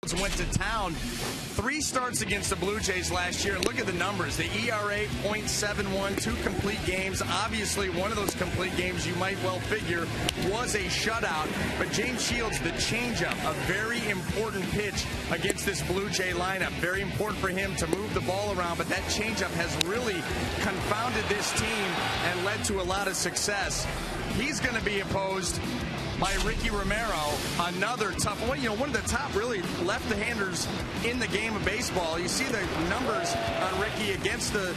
Went to town. 3 starts against the Blue Jays last year. Look at the numbers. The ERA .71, 2 complete games. Obviously, one of those complete games you might well figure was a shutout. But James Shields, the changeup, a very important pitch against this Blue Jay lineup. Very important for him to move the ball around. But that changeup has really confounded this team and led to a lot of success. He's going to be opposed by Ricky Romero, another tough one. You know, one of the top really left-handers in the game of baseball. You see the numbers on Ricky against the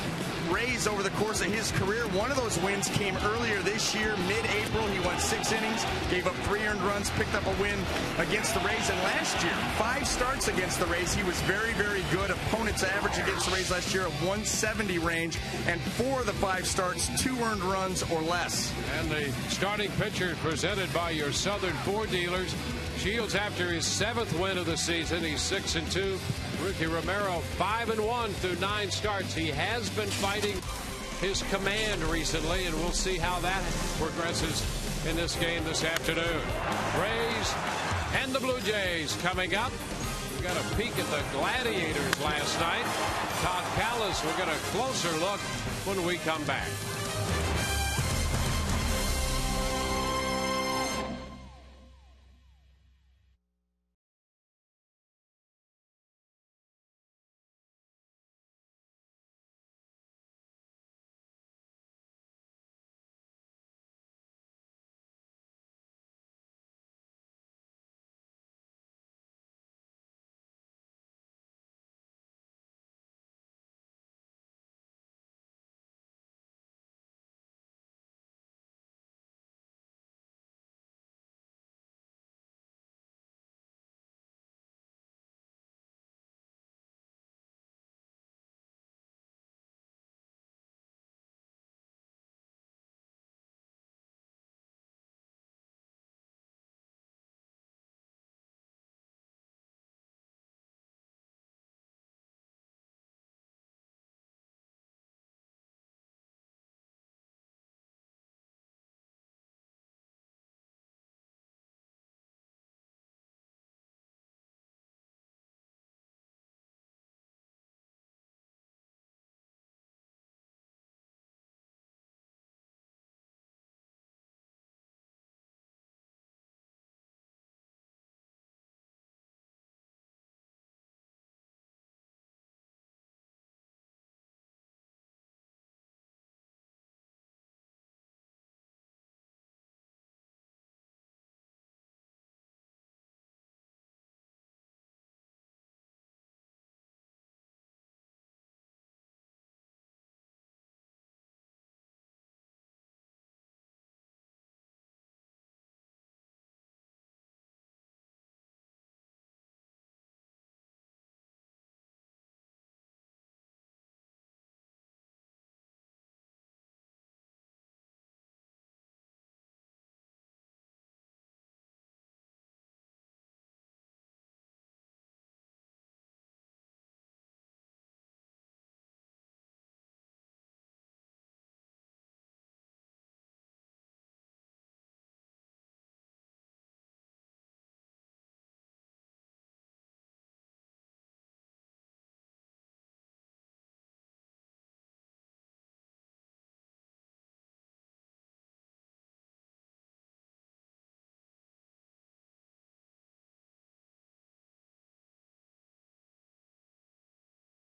Rays over the course of his career. One of those wins came earlier this year, mid-April. He went 6 innings, gave up 3 earned runs, picked up a win against the Rays. And last year, 5 starts against the Rays. He was very, very good. Opponent's average against the Rays last year of 170 range, and 4 of the 5 starts, 2 earned runs or less. And the starting pitcher presented by your Southern Ford dealers. Shields, after his 7th win of the season, he's 6-2. Ricky Romero 5-1 through 9 starts. He has been fighting his command recently, and we'll see how that progresses in this game this afternoon. Rays and the Blue Jays coming up. We got a peek at the Gladiators last night. Todd Callis, we'll get a closer look when we come back.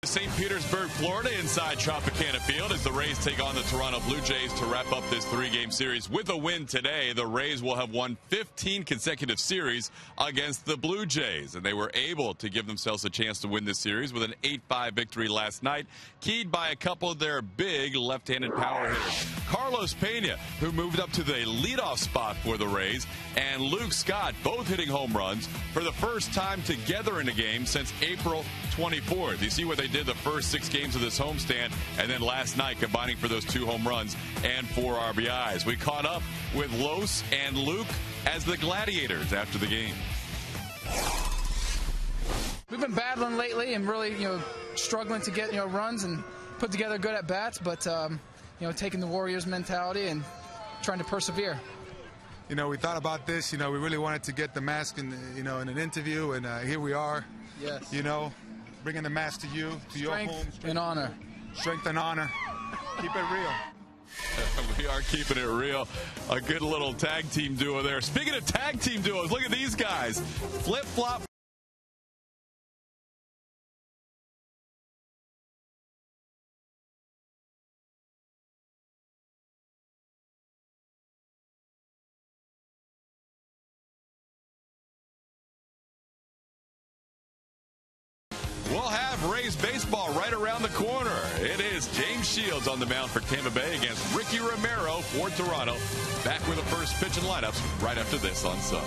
St. Petersburg, Florida, inside Tropicana Field as the Rays take on the Toronto Blue Jays to wrap up this 3-game series. With a win today, the Rays will have won 15 consecutive series against the Blue Jays, and they were able to give themselves a chance to win this series with an 8-5 victory last night, keyed by a couple of their big left-handed power hitters. Carlos Pena, who moved up to the leadoff spot for the Rays, and Luke Scott, both hitting home runs for the first time together in a game since April 24th. You see what they did the first 6 games of this homestand, and then last night combining for those 2 home runs and 4 RBIs. We caught up with Los and Luke as the Gladiators after the game. We've been battling lately and really, struggling to get, runs and put together good at bats, but, taking the Warriors mentality and trying to persevere. we thought about this. We really wanted to get the mask in, in an interview, and here we are. Yes. Bringing the mask to you, to your home. Strength and honor. Strength and honor. Keep it real. We are keeping it real. A good little tag team duo there. Speaking of tag team duos, look at these guys. Flip-flop. We'll have Rays baseball right around the corner. It is James Shields on the mound for Tampa Bay against Ricky Romero for Toronto. Back with the first pitch and lineups right after this on Sun.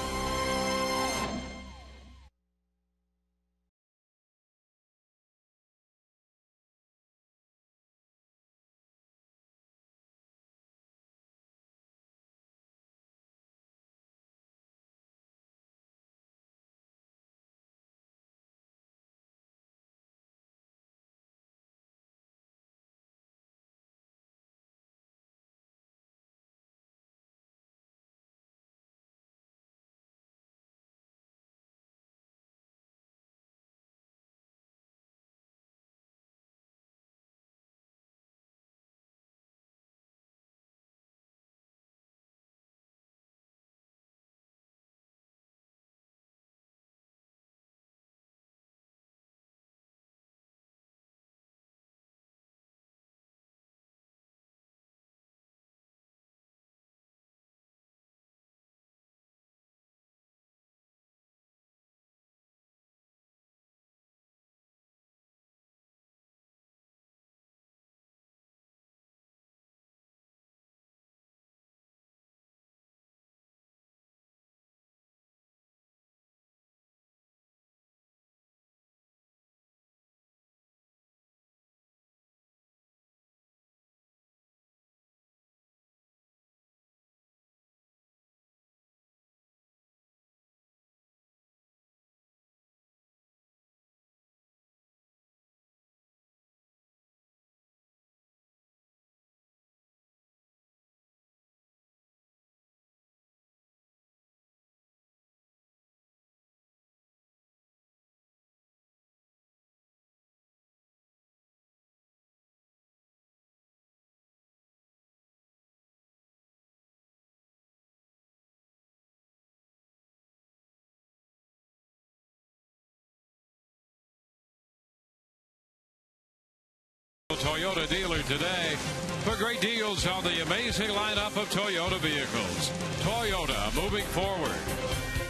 Toyota dealer today for great deals on the amazing lineup of Toyota vehicles. Toyota moving forward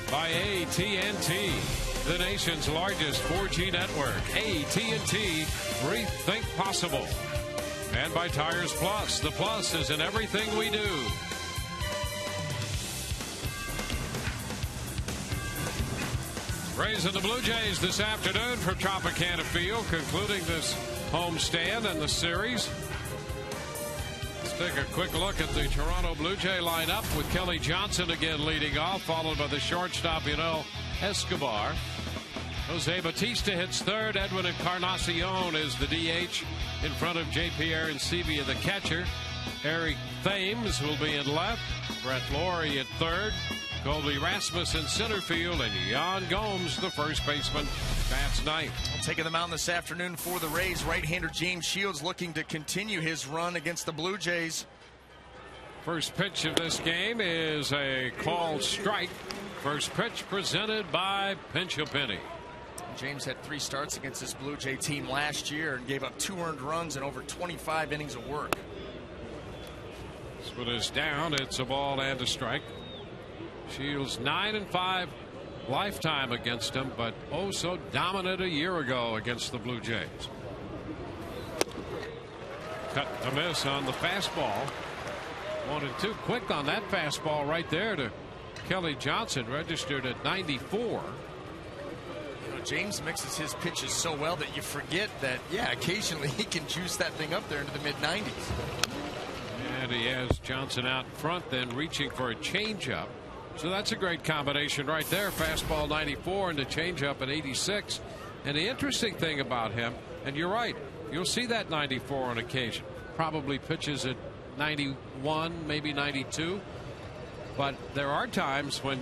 by AT&T, the nation's largest 4G network. AT&T, rethink possible. And by Tires Plus. The plus is in everything we do. Rays and the Blue Jays this afternoon from Tropicana Field, concluding this homestand and the series. Let's take a quick look at the Toronto Blue Jay lineup with Kelly Johnson again leading off, followed by the shortstop, Escobar. Jose Bautista hits third. Edwin Encarnacion is the DH in front of J.P. Arancibia, the catcher. Eric Thames will be in left. Brett Laurie at third. Colby Rasmus in center field, and Yan Gomes, the first baseman, bats ninth. Taking the mound this afternoon for the Rays, right-hander James Shields looking to continue his run against the Blue Jays. First pitch of this game is a called strike. First pitch presented by Pinch a Penny. James had 3 starts against this Blue Jay team last year and gave up 2 earned runs and over 25 innings of work. This one is down. It's a ball and a strike. Shields 9-5 lifetime against him, but oh so dominant a year ago against the Blue Jays. Cut to miss on the fastball. 1-2. Quick on that fastball right there to Kelly Johnson, registered at 94. James mixes his pitches so well that you forget that, occasionally he can juice that thing up there into the mid-90s. And he has Johnson out in front, then reaching for a changeup. So that's a great combination right there. Fastball 94 and the changeup at 86. And the interesting thing about him, and you're right, you'll see that 94 on occasion. Probably pitches at 91, maybe 92. But there are times when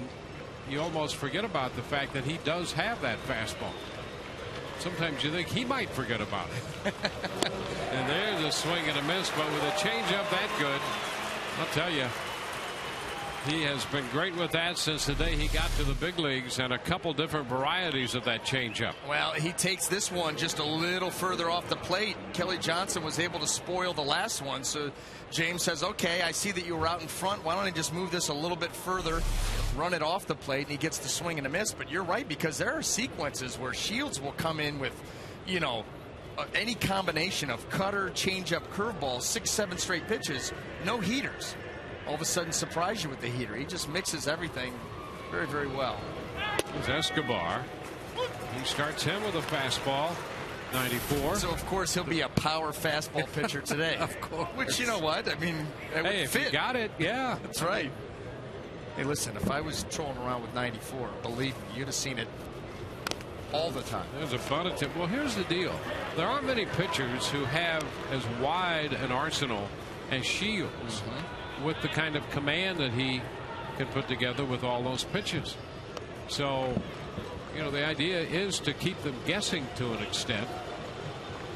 you almost forget about the fact that he does have that fastball. Sometimes you think he might forget about it. And there's a swing and a miss, but with a changeup that good, I'll tell you, he has been great with that since the day he got to the big leagues, and a couple different varieties of that changeup. Well, he takes this one just a little further off the plate. Kelly Johnson was able to spoil the last one, so James says, okay, I see that you were out in front. Why don't I just move this a little bit further, run it off the plate, and he gets the swing and a miss. But you're right, because there are sequences where Shields will come in with, you know, any combination of cutter, changeup, curveball, 6-7 straight pitches, no heaters. All of a sudden surprise you with the heater. He just mixes everything very, very well. Here's Escobar. He starts him with a fastball, 94. So, of course, he'll be a power fastball pitcher today. Of course. Which, you know what? I mean, it would if fit. you got it, yeah. That's right. Hey, listen, if I was trolling around with 94, believe me, you'd have seen it all the time. There's a bunt attempt. Well, here's the deal. There aren't many pitchers who have as wide an arsenal as Shields. With the kind of command that he can put together with all those pitches. So, you know, the idea is to keep them guessing to an extent,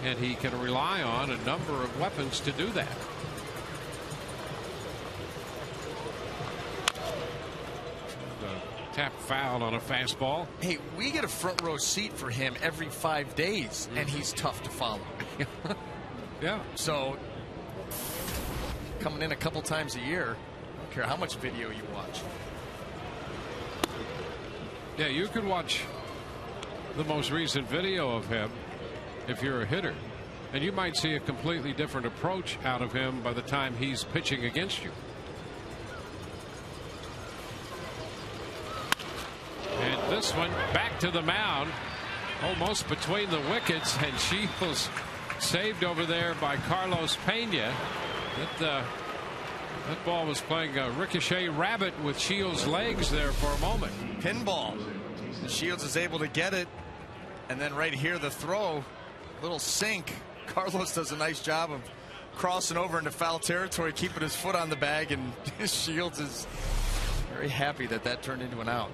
and he can rely on a number of weapons to do that. Tap foul on a fastball. Hey, we get a front row seat for him every 5 days, and he's tough to follow. Yeah. So, coming in a couple times a year, I don't care how much video you watch. Yeah, you could watch the most recent video of him if you're a hitter, and you might see a completely different approach out of him by the time he's pitching against you. And this one back to the mound, almost between the wickets, and Shields saved over there by Carlos Pena. That ball was playing a ricochet rabbit with Shields' legs there for a moment. Pinball. Shields is able to get it, and then right here the throw, little sink. Carlos does a nice job of crossing over into foul territory, keeping his foot on the bag, and Shields is very happy that that turned into an out.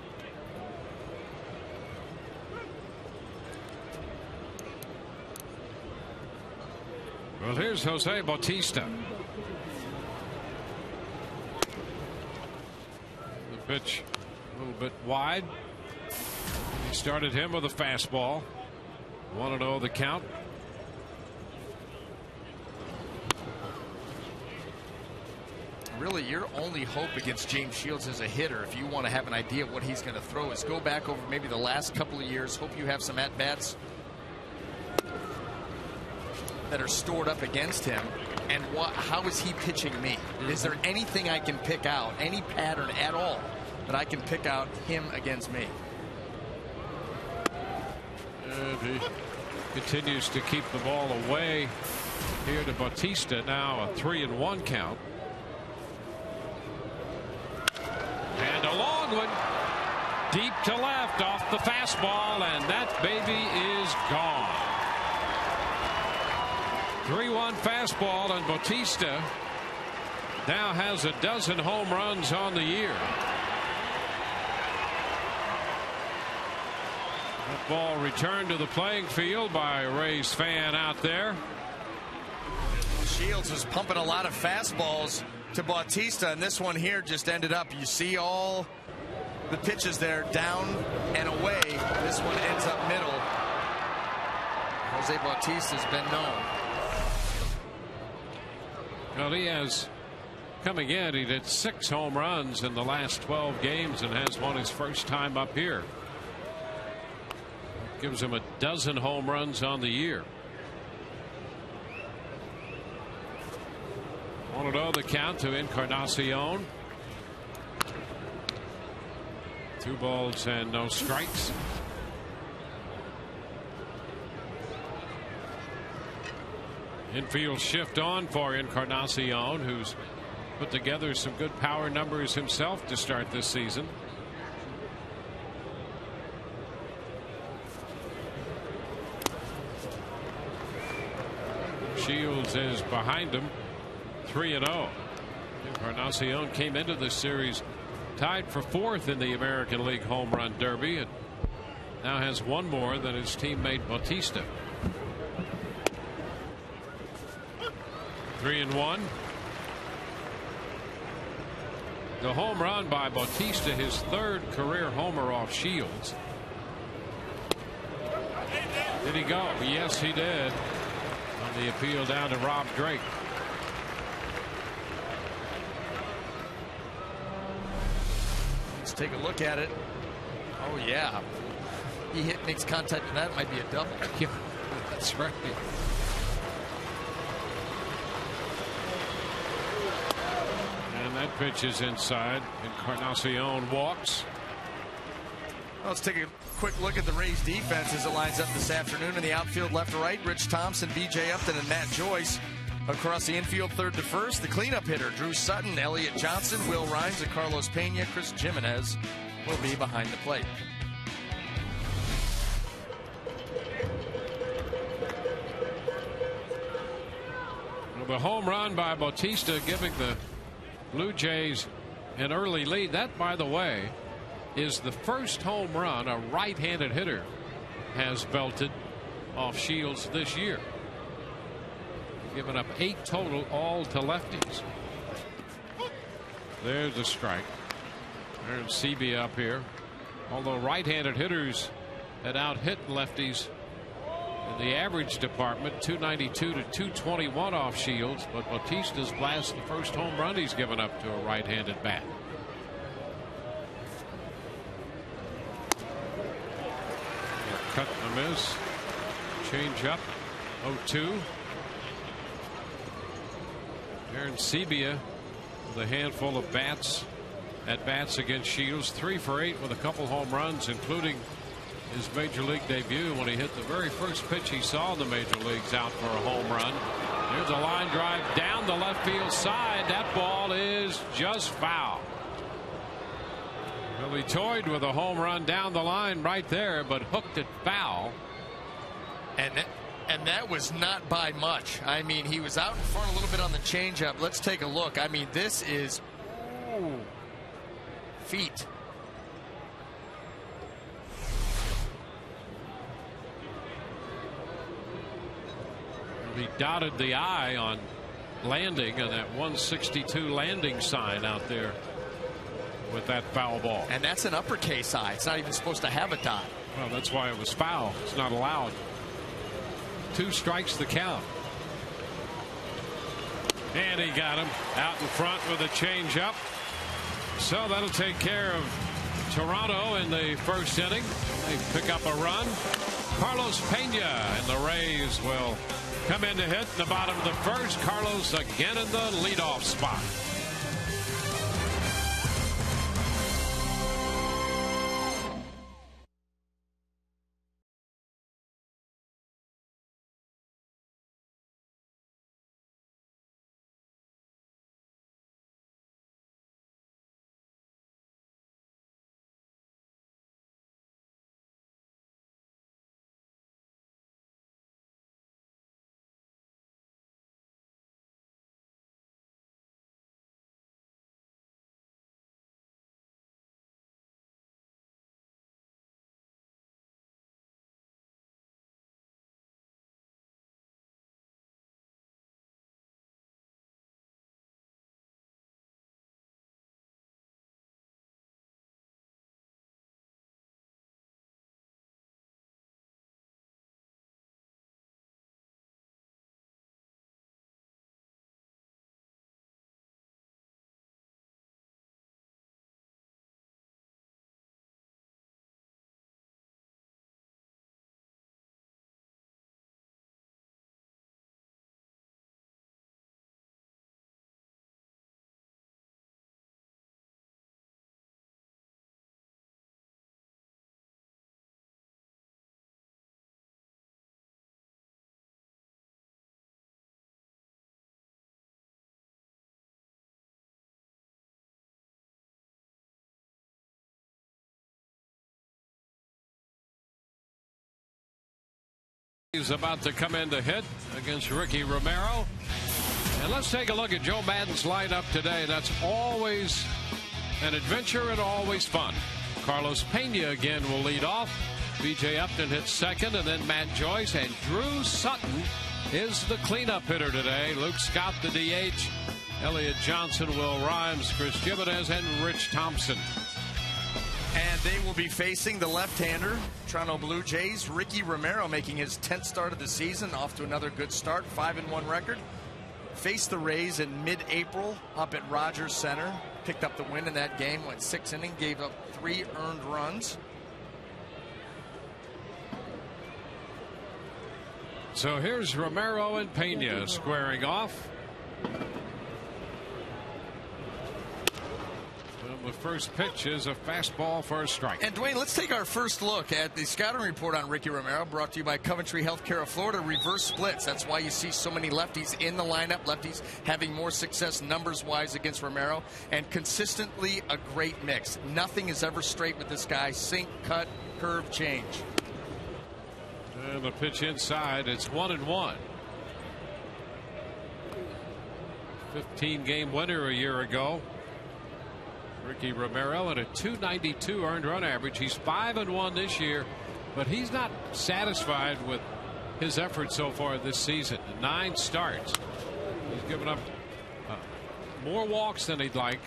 Well, here's Jose Bautista. The pitch a little bit wide. He started him with a fastball. 1-0 the count. Really, your only hope against James Shields as a hitter, if you want to have an idea of what he's going to throw, is go back over maybe the last couple of years. Hope you have some at-bats that are stored up against him, and how is he pitching me? Is there anything I can pick out, any pattern at all that I can pick out him against me? And he continues to keep the ball away here to Bautista. Now a 3-1 count. And a long one deep to left off the fastball, and that baby is gone. 3-1 fastball, and Bautista now has a dozen home runs on the year. That ball returned to the playing field by a Rays fan out there. Shields was pumping a lot of fastballs to Bautista, and this one here just ended up, you see all the pitches there, down and away. This one ends up middle. Jose Bautista's been known. Well, he has, coming in, he did 6 home runs in the last 12 games and has won his first time up here. Gives him a dozen home runs on the year. 1-0 the count to Encarnacion. 2 balls and no strikes. Infield shift on for Encarnacion, who's put together some good power numbers himself to start this season. Shields is behind him, 3-0. Encarnacion came into this series tied for 4th in the American League Home Run Derby, and now has one more than his teammate Bautista. 3-1. The home run by Bautista, his 3rd career homer off Shields. Did he go? Yes, he did. On the appeal down to Rob Drake. Let's take a look at it. Oh, yeah. He makes contact, and that might be a double. Yeah, that's right. And that pitch is inside. Encarnacion walks. Well, let's take a quick look at the Rays defense as it lines up this afternoon. In the outfield, left to right, Rich Thompson, B.J. Upton, and Matt Joyce. Across the infield, 3rd to 1st, the cleanup hitter, Drew Sutton, Elliot Johnson, Will Rhymes, and Carlos Pena. Chris Jimenez will be behind the plate. The home run by Bautista giving the Blue Jays an early lead. That, by the way, is the first home run a right-handed hitter has belted off Shields this year. Given up 8 total, all to lefties. There's a strike. There's Sebia up here. Although right-handed hitters had out-hit lefties in the average department, 292 to 221 off Shields, but Bautista's blast the first home run he's given up to a right-handed bat. Cut and a miss. Change up. 0-2. Aaron Sebia with a handful of bats at bats against Shields. 3 for 8 with a couple home runs, including his major league debut when he hit the very first pitch he saw in the major leagues out for a home run. There's a line drive down the left field side. That ball is just foul. Well, he toyed with a home run down the line right there, but hooked it foul. And that was not by much. I mean, he was out in front a little bit on the changeup. Let's take a look. I mean, this is feet. He dotted the I on landing on that 162 landing sign out there with that foul ball. And that's an uppercase I. It's not even supposed to have a dot. Well, that's why it was foul. It's not allowed. 2 strikes the count. And he got him out in front with a changeup. So that'll take care of Toronto in the first inning. They pick up a run. Carlos Pena and the Rays will come in to hit in the bottom of the first. Carlos again in the leadoff spot. He's about to come in to hit against Ricky Romero. And let's take a look at Joe Maddon's lineup today. That's always an adventure and always fun. Carlos Pena again will lead off. B.J. Upton hits second, and then Matt Joyce, and Drew Sutton is the cleanup hitter today. Luke Scott the DH. Elliott Johnson, Will Rhymes, Chris Jimenez, and Rich Thompson. And they will be facing the left-hander, Toronto Blue Jays, Ricky Romero, making his 10th start of the season, off to another good start, 5-1 record. Faced the Rays in mid-April up at Rogers Center. Picked up the win in that game, went 6 innings, gave up 3 earned runs. So here's Romero and Pena squaring off. The first pitch is a fastball for a strike. And Dwayne, let's take our first look at the scouting report on Ricky Romero, brought to you by Coventry Healthcare of Florida. Reverse splits. That's why you see so many lefties in the lineup. Lefties having more success numbers-wise against Romero, and consistently a great mix. Nothing is ever straight with this guy. Sink, cut, curve, change. And the pitch inside. It's 1-1. 15-game winner a year ago. Ricky Romero at a .292 earned run average. He's 5-1 this year, but he's not satisfied with his efforts so far this season. 9 starts. He's given up more walks than he'd like,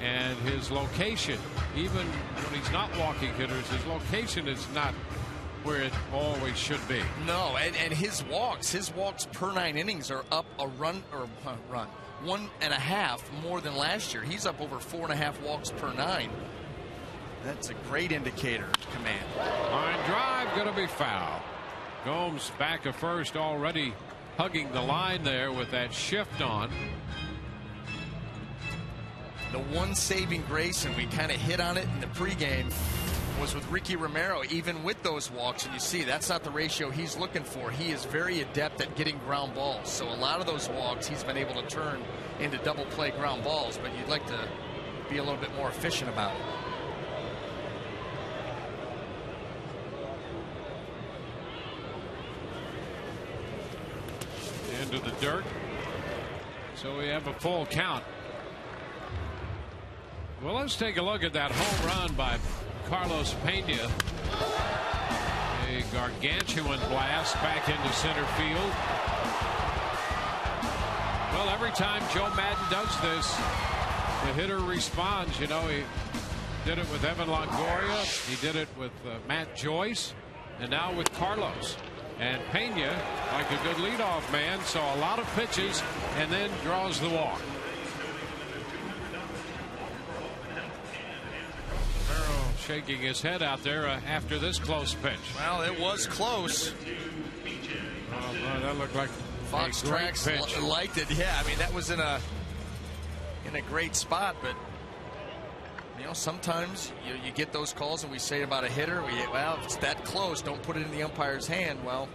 and his location, even when he's not walking hitters, his location is not where it always should be. No, and his walks per 9 innings are up a run, 1.5 more than last year. He's up over 4.5 walks per 9. That's a great indicator of command. Line drive going to be foul. Gomes back of first, already hugging the line there with that shift on. The one saving grace, and we kind of hit on it in the pregame, was with Ricky Romero, even with those walks. And you see, that's not the ratio he's looking for. He is very adept at getting ground balls. So a lot of those walks he's been able to turn into double play ground balls, but you'd like to be a little bit more efficient about it. Into the dirt. So we have a full count. Well, let's take a look at that home run by Carlos Pena. A gargantuan blast back into center field. Well, every time Joe Madden does this, the hitter responds. You know, he did it with Evan Longoria. He did it with Matt Joyce. And now with Carlos. And Pena, like a good leadoff man, saw a lot of pitches and then draws the walk. Shaking his head out there after this close pitch. Well, it was close. Oh, boy, that looked like Fox a great Tracks pitch. liked it. Yeah, I mean, that was in a great spot, but you know, sometimes you get those calls, and we say about a hitter, well, if it's that close, don't put it in the umpire's hand. Well,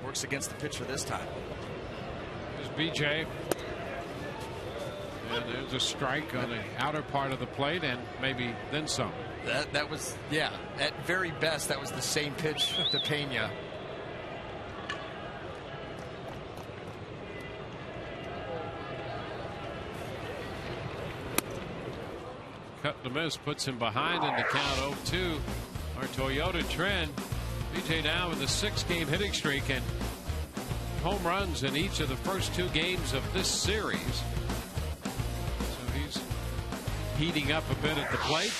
works against the pitcher this time. There's BJ. And there's a strike on the outer part of the plate, and maybe then some. That was, yeah, at very best, that was the same pitch to Pena. Cut to miss, puts him behind in the count. 0-2. Our Toyota trend. BJ now with a 6-game hitting streak and home runs in each of the first 2 games of this series. So he's heating up a bit at the plate.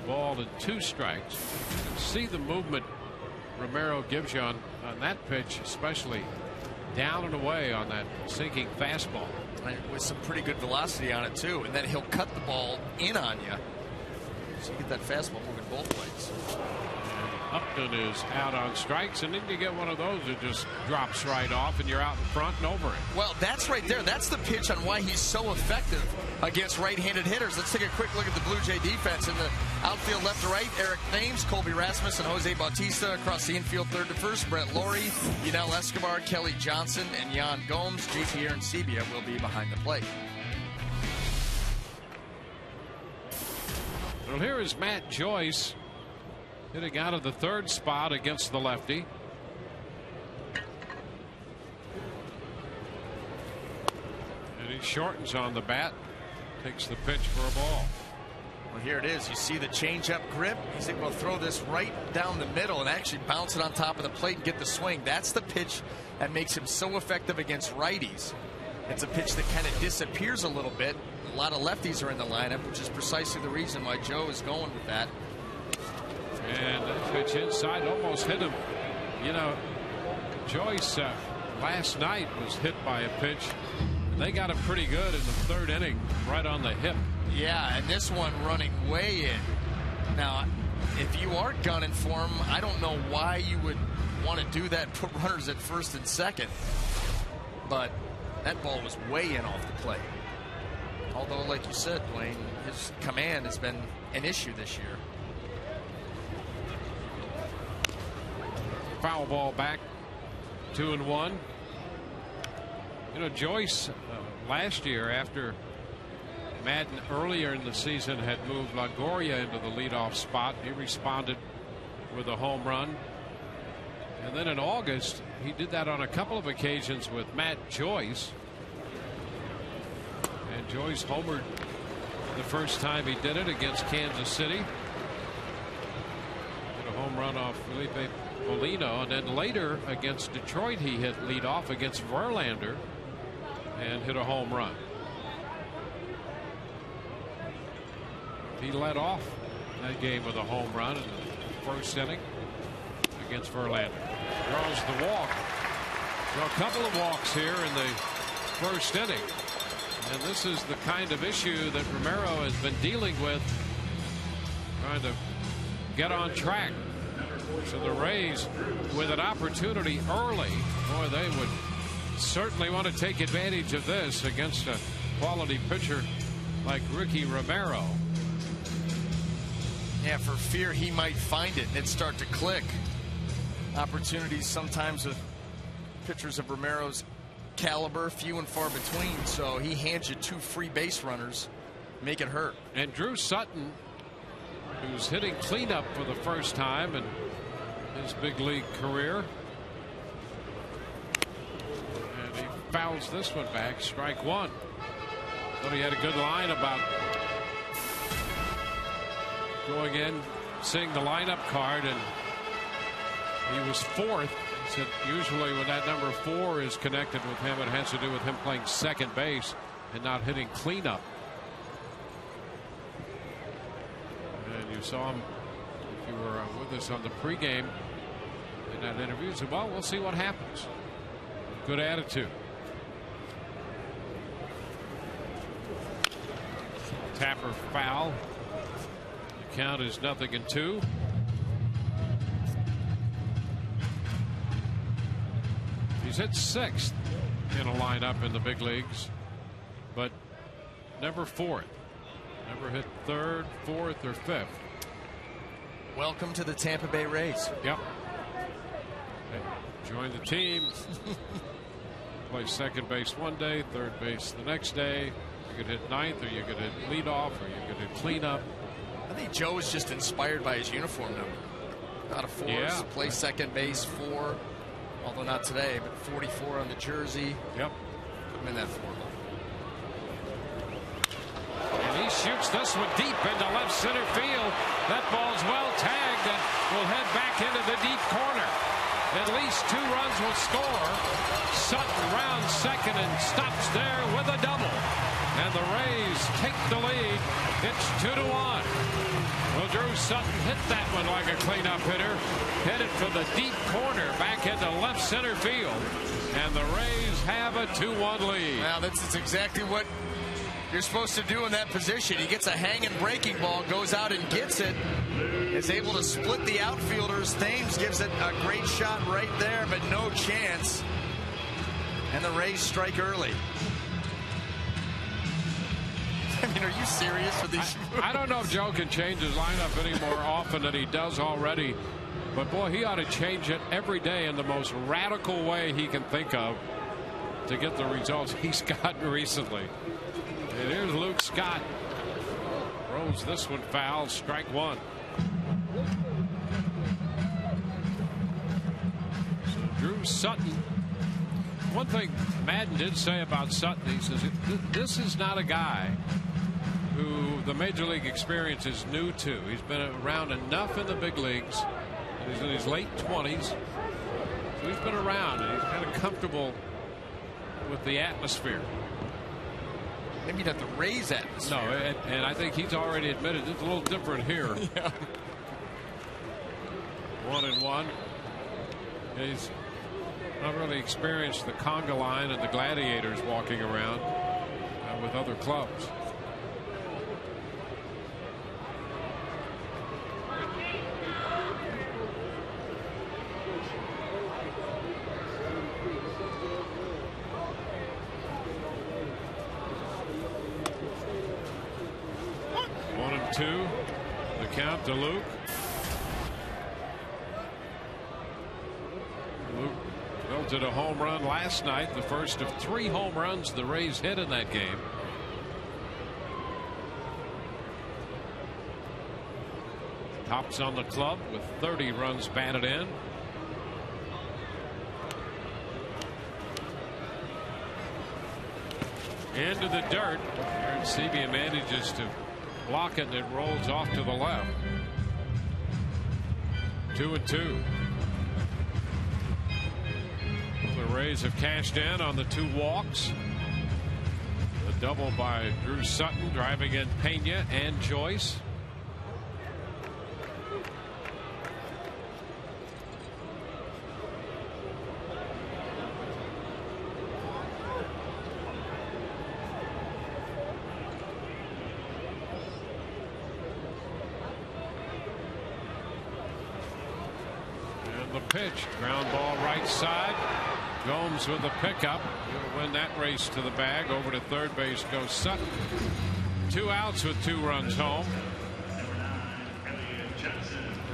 Ball and 2 strikes. You can see the movement Romero gives you on that pitch, especially down and away on that sinking fastball. With some pretty good velocity on it, too. And then he'll cut the ball in on you. So you get that fastball moving both ways. Upton is out on strikes, and then you get one of those that just drops right off, and you're out in front and over it. Well, that's right there. That's the pitch on why he's so effective against right-handed hitters. Let's take a quick look at the Blue Jay defense. In the outfield, left to right, Eric Thames, Colby Rasmus, and Jose Bautista. Across the infield, third to first, Brett Laurie, Yunel Escobar, Kelly Johnson, and Yan Gomes. JT Arancibia will be behind the plate. Well, here is Matt Joyce hitting out of the third spot against the lefty. He shortens on the bat, takes the pitch for a ball. Well, here it is. You see the changeup grip. He's able to throw this right down the middle and actually bounce it on top of the plate and get the swing. That's the pitch that makes him so effective against righties. It's a pitch that kind of disappears a little bit. A lot of lefties are in the lineup, which is precisely the reason why Joe is going with that. And that pitch inside almost hit him. You know, Joyce last night was hit by a pitch. They got him pretty good in the third inning, right on the hip. Yeah, and this one running way in. Now, if you are gunning for him, I don't know why you would want to do that, put runners at first and second. But that ball was way in off the plate. Although, like you said, Dwayne, his command has been an issue this year. Foul ball back, 2-1. You know, Joyce last year, after Madden earlier in the season had moved Longoria into the leadoff spot, he responded with a home run. And then in August, he did that on a couple of occasions with Matt Joyce. And Joyce homered the first time he did it against Kansas City. Hit a home run off Felipe Molino, and then later against Detroit he hit leadoff against Verlander and hit a home run. He led off that game with a home run in the first inning against Verlander. Draws the walk. So a couple of walks here in the first inning. And this is the kind of issue that Romero has been dealing with, trying to get on track. So the Rays, with an opportunity early, boy, they would certainly want to take advantage of this against a quality pitcher like Ricky Romero. Yeah, for fear he might find it and it start to click. Opportunities sometimes with pitchers of Romero's caliber, few and far between. So he hands you 2 free base runners, make it hurt. And Drew Sutton, who's hitting cleanup for the first time in his big league career. And he fouls this one back, strike one. Thought he had a good line about going in, seeing the lineup card, and he was fourth. He said usually when that number 4 is connected with him, it has to do with him playing second base and not hitting cleanup. And you saw him, if you were with us on the pregame in that interview, he said, well, we'll see what happens. Good attitude. Tapper foul. The count is 0-2. He's hit 6th in a lineup in the big leagues, but never 4th. Never hit 3rd, 4th, or 5th. Welcome to the Tampa Bay Rays. Yep. Hey, join the team. Play second base one day, third base the next day. You could hit 9th, or you could hit leadoff, or you could hit cleanup. I think Joe is just inspired by his uniform number. Out of 4s, Yeah. play second base 4, although not today, but 44 on the jersey. Yep. Put him in that 4. And he shoots this one deep into left center field. That ball's well tagged and will head back into the deep corner. At least 2 runs will score. Sutton rounds second and stops there with a double. And the Rays take the lead. It's 2-1. Well, Drew Sutton hit that one like a cleanup hitter. Headed for the deep corner back into left center field. And the Rays have a 2-1 lead. Now, that's exactly what you're supposed to do in that position. He gets a hanging breaking ball, goes out and gets it. Is able to split the outfielders. Thames gives it a great shot right there, but no chance. And the Rays strike early. I mean, are you serious with these? I don't know if Joe can change his lineup any more often than he does already. But, boy, he ought to change it every day in the most radical way he can think of to get the results he's gotten recently. And here's Luke Scott. Throws this one foul, strike one. So Drew Sutton One thing Madden did say about Sutton, he says this is not a guy who the major league experience is new to. He's been around enough in the big leagues. He's in his late 20s. So he's been around and he's kind of comfortable with the atmosphere. Maybe not the Rays atmosphere. No, and I think he's already admitted it's a little different here. Yeah. 1-1. He's not really experienced the conga line and the gladiators walking around with other clubs. Two, the count to Luke. Luke belted a home run last night, the first of 3 home runs the Rays hit in that game. Tops on the club with 30 runs batted in. Into the dirt. Aaron Sebia manages to block it, and it rolls off to the left. 2-2. The Rays have cashed in on the 2 walks. The double by Drew Sutton, driving in Pena and Joyce. Pitch, ground ball right side. Gomes with the pickup. He'll win that race to the bag. Over to third base goes Sutton. 2 outs with 2 runs home.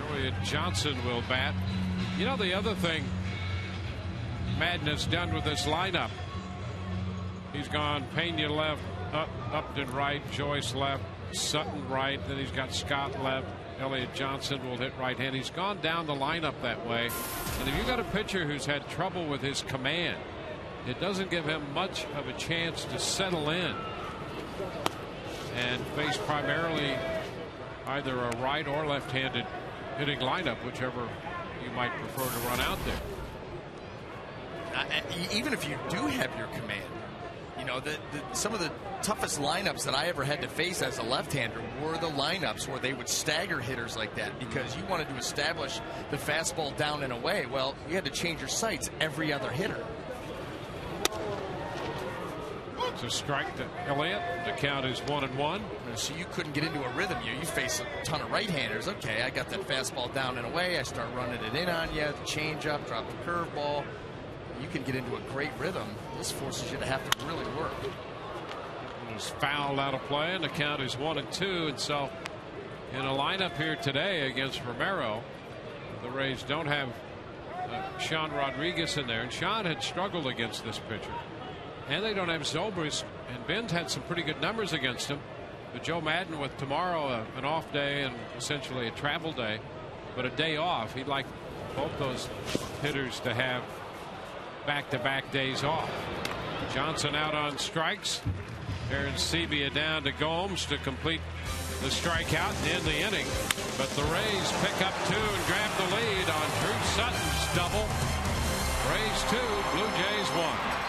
Elliott Johnson will bat. You know, the other thing Madden has done with this lineup, he's gone Pena left, Upton right, Joyce left, Sutton right, then he's got Scott left. Elliott Johnson will hit right hand. He's gone down the lineup that way. And if you've got a pitcher who's had trouble with his command, it doesn't give him much of a chance to settle in and face primarily either a right or left-handed hitting lineup, whichever you might prefer to run out there. Even if you do have your command, you know, some of the toughest lineups that I ever had to face as a left-hander were the lineups where they would stagger hitters like that, because you wanted to establish the fastball down and away. Well, you had to change your sights every other hitter. It's a strike to Elliott. The count is 1-1. So you couldn't get into a rhythm. You face a ton of right-handers. Okay, I got that fastball down and away. I start running it in on you. The change-up, drop the curveball. You can get into a great rhythm. This forces you to have to really work. It was fouled out of play, and the count is 1-2. And so, in a lineup here today against Romero, the Rays don't have Sean Rodriguez in there, and Sean had struggled against this pitcher. And they don't have Zobrist, and Ben's had some pretty good numbers against him. But Joe Madden, with tomorrow an off day and essentially a travel day, but a day off, he'd like both those hitters to have back-to-back days off. Johnson out on strikes. Aaron Sebia down to Gomes to complete the strikeout and end the inning. But the Rays pick up 2 and grab the lead on Drew Sutton's double. Rays 2, Blue Jays 1.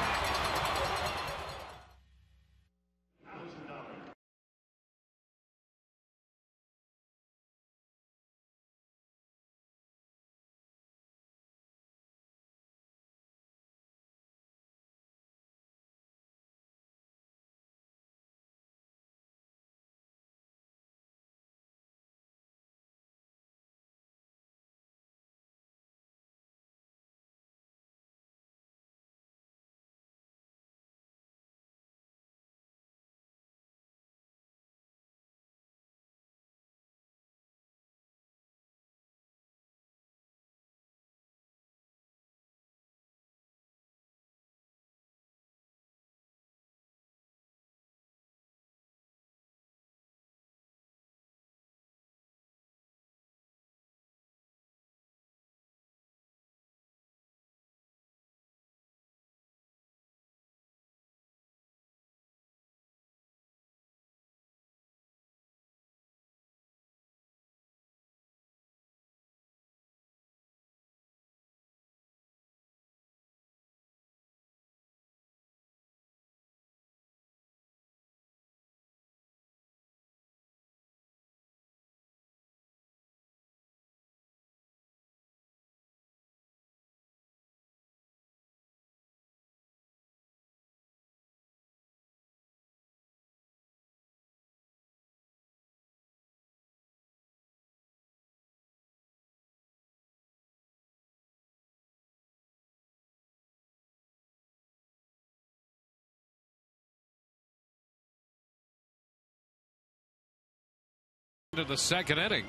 to the second inning.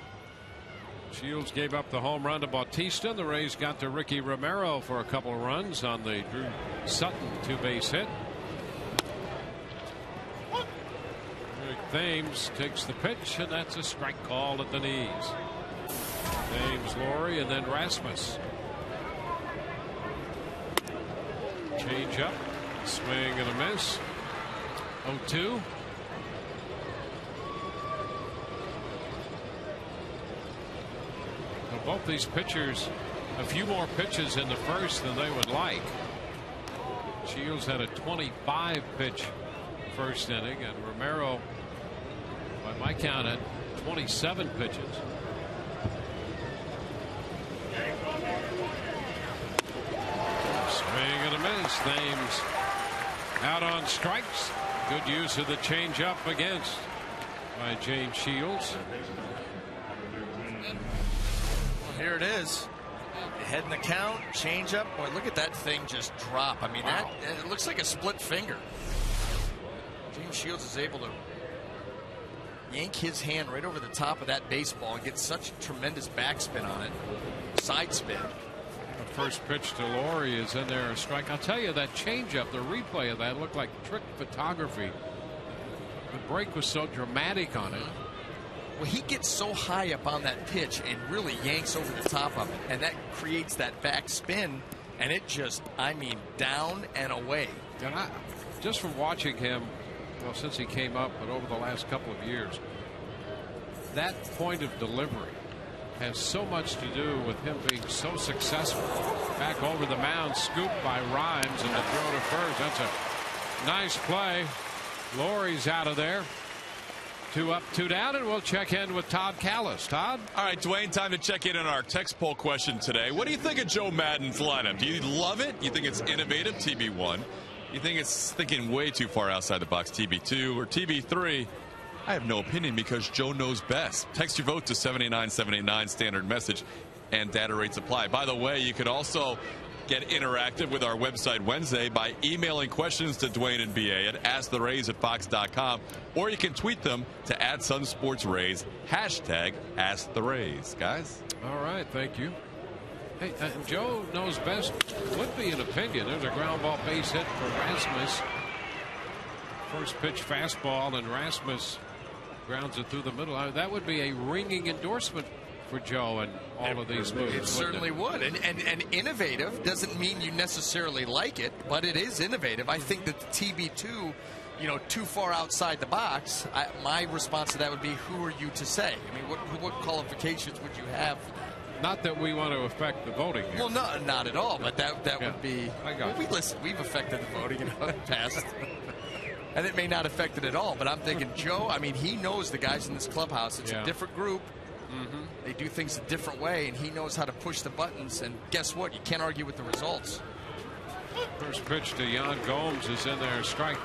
Shields gave up the home run to Bautista. The Rays got to Ricky Romero for a couple of runs on the Drew Sutton two-base hit. Rick Thames takes the pitch, and that's a strike called at the knees. Thames, Laurie, and then Rasmus. Change up, swing and a miss. 0-2. Both these pitchers, a few more pitches in the first than they would like. Shields had a 25 pitch first inning, and Romero, by my count, had 27 pitches. Swing and a miss. Thames out on strikes. Good use of the changeup against by James Shields. Here it is. Head in the count, change up. Boy, look at that thing just drop. I mean, wow. It looks like a split finger. James Shields is able to yank his hand right over the top of that baseball and get such tremendous backspin on it. Side spin. The first pitch to Laurie is in there, a strike. I'll tell you, that changeup, the replay of that looked like trick photography. The break was so dramatic on it. Well, he gets so high up on that pitch and really yanks over the top of it, and that creates that back spin, and it just, I mean, down and away. And just from watching him, well, since he came up, but over the last couple of years, that point of delivery has so much to do with him being so successful. Back over the mound, scooped by Rhymes, and the throw to first. That's a nice play. Laurie's out of there. 2 up, 2 down, and we'll check in with Todd Callis. Todd? All right, Dwayne, time to check in on our text poll question today. What do you think of Joe Maddon's lineup? Do you love it? You think it's innovative, TB1? You think it's thinking way too far outside the box, TB2 or TB3? I have no opinion because Joe knows best. Text your vote to 789-789, standard message, and data rates apply. By the way, you could also get interactive with our website Wednesday by emailing questions to Dwayne and BA at AskTheRays@Fox.com, or you can tweet them to @SunSportsRays, #AskTheRays. Guys? All right, thank you. Hey, Joe knows best would be an opinion. There's a ground ball base hit for Rasmus. First pitch fastball, and Rasmus grounds it through the middle. That would be a ringing endorsement for Joe and all of these moves. It certainly would. And innovative doesn't mean you necessarily like it, but it is innovative. I think that the TB2, too far outside the box, my response to that would be, who are you to say? I mean, what qualifications would you have for that? Not that we want to affect the voting here. Well, no, not at all, but that Yeah, would be... I got it. We've affected the voting in the past. And it may not affect it at all, but I'm thinking, Joe, I mean, he knows the guys in this clubhouse. It's a different group. They do things a different way, and he knows how to push the buttons, and guess what? You can't argue with the results. First pitch to Yan Gomes is in there, strike.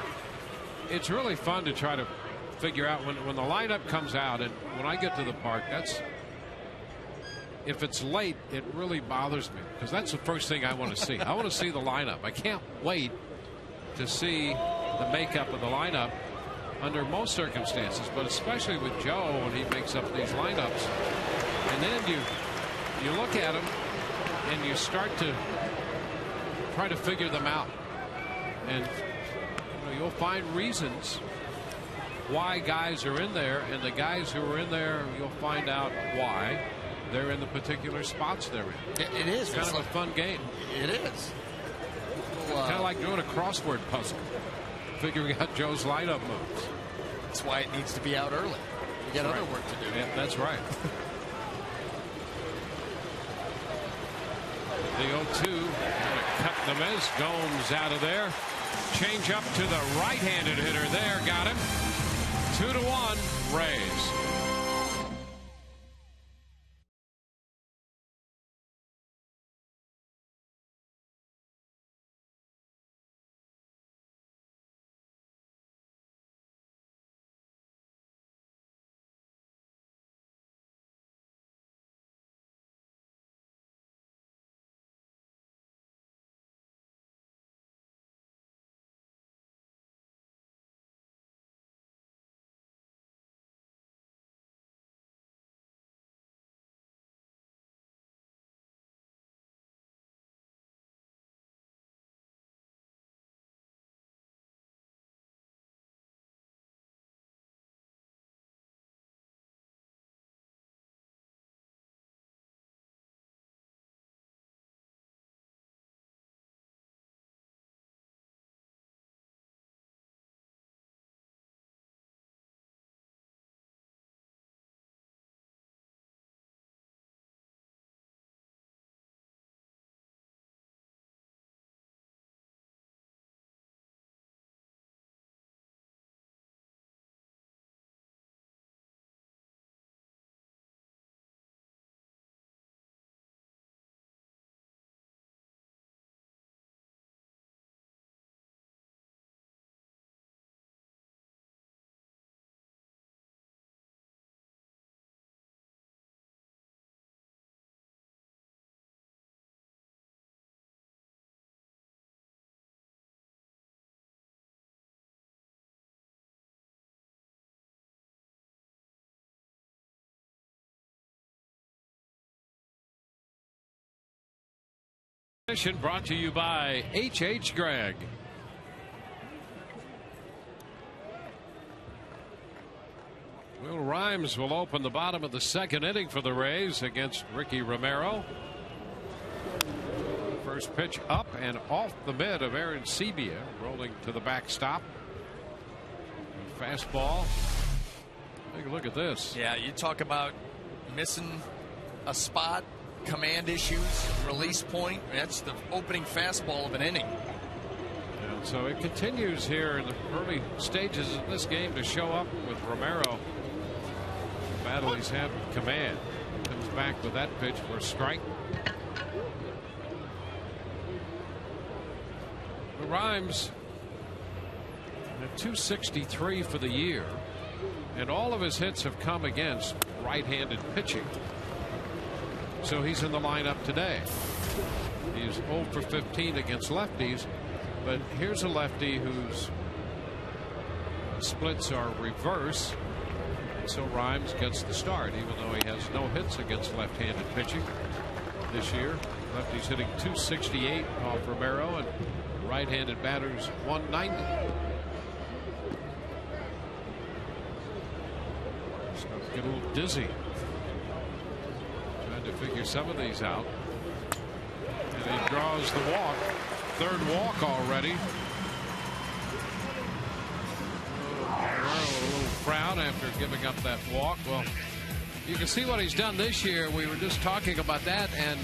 It's really fun to try to figure out when the lineup comes out, and when I get to the park, if it's late, it really bothers me, because that's the first thing I want to see. I want to see the lineup. I can't wait to see the makeup of the lineup under most circumstances, but especially with Joe when he makes up these lineups. And then you look at them and you start to try to figure them out, and you'll find reasons why guys are in there, and the guys who are in there, you'll find out why they're in the particular spots they're in. It is. It's kind of a fun game. It is. Kind of like doing a crossword puzzle, figuring out Joe's lineup moves. That's why it needs to be out early. We got other work to do. Yeah, that's right. The 0-2, gonna cut the miss. Gomes out of there. Change up to the right-handed hitter there. Got him. 2-1 Rays. Brought to you by H.H. Gregg. Will Rhymes will open the bottom of the second inning for the Rays against Ricky Romero. First pitch up and off the mid of Aaron Sebia, rolling to the backstop. Fastball. Take a look at this. Yeah, you talk about missing a spot, command issues, release point. That's the opening fastball of an inning. And so it continues here in the early stages of this game to show up with Romero. The battle he's had with command. Comes back with that pitch for a strike. The Rhymes at 263 for the year, and all of his hits have come against right-handed pitching. So he's in the lineup today. He's 0 for 15 against lefties, but here's a lefty whose splits are reverse. So Rhymes gets the start, even though he has no hits against left-handed pitching this year. Lefty's hitting 268 off Romero, and right-handed batters 190. Starting to get a little dizzy. To figure some of these out, and he draws the walk. Third walk already. A little frown after giving up that walk. Well, you can see what he's done this year. We were just talking about that, and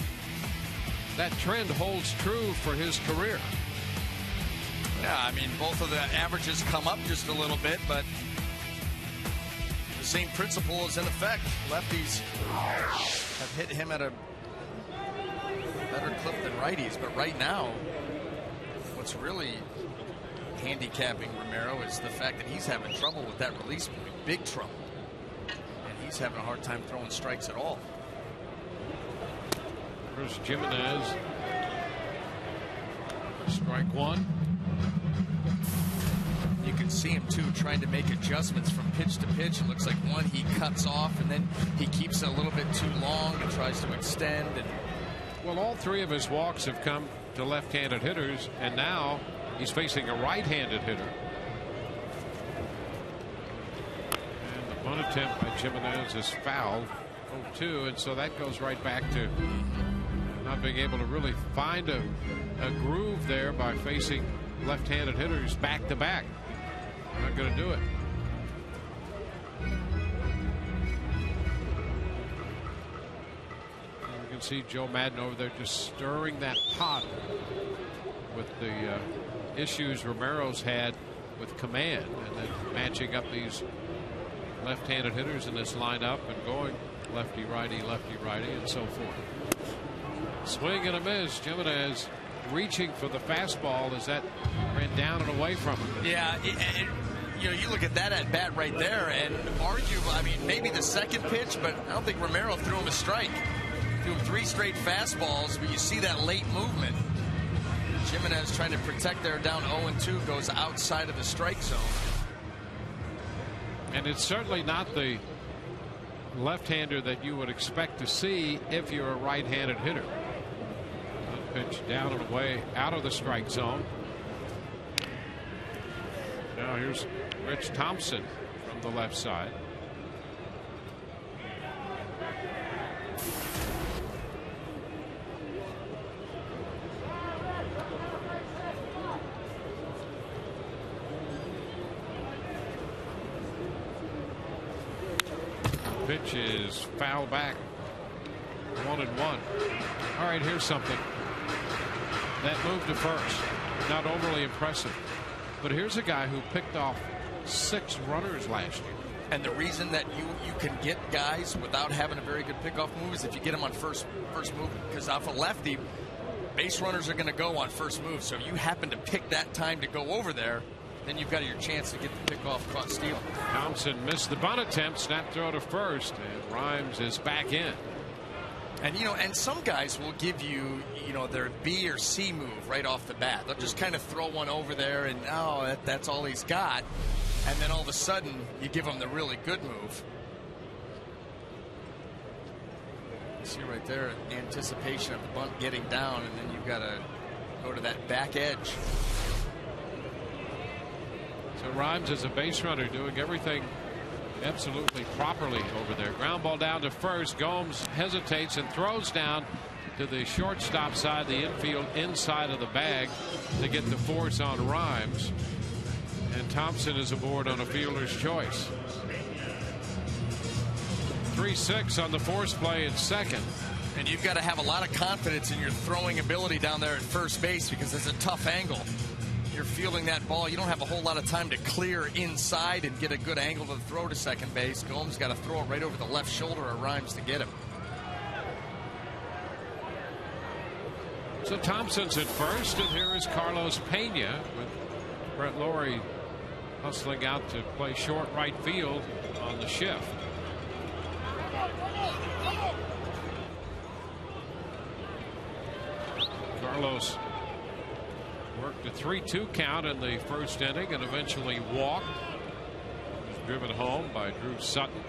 that trend holds true for his career. Yeah, I mean, both of the averages come up just a little bit, but the same principle is in effect. Lefties have hit him at a better clip than righties, but right now what's really handicapping Romero is the fact that he's having trouble with that release point, big trouble, and he's having a hard time throwing strikes at all. Here's Jimenez. Strike one. You can see him too trying to make adjustments from pitch to pitch. It looks like one he cuts off, and then he keeps it a little bit too long and tries to extend. And well, all three of his walks have come to left-handed hitters, and now he's facing a right-handed hitter. And the bunt attempt by Jimenez is fouled, 0-2, and so that goes right back to not being able to really find a groove there by facing left-handed hitters back-to-back. Not going to do it. You can see Joe Madden over there just stirring that pot with the issues Romero's had with command, and then matching up these left-handed hitters in this lineup and going lefty-righty, and so forth. Swing and a miss. Jimenez reaching for the fastball as that ran down and away from him. Yeah, you know, you look at that at bat right there, and arguably, I mean, maybe the second pitch, but I don't think Romero threw him a strike. Threw him 3 straight fastballs, but you see that late movement. Jimenez trying to protect there, down 0-2, goes outside of the strike zone. And it's certainly not the left-hander that you would expect to see if you're a right-handed hitter. Pitch down and away out of the strike zone. Now here's Rich Thompson from the left side. Pitch is foul back. 1-1. All right, here's something. That move to first, not overly impressive, but here's a guy who picked off 6 runners last year. And the reason that you can get guys without having a very good pickoff move is if you get them on first move, because off a lefty, base runners are going to go on first move. So if you happen to pick that time to go over there, then you've got your chance to get the pickoff caught stealing. Thompson missed the bunt attempt, snap throw to first, and Rhymes is back in. And, you know, and some guys will give you, you know, their B or C move right off the bat. They'll just kind of throw one over there and, oh, that's all he's got. And then all of a sudden, you give him the really good move. See right there, anticipation of the bunt getting down, and then you've got to go to that back edge. So Rhymes is a base runner doing everything absolutely properly over there. Ground ball down to first. Gomes hesitates and throws down to the shortstop side, the infield inside of the bag to get the force on Rhymes. And Thompson is aboard on a fielder's choice. 3-6 on the force play at second. And you've got to have a lot of confidence in your throwing ability down there at first base because it's a tough angle. You're fielding that ball. You don't have a whole lot of time to clear inside and get a good angle to throw to second base. Gomes got to throw it right over the left shoulder of Rhymes to get him. So Thompson's at first, and here is Carlos Pena with Brett Lawrie hustling out to play short right field on the shift. Carlos worked a 3-2 count in the first inning and eventually walked. He was driven home by Drew Sutton.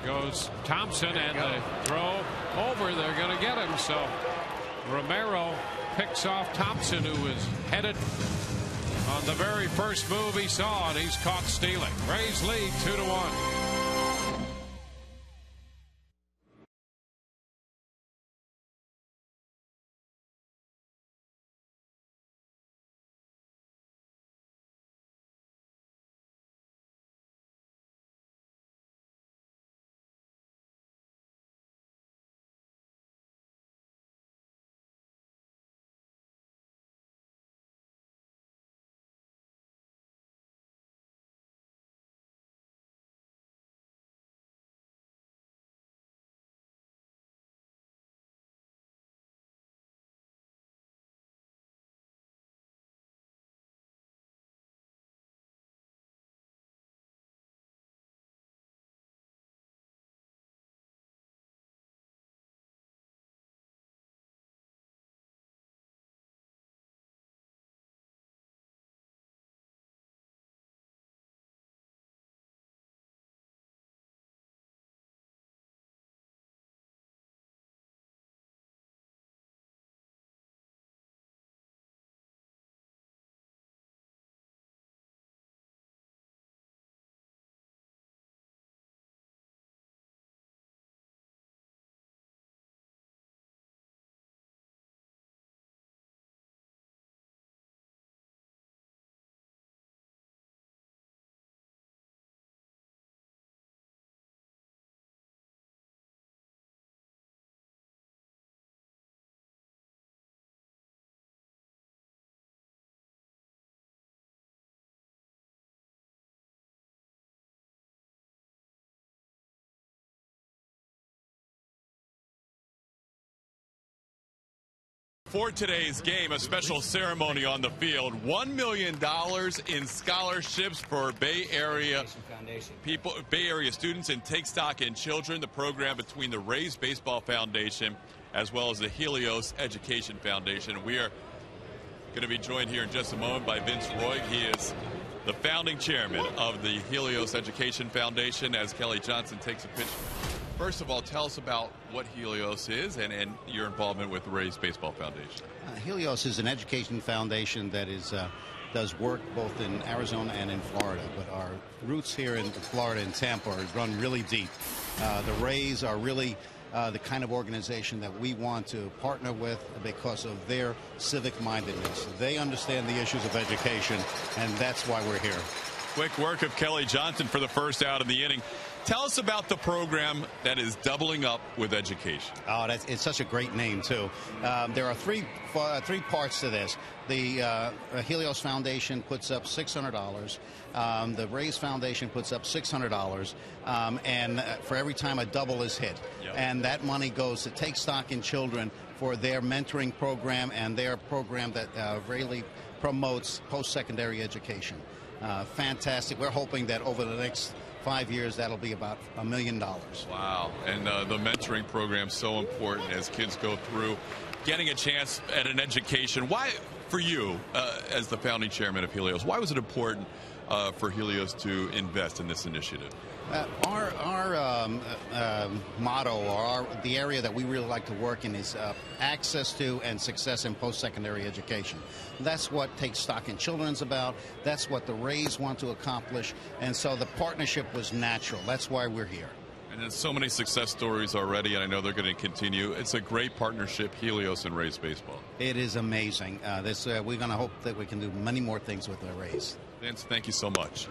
There goes Thompson, and the throw over. They're going to get him. So Romero picks off Thompson, who was headed on the very first move he saw, and he's caught stealing. Rays lead 2-1. For today's game, a special ceremony on the field. $1 million in scholarships for Bay Area people, Bay Area students in Take Stock in Children, the program between the Rays Baseball Foundation as well as the Helios Education Foundation. We are going to be joined here in just a moment by Vince Roy. He is the founding chairman of the Helios Education Foundation as Kelly Johnson takes a pitch. First of all, tell us about what Helios is and your involvement with the Rays Baseball Foundation. Helios is an education foundation that does work both in Arizona and in Florida, but our roots here in Florida and Tampa run really deep. The Rays are really the kind of organization that we want to partner with because of their civic mindedness. They understand the issues of education, and that's why we're here. Quick work of Kelly Johnson for the first out of the inning. Tell us about the program that is doubling up with education. Oh, it's such a great name, too. There are three parts to this. The Helios Foundation puts up $600. The Rays Foundation puts up $600, and for every time a double is hit. Yep. And that money goes to Take Stock in Children for their mentoring program and their program that really promotes post-secondary education. Fantastic. We're hoping that over the next 5 years, that'll be about $1 million. Wow. And the mentoring program is so important as kids go through getting a chance at an education. Why, for you, as the founding chairman of Helios, why was it important for Helios to invest in this initiative? Our motto, or the area that we really like to work in, is access to and success in post-secondary education. That's what Take Stock in Children's about. That's what the Rays want to accomplish. And so the partnership was natural. That's why we're here. And there's so many success stories already, and I know they're going to continue. It's a great partnership, Helios and Rays baseball. It is amazing. We're going to hope that we can do many more things with the Rays. Vince, thank you so much.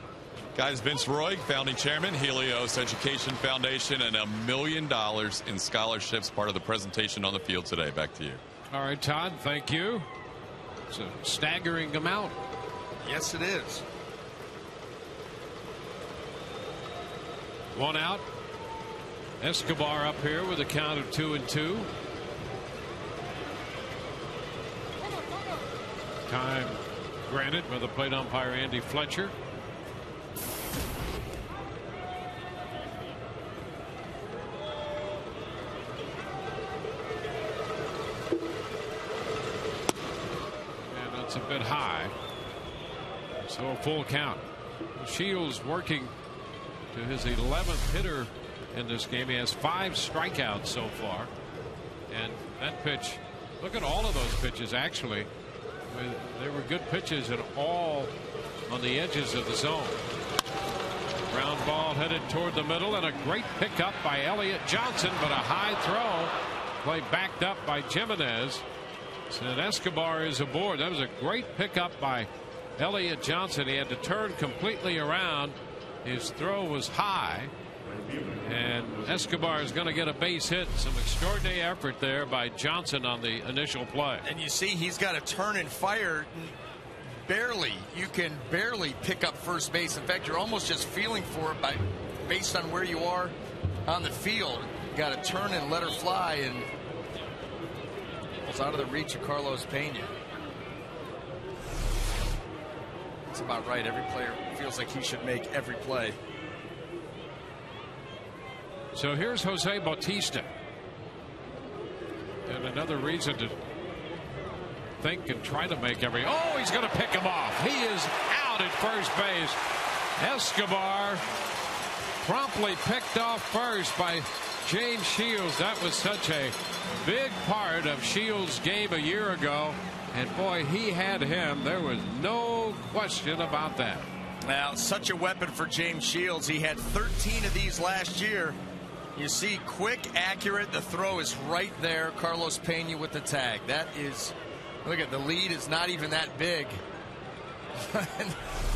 Guys, Vince Roy, founding chairman, Helios Education Foundation, and $1 million in scholarships, part of the presentation on the field today. Back to you. All right, Todd, thank you. It's a staggering amount. Yes, it is. One out. Escobar up here with a count of 2-2. Time granted by the plate umpire Andy Fletcher. And that's a bit high. So a full count. Shields working to his 11th hitter in this game. He has 5 strikeouts so far. And that pitch, look at all of those pitches actually. They were good pitches and all on the edges of the zone. Ground ball headed toward the middle, and a great pickup by Elliott Johnson, but a high throw. Play backed up by Jimenez. So Escobar is aboard. That was a great pickup by Elliott Johnson. He had to turn completely around. His throw was high. And Escobar is going to get a base hit. Some extraordinary effort there by Johnson on the initial play. And you see he's got to turn and fire. Barely. You can barely pick up first base. In fact, you're almost just feeling for it based on where you are on the field. You got to turn and let her fly, and it's out of the reach of Carlos Pena. That's about right. Every player feels like he should make every play. So here's Jose Bautista. And another reason to think and try to make every. Oh, he's going to pick him off. He is out at first base. Escobar promptly picked off first by James Shields. That was such a big part of Shields' game a year ago. And boy, he had him. There was no question about that. Now, such a weapon for James Shields. He had 13 of these last year. You see, quick, accurate. The throw is right there. Carlos Pena with the tag. That is, look at the lead is not even that big.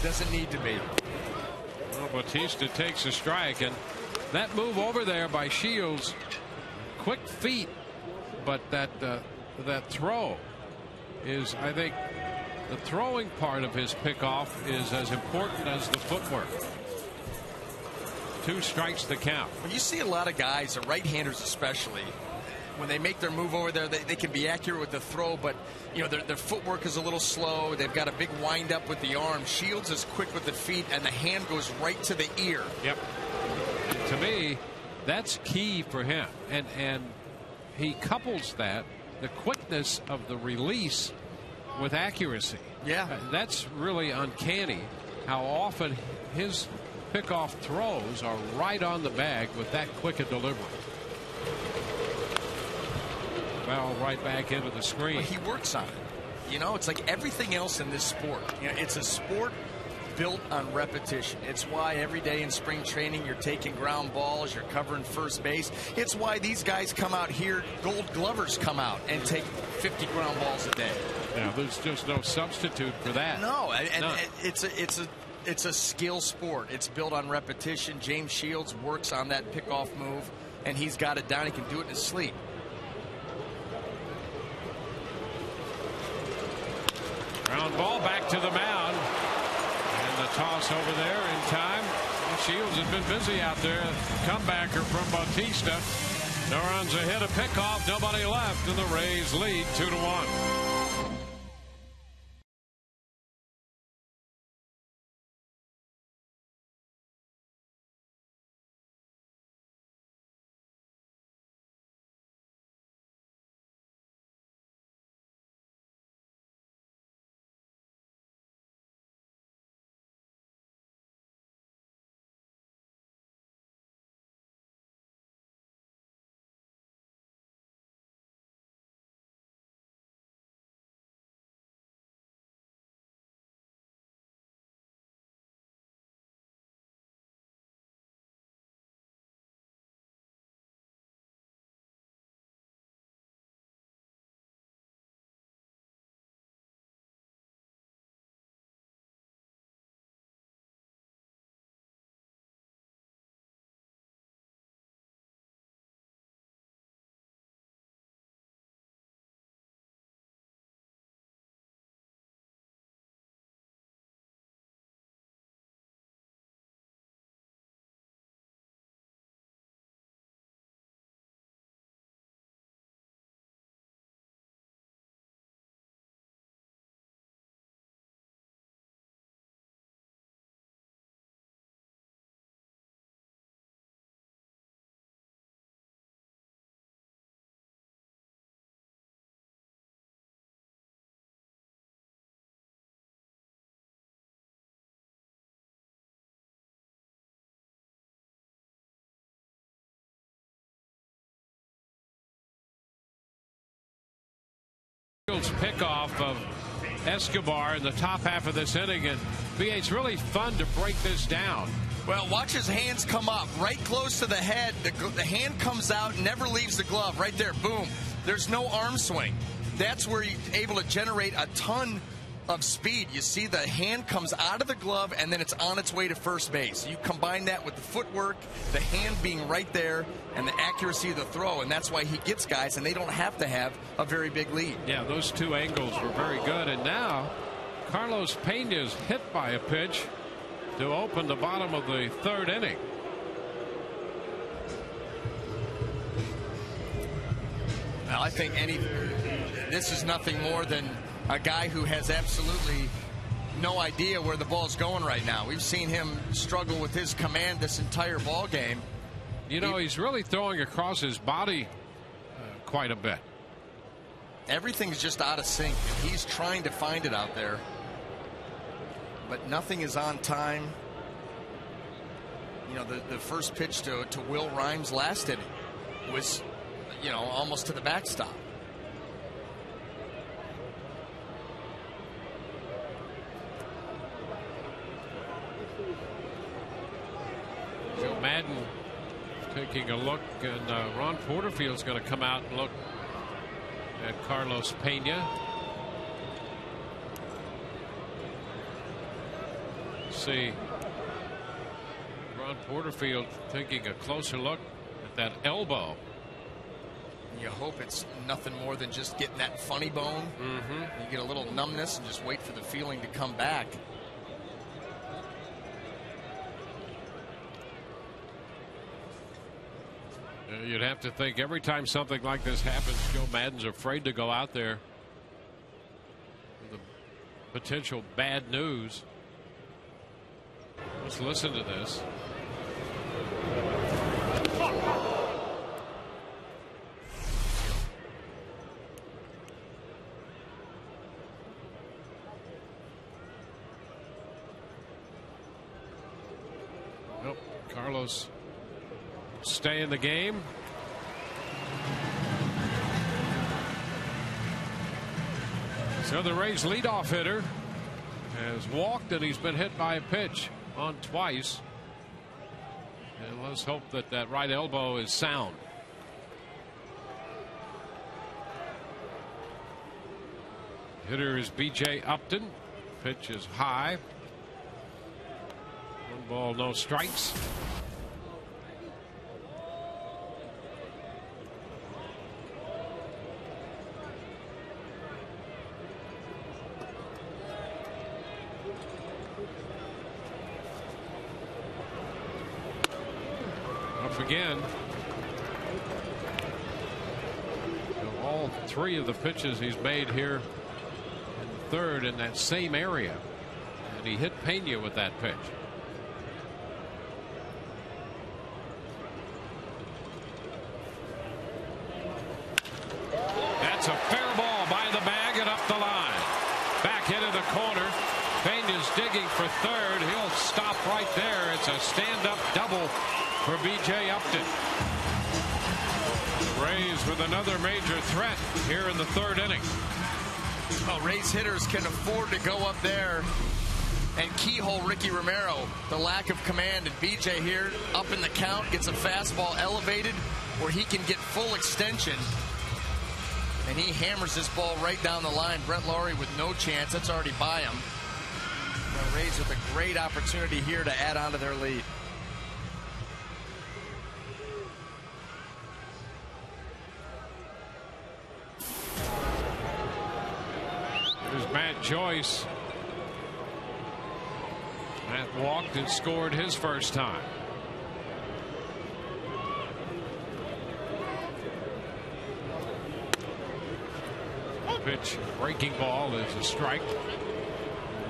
Doesn't need to be. Well, Bautista takes a strike, and that move over there by Shields, quick feet, but that throw is, I think, the throwing part of his pickoff is as important as the footwork. 2 strikes the count. When you see a lot of guys, the right-handers especially, when they make their move over there, they can be accurate with the throw, but you know their footwork is a little slow. They've got a big wind-up with the arm. Shields is quick with the feet, and the hand goes right to the ear. Yep. And to me, that's key for him. And he couples that, the quickness of the release, with accuracy. Yeah. That's really uncanny how often his pickoff throws are right on the bag with that quick a delivery. Well, right back into the screen. Well, he works on it. You know, it's like everything else in this sport. You know, it's a sport built on repetition. It's why every day in spring training you're taking ground balls, you're covering first base. It's why these guys come out here, Gold Glovers come out and take 50 ground balls a day. Yeah, there's just no substitute for that. No, and it's a skill sport. It's built on repetition. James Shields works on that pickoff move, and he's got it down. He can do it in his sleep. Ground ball back to the mound. And the toss over there in time. Shields has been busy out there. Comebacker from Bautista. No runs ahead of pickoff. Nobody left, and the Rays lead 2-1. pitch pickoff of Escobar in the top half of this inning. And BA, it's really fun to break this down. Well, watch his hands come up right close to the head. The hand comes out, never leaves the glove. Right there, boom. There's no arm swing. That's where you're able to generate a ton of speed. You see the hand comes out of the glove, and then it's on its way to first base. You combine that with the footwork, the hand being right there, and the accuracy of the throw, and that's why he gets guys, and they don't have to have a very big lead. Yeah, those two angles were very good. And now Carlos Pena is hit by a pitch to open the bottom of the third inning. Well, I think this is nothing more than a guy who has absolutely no idea where the ball's going right now. We've seen him struggle with his command this entire ball game. You know, he's really throwing across his body quite a bit. Everything's just out of sync. He's trying to find it out there, but nothing is on time. You know, the first pitch to Will Rhymes last inning was, you know, almost to the backstop. Joe Madden taking a look, and Ron Porterfield's going to come out and look at Carlos Pena. Let's see. Ron Porterfield taking a closer look at that elbow. You hope it's nothing more than just getting that funny bone. You get a little numbness and just wait for the feeling to come back. You'd have to think every time something like this happens, Joe Madden's afraid to go out there with the potential bad news. Let's listen to this. Nope, Carlos stay in the game. So the Rays leadoff hitter has walked, and he's been hit by a pitch on twice. And let's hope that that right elbow is sound. Hitter is B.J. Upton. Pitch is high. 1 ball, no strikes. Again. So all 3 of the pitches he's made here in the third in that same area, and he hit Pena with that pitch. That's a fair ball by the bag and up the line. Back into the corner. Pena's digging for third. He'll stop right there. It's a stand-up double for B.J. Upton. Rays with another major threat here in the third inning. Well, Rays hitters can afford to go up there and keyhole Ricky Romero. The lack of command, and B.J. here up in the count gets a fastball elevated where he can get full extension, and he hammers this ball right down the line. Brent Lawrie with no chance. That's already by him. The Rays with a great opportunity here to add on to their lead. Here's Matt Joyce. Matt walked and scored his first time. Pitch, breaking ball is a strike.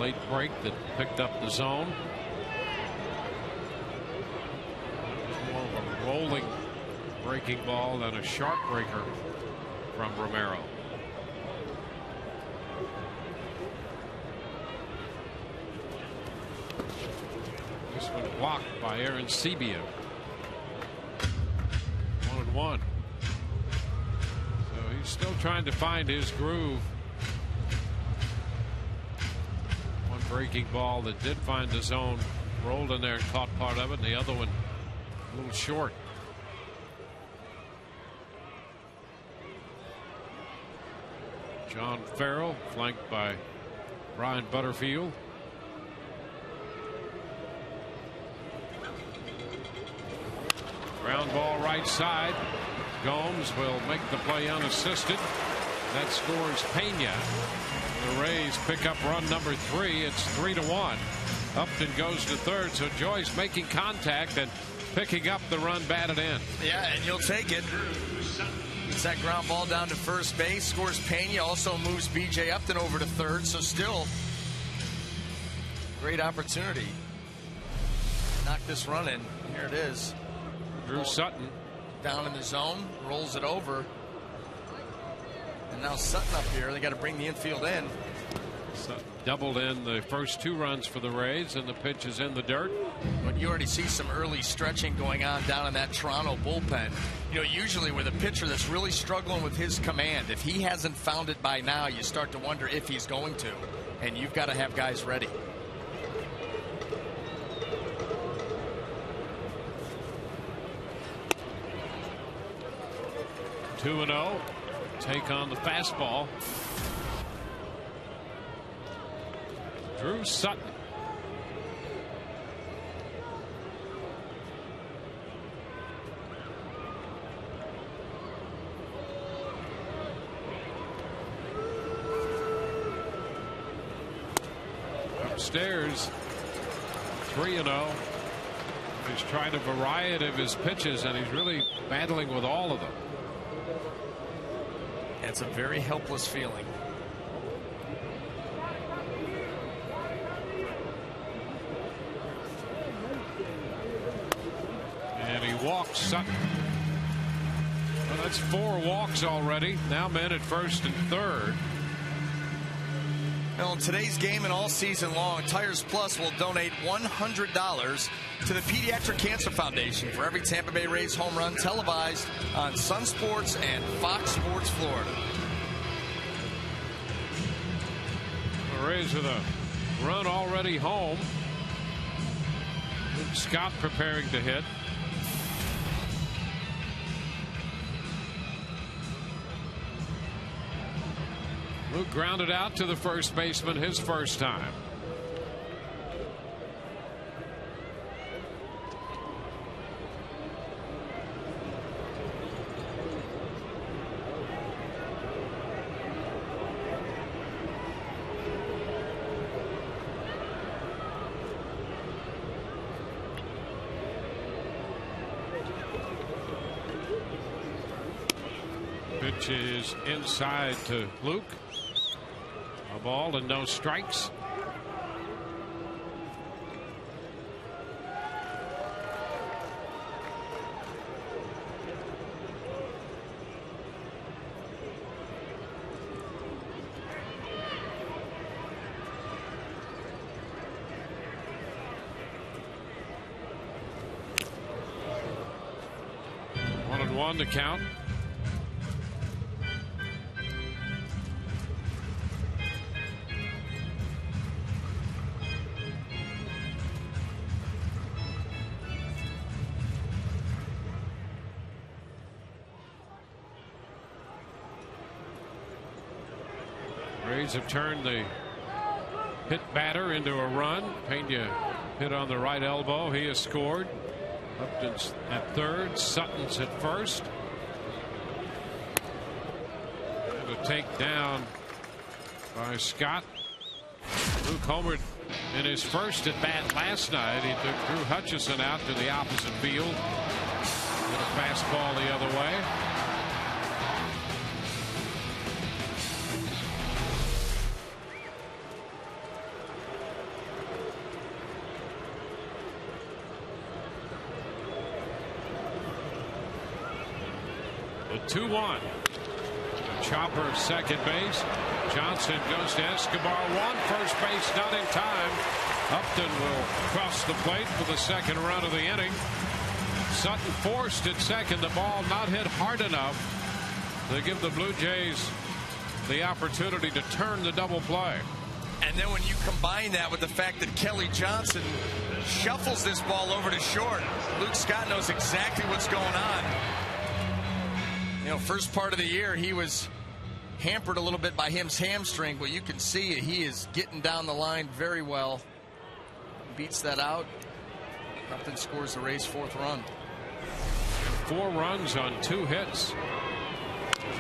Late break that picked up the zone. More of a rolling breaking ball than a sharp breaker from Romero. This one blocked by Aaron Sebia. 1-1. So he's still trying to find his groove breaking ball that did find the zone, rolled in there and caught part of it, and the other one a little short. John Farrell flanked by Brian Butterfield. Ground ball right side. Gomes will make the play unassisted. That scores Pena. The Rays pick up run number 3. It's 3-1. Upton goes to third, so Joyce making contact and picking up the run batted in. Yeah, and you'll take it. It's that ground ball down to first base. Scores Pena. Also moves B.J. Upton over to third. So still great opportunity. Knock this run in. Here it is. Drew Sutton down in the zone, rolls it over. And now Sutton up here. They got to bring the infield in. Sutton doubled in the first 2 runs for the Rays, and the pitch is in the dirt. But you already see some early stretching going on down in that Toronto bullpen. You know, usually with a pitcher that's really struggling with his command, if he hasn't found it by now, you start to wonder if he's going to. And you've got to have guys ready. 2-0. Take on the fastball. Drew Sutton. Upstairs, 3-0. He's tried a variety of his pitches, and he's really battling with all of them. It's a very helpless feeling. And he walks Sutton. Well, that's 4 walks already. Now men at first and third. Well, in today's game and all season long, Tires Plus will donate $100 to the Pediatric Cancer Foundation for every Tampa Bay Rays home run televised on Sun Sports and Fox Sports Florida. The Rays with a run already home. Scott preparing to hit. Luke grounded out to the first baseman his first time. Pitch is inside to Luke. A ball and no strikes. One and one to count. Rays have turned the hit batter into a run. Pena hit on the right elbow. He has scored. Upton's at third. Sutton's at first. And a takedown by Scott. Luke homered in his first at bat last night. He took Drew Hutchison out to the opposite field. With a fastball the other way. The 2-1. Chopper second base. Johnson goes to Escobar. One first base, not in time. Upton will cross the plate for the second run of the inning. Sutton forced at second. The ball not hit hard enough to give the Blue Jays the opportunity to turn the double play. And then when you combine that with the fact that Kelly Johnson shuffles this ball over to short, Luke Scott knows exactly what's going on. You know, first part of the year, he was hampered a little bit by his hamstring, but you can see he is getting down the line very well. Beats that out. Upton scores the Rays' 4th run. 4 runs on 2 hits.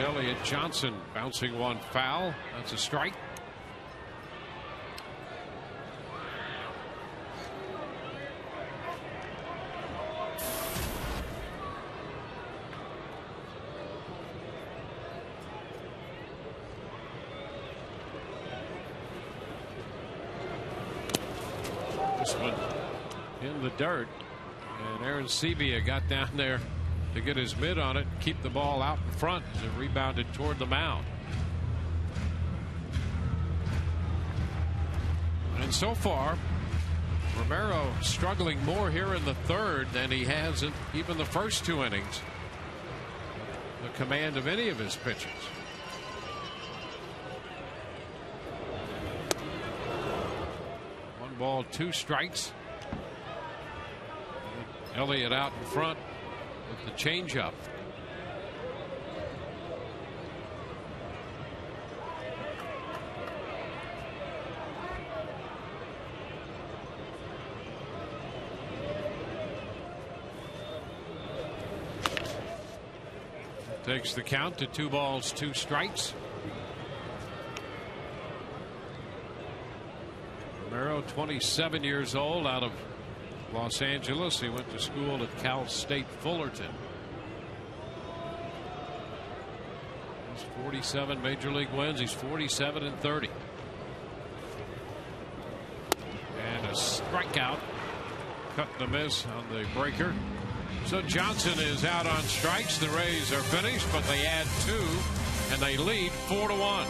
Elliott Johnson bouncing one foul. That's a strike. This one in the dirt, and Aaron Sebia got down there to get his mitt on it, keep the ball out in front as it rebounded toward the mound. And so far, Romero struggling more here in the 3rd than he has in even the first 2 innings. The command of any of his pitches. One ball, 2 strikes. Elliott out in front with the changeup. Takes the count to 2 balls, 2 strikes. Romero, 27 years old, out of Los Angeles. He went to school at Cal State Fullerton. He's 47 major league wins. He's 47-30. And a strikeout. Cut the miss on the breaker. So Johnson is out on strikes. The Rays are finished, but they add 2 and they lead 4-1.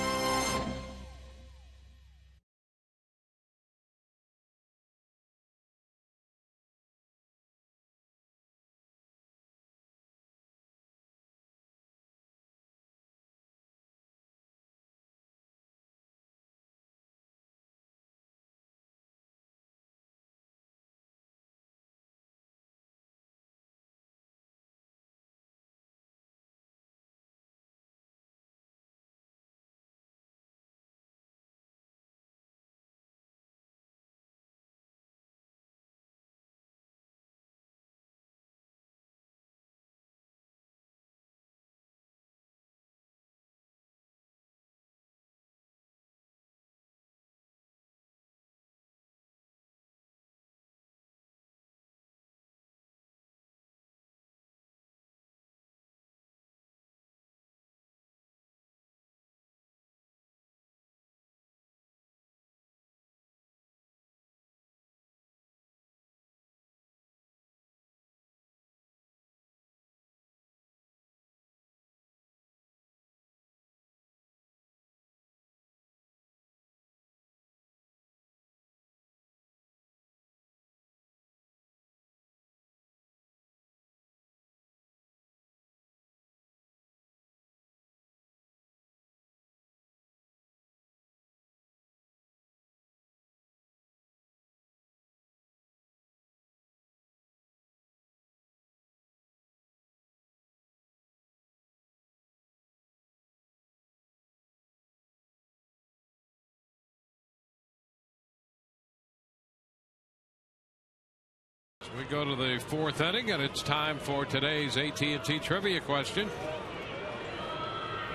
We go to the 4th inning, and it's time for today's AT&T trivia question.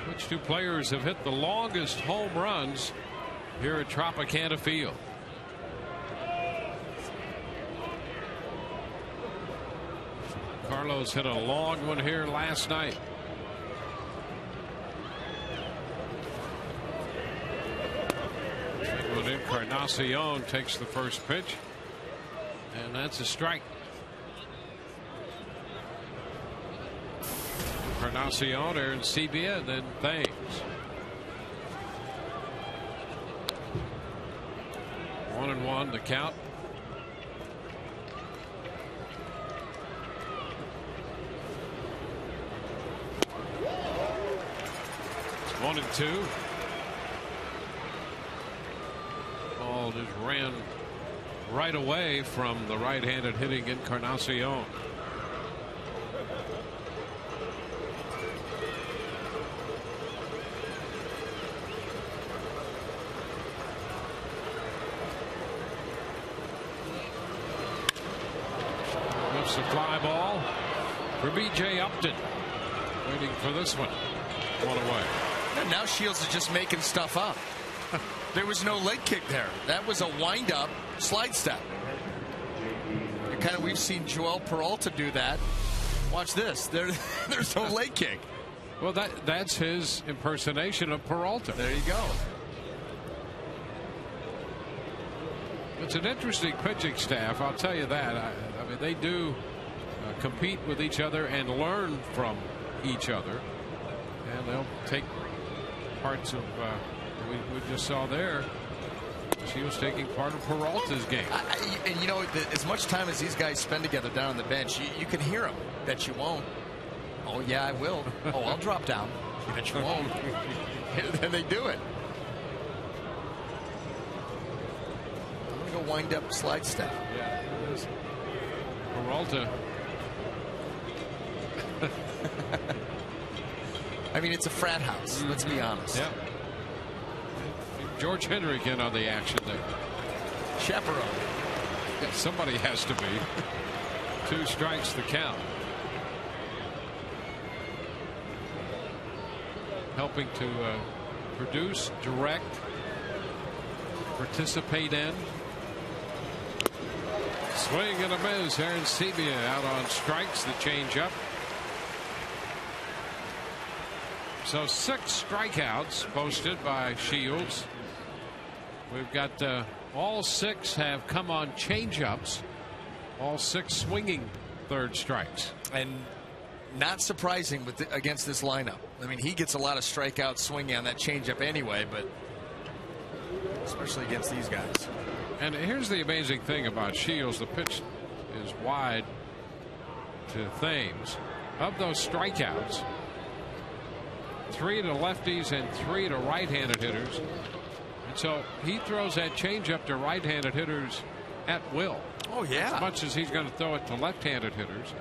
Which 2 players have hit the longest home runs here at Tropicana Field? Carlos hit a long one here last night. Edwin Encarnacion takes the first pitch. And that's a strike. Encarnacion, Aaron Sebia, and then Thames. One and one, the count. It's 1-2. Ball just ran right away from the right-handed hitting Encarnacion. Lifts a fly ball for B.J. Upton. Waiting for this one. One away. And now Shields is just making stuff up. There was no leg kick there. That was a wind-up slide step. We've seen Joel Peralta do that. Watch this. There's no leg kick. Well, that's his impersonation of Peralta. There you go. It's an interesting pitching staff, I'll tell you that. I mean, they do compete with each other and learn from each other. And they'll take parts of we just saw there. She was taking part of Peralta's game. And you know, as much time as these guys spend together down on the bench, you can hear them. Bet you won't. Oh, yeah, I will. Oh, I'll drop down. Bet you won't. And they do it. I'm going to go wind up slide step. Yeah, it is. Peralta. I mean, it's a frat house. Let's be honest. Yeah. George Hendrick in on the action there. Chaperone. Yeah, somebody has to be. 2 strikes the count. Helping to produce, direct, participate in. Swing and a miss. Arancibia out on strikes. The changeup. So 6 strikeouts posted by Shields. We've got all 6 have come on changeups. All 6 swinging third strikes. And not surprising against this lineup. I mean, he gets a lot of strikeouts swinging on that changeup anyway, but especially against these guys. And here's the amazing thing about Shields. The pitch is wide to Thames. Of those strikeouts, 3 to lefties and 3 to right-handed hitters. And so he throws that changeup to right-handed hitters at will. Oh, yeah. As much as he's going to throw it to left-handed hitters.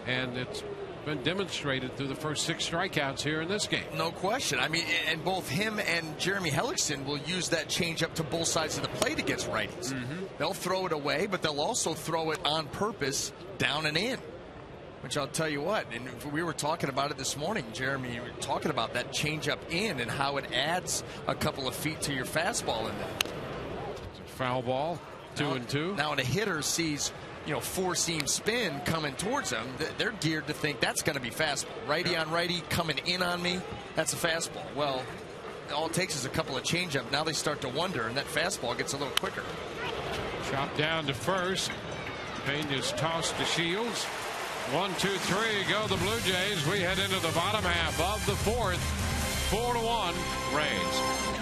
And it's been demonstrated through the first 6 strikeouts here in this game. No question. I mean, and both him and Jeremy Hellickson will use that changeup to both sides of the plate against righties. They'll throw it away, but they'll also throw it on purpose down and in. Which I'll tell you what, and we were talking about it this morning, Jeremy, we were talking about that changeup in and how it adds a couple of feet to your fastball in there. Foul ball, 2-2. Now when a hitter sees, 4-seam spin coming towards them, they're geared to think that's going to be fastball. Righty on righty coming in on me, that's a fastball. Well, all it takes is a couple of changeup. Now they start to wonder, and that fastball gets a little quicker. Chopped down to first. Pena's tossed to Shields. 1, 2, 3 go the Blue Jays. We head into the bottom half of the 4th. 4-1 Rays.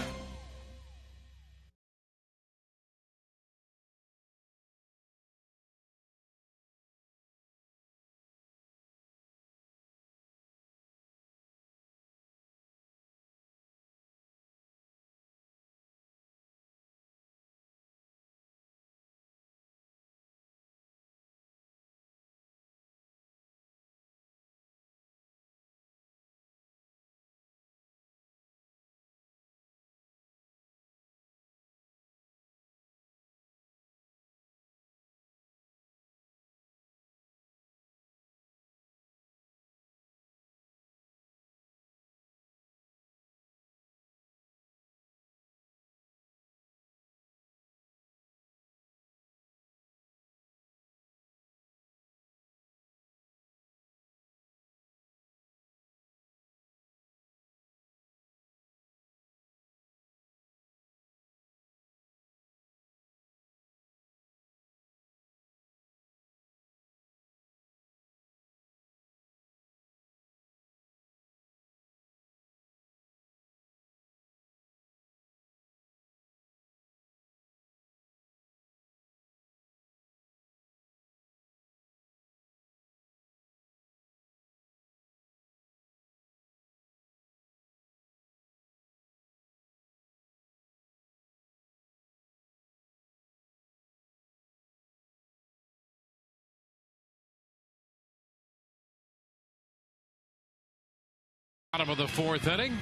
Bottom of the fourth inning.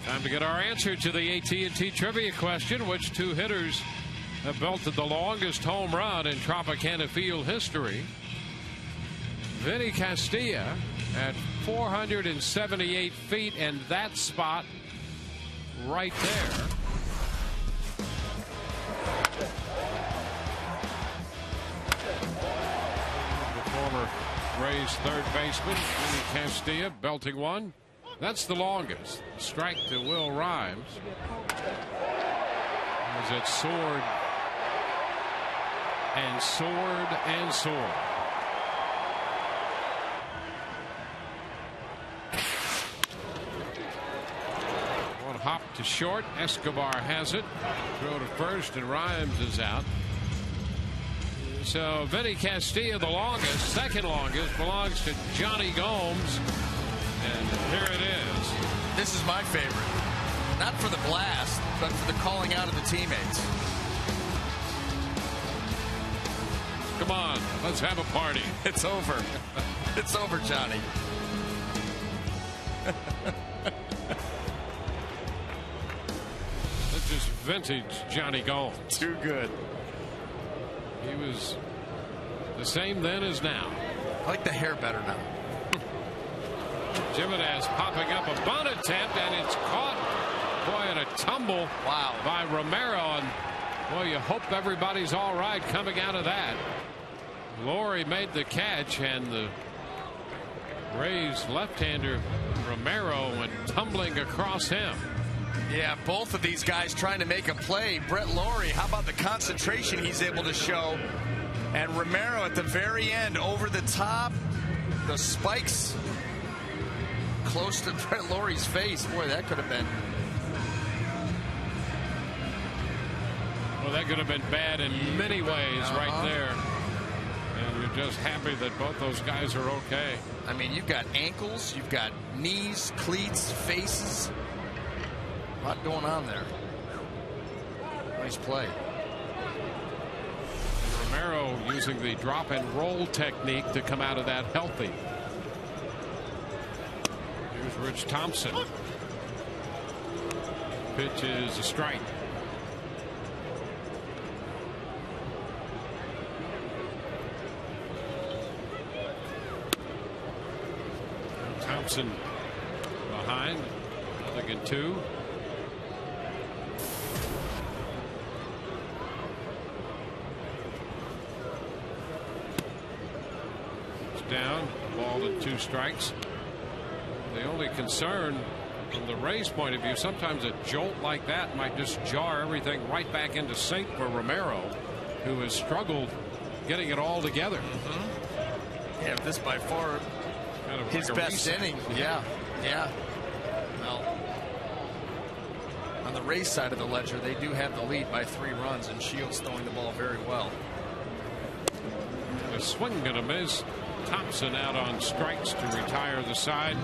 Time to get our answer to the AT&T trivia question. Which two hitters have belted the longest home run in Tropicana Field history? Vinny Castilla at 478 feet, and that spot right there. The former Rays third baseman Vinny Castilla belting one. That's the longest. Strike to Will Rhymes as it soared and soared and soared. One hop to short. Escobar has it. Throw to first, and Rhymes is out. So Vinny Castilla, the longest, second longest, belongs to Johnny Gomes. And here it is. This is my favorite. Not for the blast, but for the calling out of the teammates. Come on, let's have a party. It's over. It's over, Johnny. That's just vintage Johnny Gomes. Too good. He was the same then as now. I like the hair better now. Jimenez popping up a bunt attempt, and it's caught. Boy, in a tumble by Romero. And boy, you hope everybody's all right coming out of that. Laurie made the catch, and the Rays left-hander Romero went tumbling across him. Yeah, both of these guys trying to make a play. Brett Laurie, how about the concentration he's able to show? And Romero at the very end, over the top, the spikes close to Brett Laurie's face. Boy, that could have been. Well, that could have been bad in many ways right there. And you're just happy that both those guys are okay. I mean, you've got ankles, you've got knees, cleats, faces. A lot going on there. Nice play. Romero using the drop and roll technique to come out of that healthy. Here's Rich Thompson. Pitch is a strike. Thompson behind. Again, 2. Down, ball to 2 strikes. The only concern from the Rays' point of view, sometimes a jolt like that might just jar everything right back into sync for Romero, who has struggled getting it all together. Yeah, this by far kind of his like best inning. Yeah. Well, on the Rays side of the ledger, they do have the lead by 3 runs, and Shields throwing the ball very well. A swing and a miss. Thompson out on strikes to retire the side.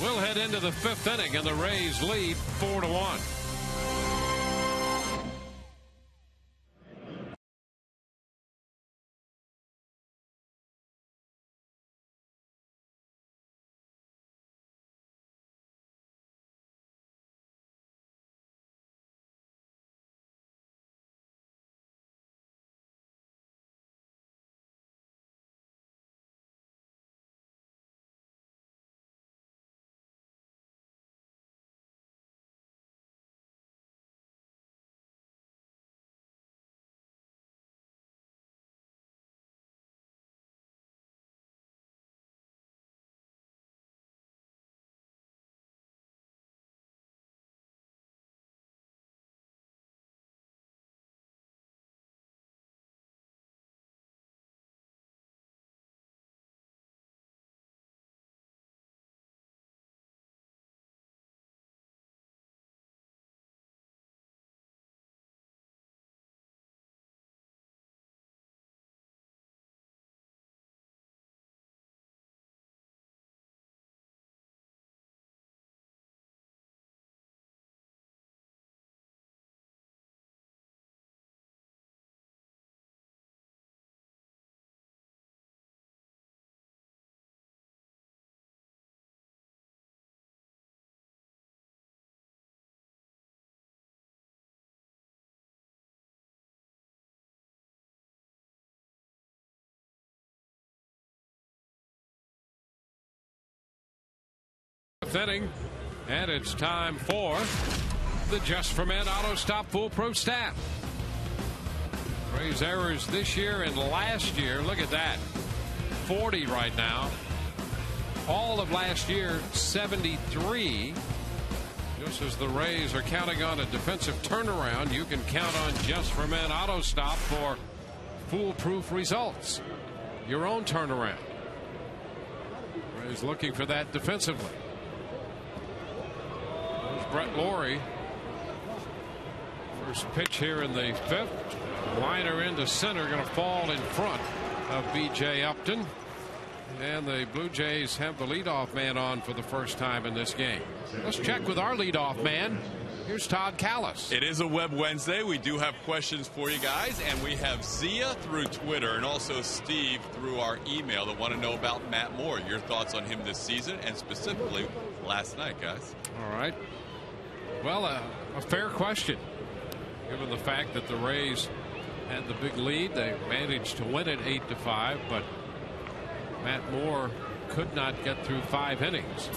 We'll head into the 5th inning, and the Rays lead 4-1. 5th inning, and it's time for the Just for Men Auto Stop Foolproof Stat. Rays errors this year and last year. Look at that. 40 right now. All of last year, 73. Just as the Rays are counting on a defensive turnaround, you can count on Just for Men Auto Stop for foolproof results. Your own turnaround. Rays looking for that defensively. There's Brett Lawrie. First pitch here in the 5th. Liner into center, going to fall in front of B.J. Upton. And the Blue Jays have the leadoff man on for the first time in this game. Let's check with our leadoff man. Here's Todd Callis. It is a Web Wednesday. We do have questions for you guys, and we have Zia through Twitter and also Steve through our email that want to know about Matt Moore. Your thoughts on him this season and specifically last night, guys. All right. Well, a fair question, given the fact that the Rays had the big lead. They managed to win it 8-5, but Matt Moore could not get through 5 innings.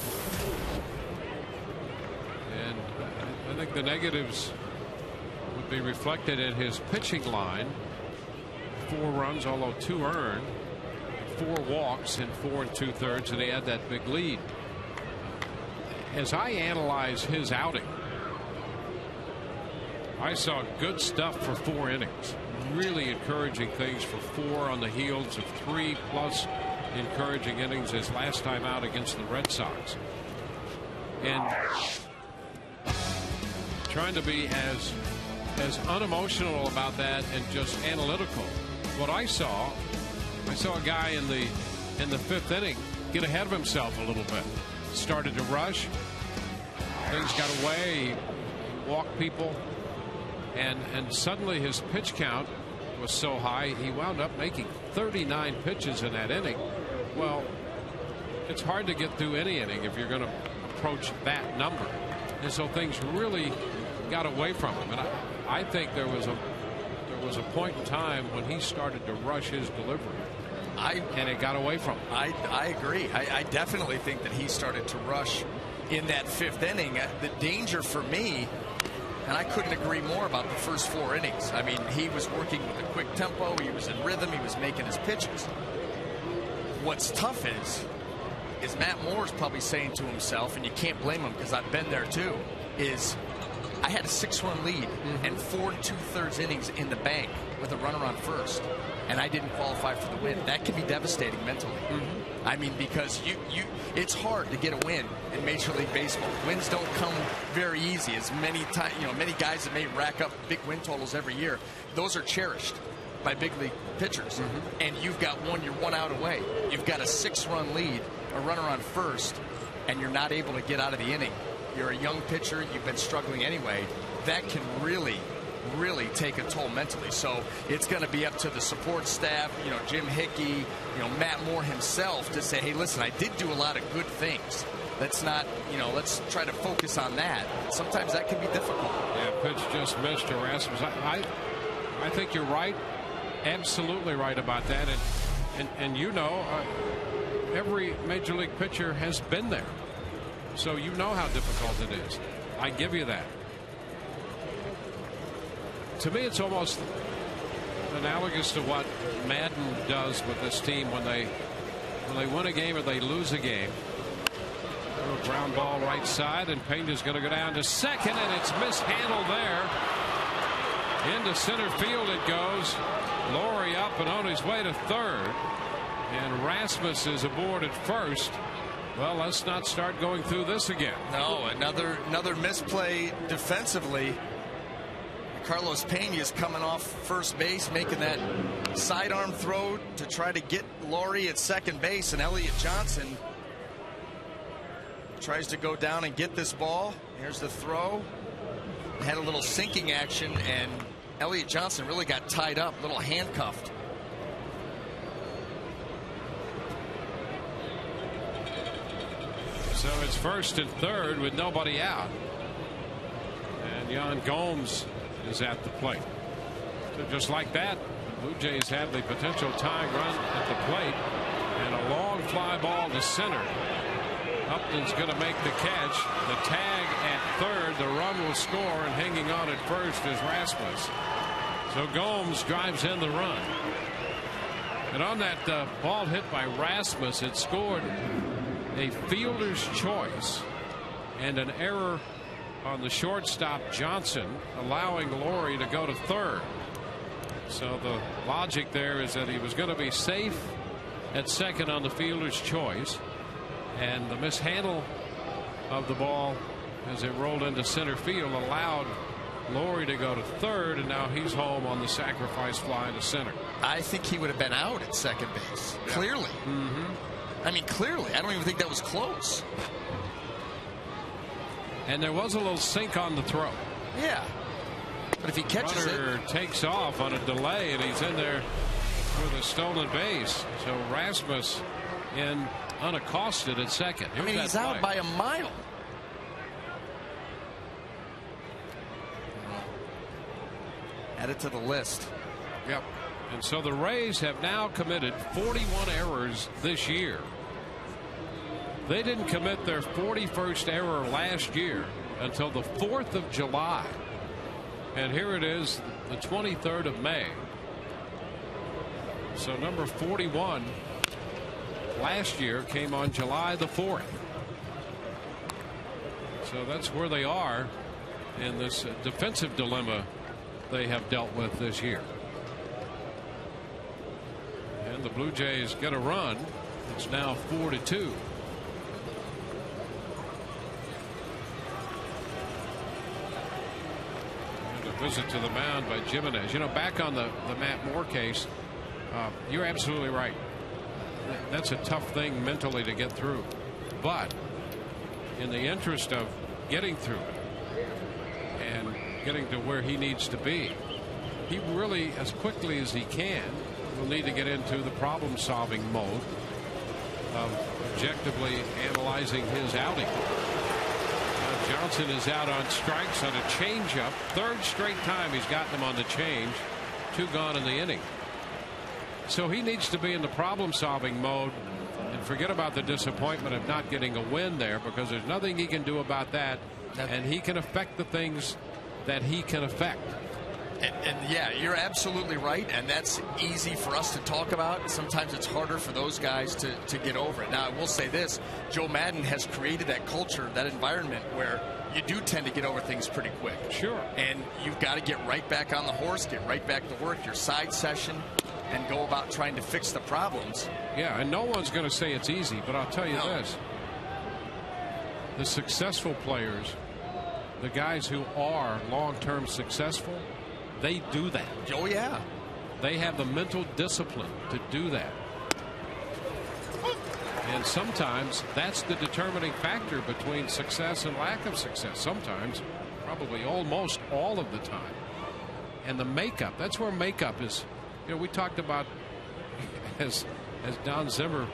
And I think the negatives would be reflected in his pitching line. 4 runs, although 2 earned, 4 walks in 4 2/3, and he had that big lead. As I analyze his outing, I saw good stuff for 4 innings. Really encouraging things for 4 on the heels of 3+ encouraging innings his last time out against the Red Sox. And trying to be as unemotional about that and just analytical. What I saw a guy in the 5th inning get ahead of himself a little bit. Started to rush. Things got away. He walked people. And suddenly his pitch count was so high, he wound up making 39 pitches in that inning. Well, it's hard to get through any inning if you're going to approach that number. And so things really got away from him. And I think there was a point in time when he started to rush his delivery. And it got away from him. I agree. I definitely think that he started to rush in that 5th inning. The danger for me, and I couldn't agree more about the first 4 innings. I mean, he was working with a quick tempo. He was in rhythm. He was making his pitches. What's tough is Matt Moore's probably saying to himself, and you can't blame him because I've been there too, is I had a 6-run lead and 4 2/3 innings in the bank with a runner on first, and I didn't qualify for the win. That can be devastating mentally. I mean, because it's hard to get a win in Major League Baseball. Wins don't come very easy. As many guys that may rack up big win totals every year, those are cherished by big league pitchers. And you've got you're 1 out away. You've got a 6-run lead, a runner on first, and you're not able to get out of the inning. You're a young pitcher. You've been struggling anyway. That can really take a toll mentally. So it's going to be up to the support staff, Jim Hickey, Matt Moore himself, to say, hey, listen, I did do a lot of good things. Let's not, let's try to focus on that. Sometimes that can be difficult. Yeah, pitch just missed to Rasmus. I think you're right. Absolutely right about that. And every Major League pitcher has been there. So you know how difficult it is. I give you that. To me, it's almost analogous to what Madden does with this team when they win a game or they lose a game. A ground ball right side, and Pena's going to go down to second, and it's mishandled there. Into center field it goes. Lawrie up and on his way to third, and Rasmus is aboard at first. Well, let's not start going through this again. No, another misplay defensively. Carlos Pena is coming off first base, making that sidearm throw to try to get Lawrie at second base, and Elliott Johnson tries to go down and get this ball. Here's the throw. Had a little sinking action, and Elliott Johnson really got tied up, a little handcuffed. So it's first and third with nobody out, and Yan Gomes is at the plate. So just like that, the Blue Jays have the potential tying run at the plate, and a long fly ball to center. Upton's going to make the catch. The tag at third. The run will score, and hanging on at first is Rasmus. So Gomes drives in the run. And on that ball hit by Rasmus, it scored a fielder's choice and an error on the shortstop Johnson, allowing Laurie to go to third. So the logic there is that he was going to be safe at second on the fielder's choice, and the mishandle of the ball as it rolled into center field allowed Laurie to go to third, and now he's home on the sacrifice fly to center. I think he would have been out at second base. Yeah. Clearly. I mean, clearly. I don't even think that was close. And there was a little sink on the throw. Yeah. But if he catches Runner takes off on a delay, and he's in there with a stolen base. So Rasmus in unaccosted at second. I mean, he's out by a mile. Add it to the list. Yep. And so the Rays have now committed 41 errors this year. They didn't commit their 41st error last year until the 4th of July. And here it is, the 23rd of May. So number 41 last year came on July the 4th. So that's where they are in this defensive dilemma they have dealt with this year. And the Blue Jays get a run. It's now 4-2. And a visit to the mound by Jimenez. You know, back on the Matt Moore case, you're absolutely right. That's a tough thing mentally to get through. But in the interest of getting through it and getting to where he needs to be, he really, as quickly as he can, will need to get into the problem-solving mode of objectively analyzing his outing. Johnson is out on strikes on a changeup. Third straight time he's gotten him on the change. 2 gone in the inning. So he needs to be in the problem-solving mode and forget about the disappointment of not getting a win there, because there's nothing he can do about that, and he can affect the things that he can affect. And yeah, you're absolutely right, and that's easy for us to talk about. Sometimes it's harder for those guys to get over it. Now, I will say this: Joe Madden has created that culture, that environment where you do tend to get over things pretty quick. Sure. And you've got to get right back on the horse, get right back to work, your side session, and go about trying to fix the problems. Yeah, and no one's going to say it's easy, but I'll tell you this: the successful players, the guys who are long-term successful, they do that. Oh, yeah. They have the mental discipline to do that. And sometimes that's the determining factor between success and lack of success. Sometimes, probably almost all of the time. And the makeup, that's where makeup is. You know, we talked about, as Don Zimmer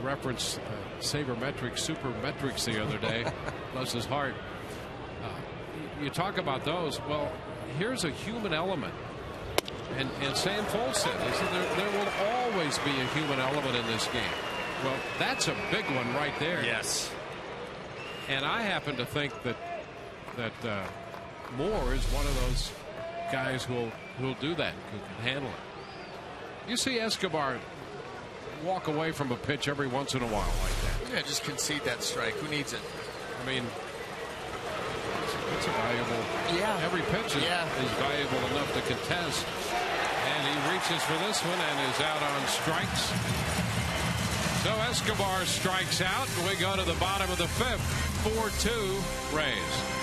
referenced sabermetric supermetrics the other day, bless his heart. You talk about those. Well, here's a human element. And Sam Foltz said, there will always be a human element in this game. Well, that's a big one right there. Yes. And I happen to think that Moore is one of those guys who'll do that, who can handle it. You see Escobar walk away from a pitch every once in a while like that. Yeah, just concede that strike. Who needs it? I mean, it's a valuable. Yeah. Every pitch is valuable enough to contest. And he reaches for this one and is out on strikes. So Escobar strikes out. We go to the bottom of the 5th. 4-2 Rays.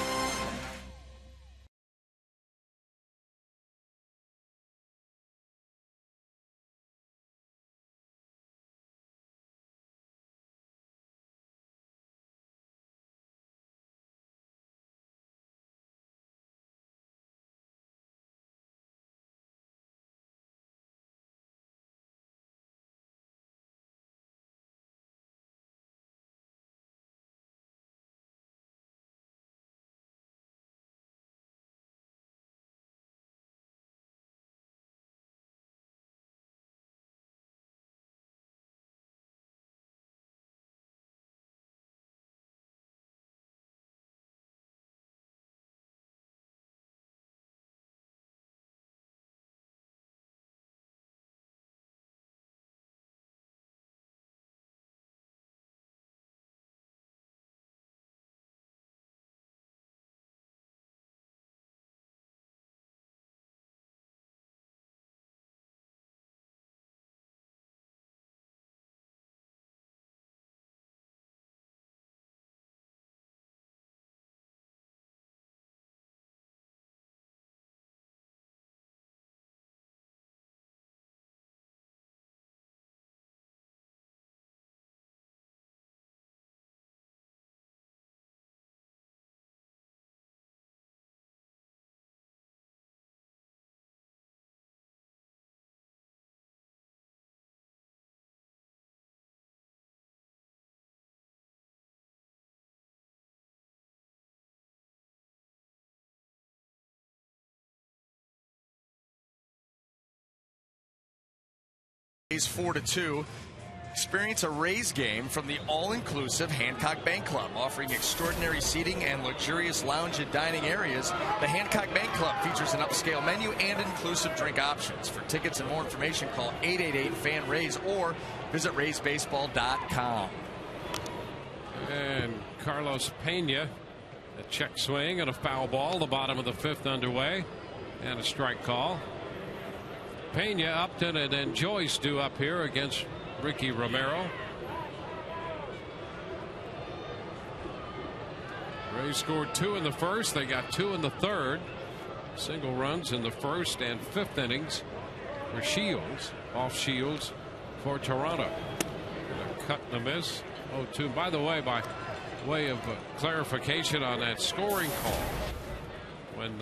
Rays 4-2. Experience a Rays game from the all-inclusive Hancock Bank Club, offering extraordinary seating and luxurious lounge and dining areas. The Hancock Bank Club features an upscale menu and inclusive drink options. For tickets and more information, call 888-FAN-RAYS or visit RaysBaseball.com. And Carlos Pena, a check swing and a foul ball. The bottom of the 5th underway, and a strike call. Pena, Upton, and then Joyce due up here against Ricky Romero. Rays scored 2 in the first. They got 2 in the third. Single runs in the first and 5th innings for Shields. Off Shields for Toronto. A cut and a miss. 0-2. By the way, by way of clarification on that scoring call, when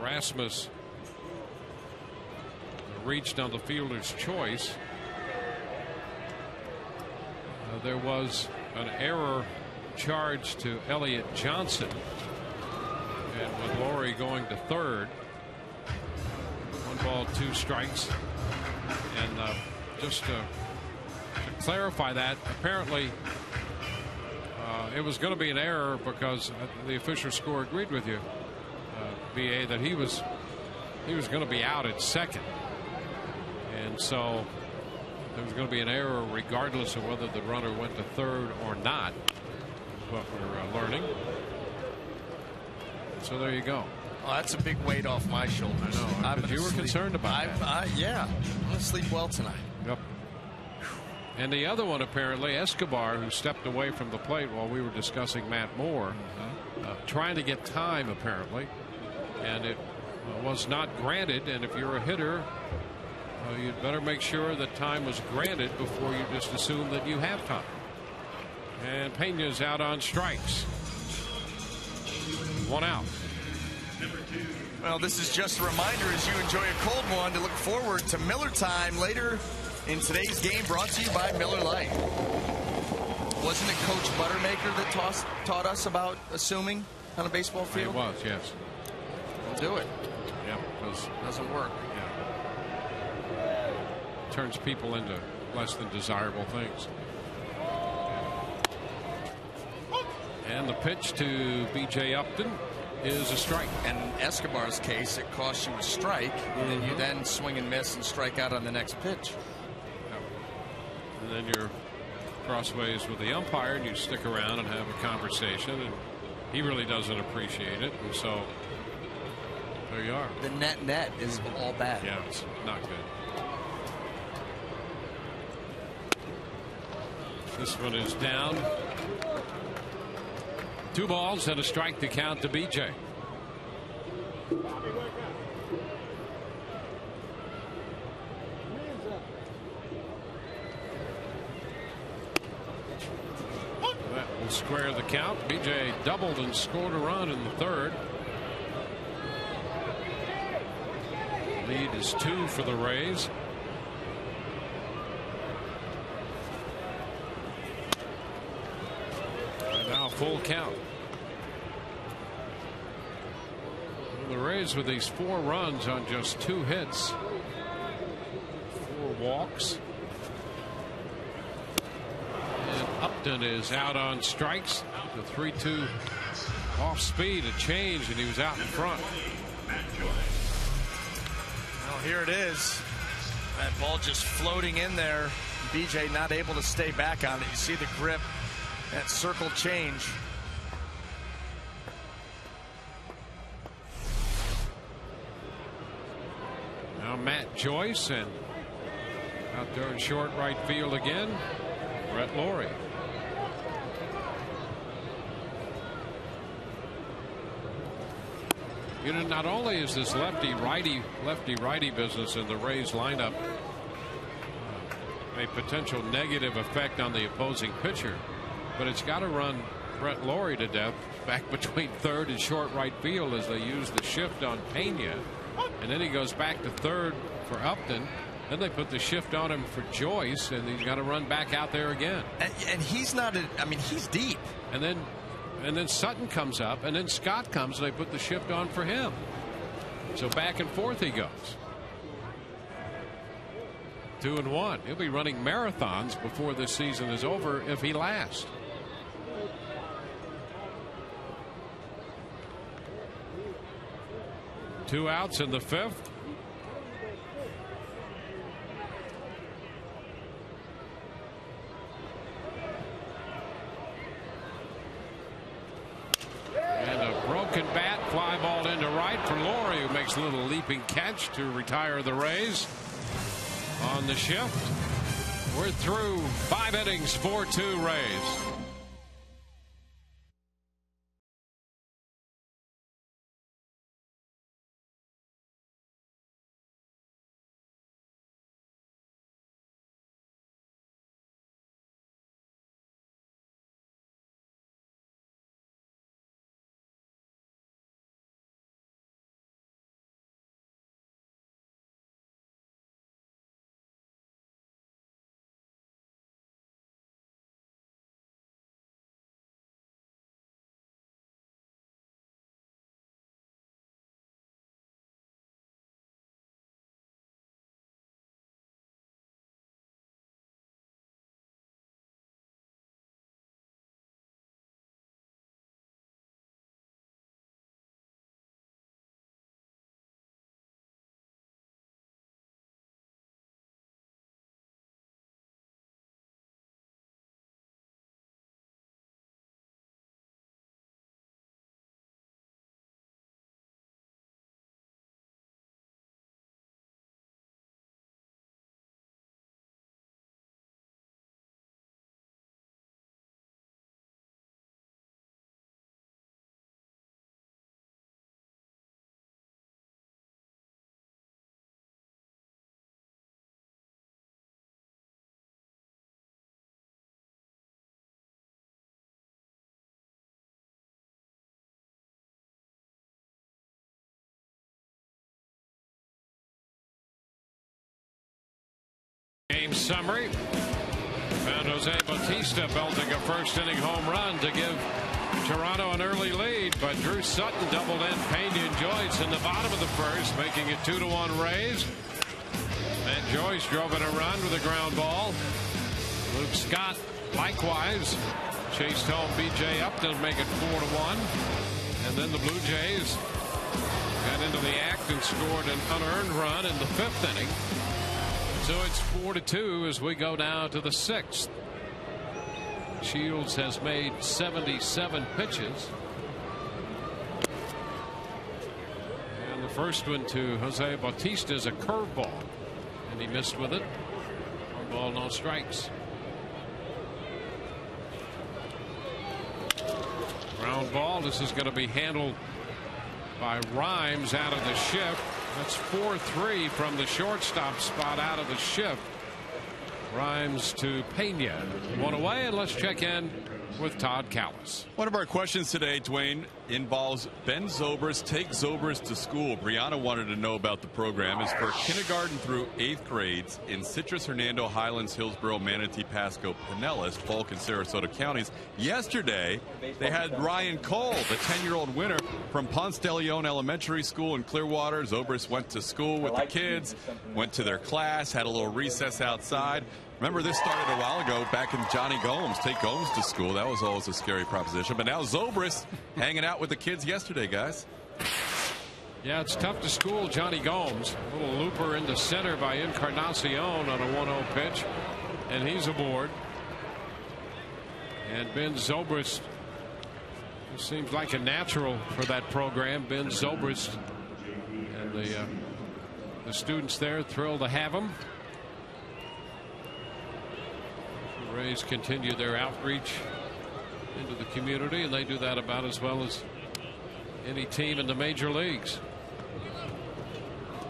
Rasmus reached on the fielder's choice, there was an error charged to Elliott Johnson, and with Laurie going to third, 1 ball 2 strikes. And just to clarify that, apparently it was going to be an error because the official score agreed with you, BA, that he was going to be out at second, and so there was going to be an error regardless of whether the runner went to third or not, is what we're learning. So there you go. Oh, that's a big weight off my shoulders. I know, but you were concerned about that. Yeah, I'm going to sleep well tonight. Yep. And the other one, apparently, Escobar, who stepped away from the plate while we were discussing Matt Moore, trying to get time, apparently, and it was not granted. And if you're a hitter, you'd better make sure that time was granted before you just assume that you have time. And Pena's out on strikes. 1 out. Well, this is just a reminder as you enjoy a cold one to look forward to Miller time later in today's game, brought to you by Miller Lite. Wasn't it Coach Buttermaker that taught us about assuming on a baseball field? It was, yes. We'll do it. Yeah, because it doesn't work. Yeah. Turns people into less than desirable things. And the pitch to B.J. Upton is a strike. And in Escobar's case, it costs you a strike, and then you then swing and miss and strike out on the next pitch. And then you're crossways with the umpire, and you stick around and have a conversation, and he really doesn't appreciate it, and so there you are. The net is all bad. Yeah, it's not good. This one is down. 2 balls and a strike to count to BJ. That will square the count. BJ doubled and scored a run in the third. Lead is 2 for the Rays. And now full count. The Rays with these 4 runs on just 2 hits, 4 walks. And Upton is out on strikes. The 3-2 off speed, a change, and he was out in front. Well, here it is. That ball just floating in there. BJ not able to stay back on it. You see the grip, that circle change. Now Matt Joyce, and out there in short right field again, Brett Laurie. You know, not only is this lefty-righty business in the Rays lineup a potential negative effect on the opposing pitcher, but it's got to run Brett Laurie to death back between third and short right field as they use the shift on Pena. And then he goes back to third for Upton. Then they put the shift on him for Joyce, and he's got to run back out there again. And he's not, I mean, he's deep. And then Sutton comes up, and then Scott comes, and they put the shift on for him. So back and forth he goes. 2-1. He'll be running marathons before this season is over if he lasts. Two outs in the fifth. And a broken bat, fly ball into right for Laurie, who makes a little leaping catch to retire the Rays. On the shift, we're through 5 innings, 4-2 Rays. Game summary. Found Jose Bautista belting a first inning home run to give Toronto an early lead, but Drew Sutton doubled in Pena and Joyce in the bottom of the first, making it 2-1 Rays. Matt Joyce drove in a run with a ground ball. Luke Scott likewise chased home B.J. Upton to make it 4-1. And then the Blue Jays got into the act and scored an unearned run in the fifth inning. So it's 4-2 as we go down to the sixth. Shields has made 77 pitches. And the first one to Jose Bautista is a curveball, and he missed with it. One ball, no strikes. Ground ball. This is going to be handled by Rhymes out of the shift. That's 4-3 from the shortstop spot out of the shift. Rhymes to Pena. One away, and let's check in with Todd Callis. One of our questions today, Dwayne, involves Ben Zobrist. Take Zobrist to school. Brianna wanted to know about the program. It's for kindergarten through 8th grades in Citrus, Hernando, Highlands, Hillsborough, Manatee, Pasco, Pinellas, Polk, and Sarasota counties. Yesterday, they had Ryan Cole, the 10-year-old winner from Ponce de Leon Elementary School in Clearwater. Zobrist went to school with the kids, went to their class, had a little recess outside. Remember, this started a while ago back in Johnny Gomes. Take Gomes to school. That was always a scary proposition. But now Zobrist hanging out with the kids yesterday, guys. Yeah, it's tough to school Johnny Gomes. A little looper into center by Encarnacion on a 1-0 pitch. And he's aboard. And Ben Zobrist seems like a natural for that program. Ben Zobrist. And the students there thrilled to have him. The Rays continue their outreach into the community, and they do that about as well as any team in the major leagues.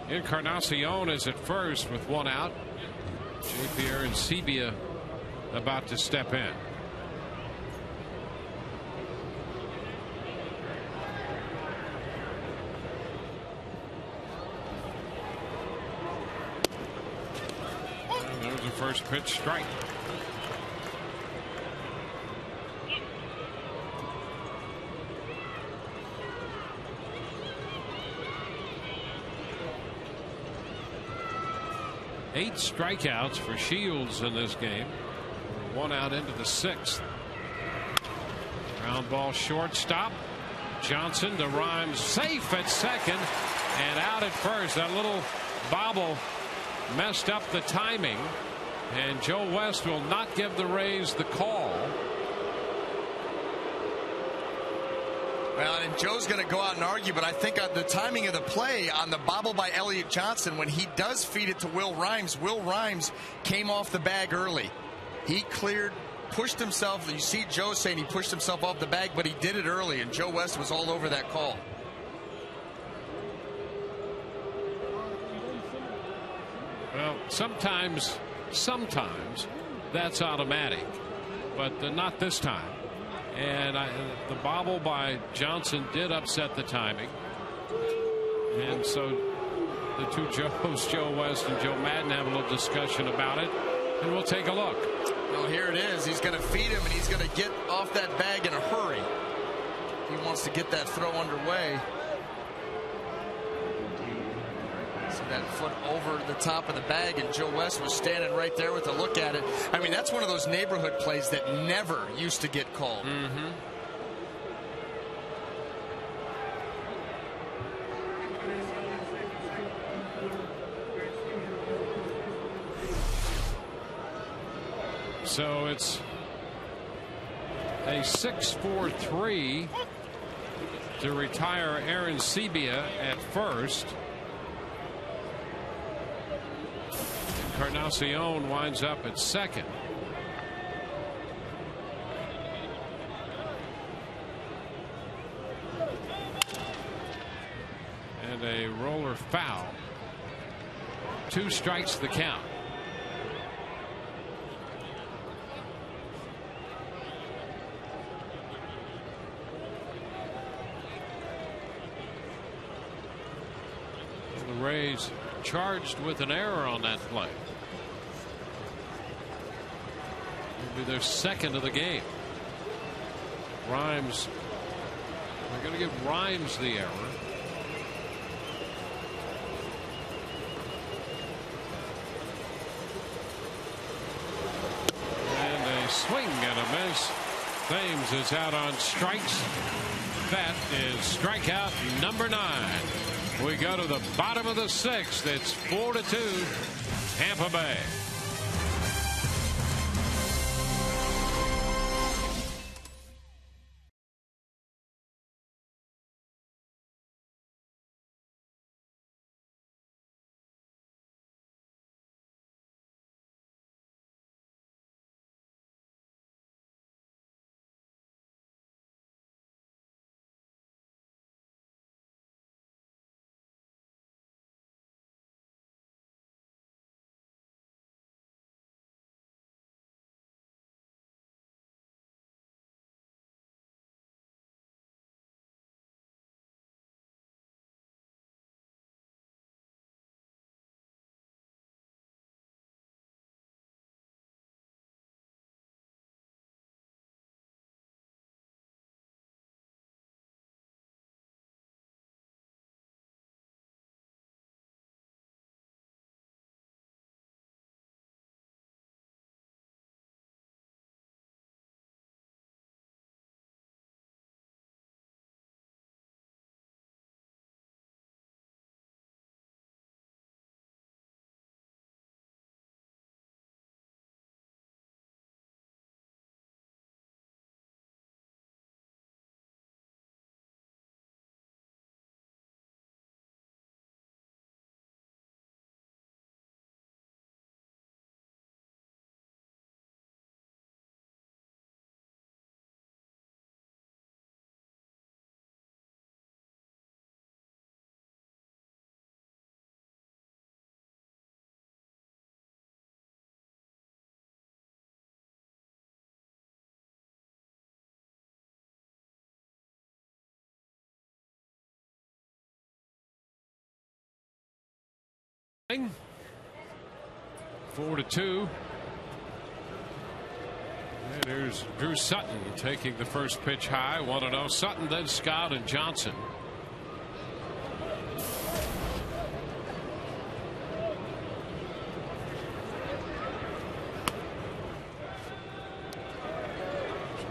Encarnacion is at first with one out. J. Pierre and Sebia about to step in. And there's the first pitch strike. 8 strikeouts for Shields in this game. 1 out into the 6th. Ground ball shortstop. Johnson to Rhymes, safe at second and out at first. That little bobble messed up the timing, and Joe West will not give the Rays the call. Well, and Joe's going to go out and argue, but I think on the timing of the play on the bobble by Elliot Johnson, when he does feed it to Will Rhymes came off the bag early. He cleared, pushed himself. You see Joe saying he pushed himself off the bag, but he did it early, and Joe West was all over that call. Well, sometimes that's automatic, but not this time. And the bobble by Johnson did upset the timing. And so the two Joes, Joe West and Joe Madden, have a little discussion about it. And we'll take a look. Well, here it is. He's going to feed him, and he's going to get off that bag in a hurry. He wants to get that throw underway. See that foot over the top of the bag, and Joe West was standing right there with a look at it. I mean, that's one of those neighborhood plays that never used to get called. Mm-hmm. So it's a 6-4-3 to retire Aaron Sebia at first. Encarnacion winds up at second. And a roller foul. 2 strikes the count. The Rays charged with an error on that play. It'll be their second of the game. Rhymes, they're going to give Rhymes the error. And a swing and a miss. Thames is out on strikes. That is strikeout number 9. We go to the bottom of the 6th. It's 4-2 Tampa Bay. Thing. 4-2. And here's Drew Sutton taking the first pitch high. 1-0. Sutton, then Scott and Johnson.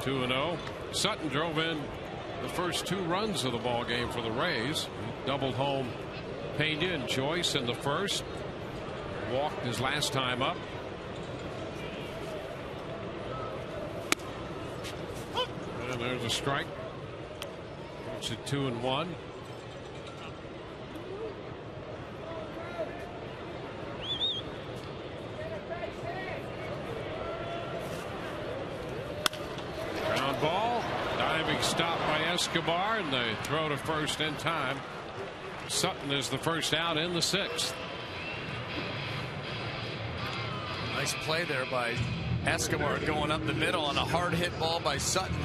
2-0. Sutton drove in the first 2 runs of the ball game for the Rays. He doubled home Pena and Joyce in the first. Walked his last time up. And there's a strike. It's at 2-1. Ground ball. Diving stop by Escobar, and they throw to first in time. Sutton is the first out in the 6th. Nice play there by Escobar going up the middle on a hard hit ball by Sutton.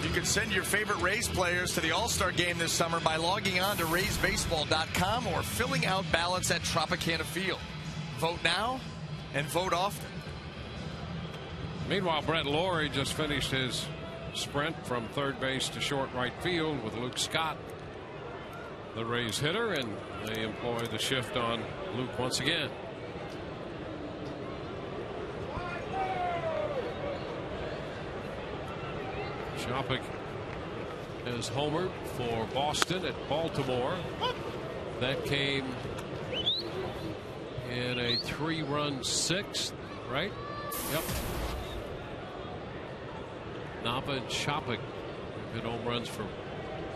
You can send your favorite Rays players to the All-Star game this summer by logging on to RaysBaseball.com or filling out ballots at Tropicana Field. Vote now and vote often. Meanwhile, Brett Lawrie just finished his sprint from third base to short right field with Luke Scott, the Rays hitter, and they employ the shift on Luke once again. Chopik has homered for Boston at Baltimore. That came in a 3-run 6th, right? Yep. Napa and Chopik hit home runs for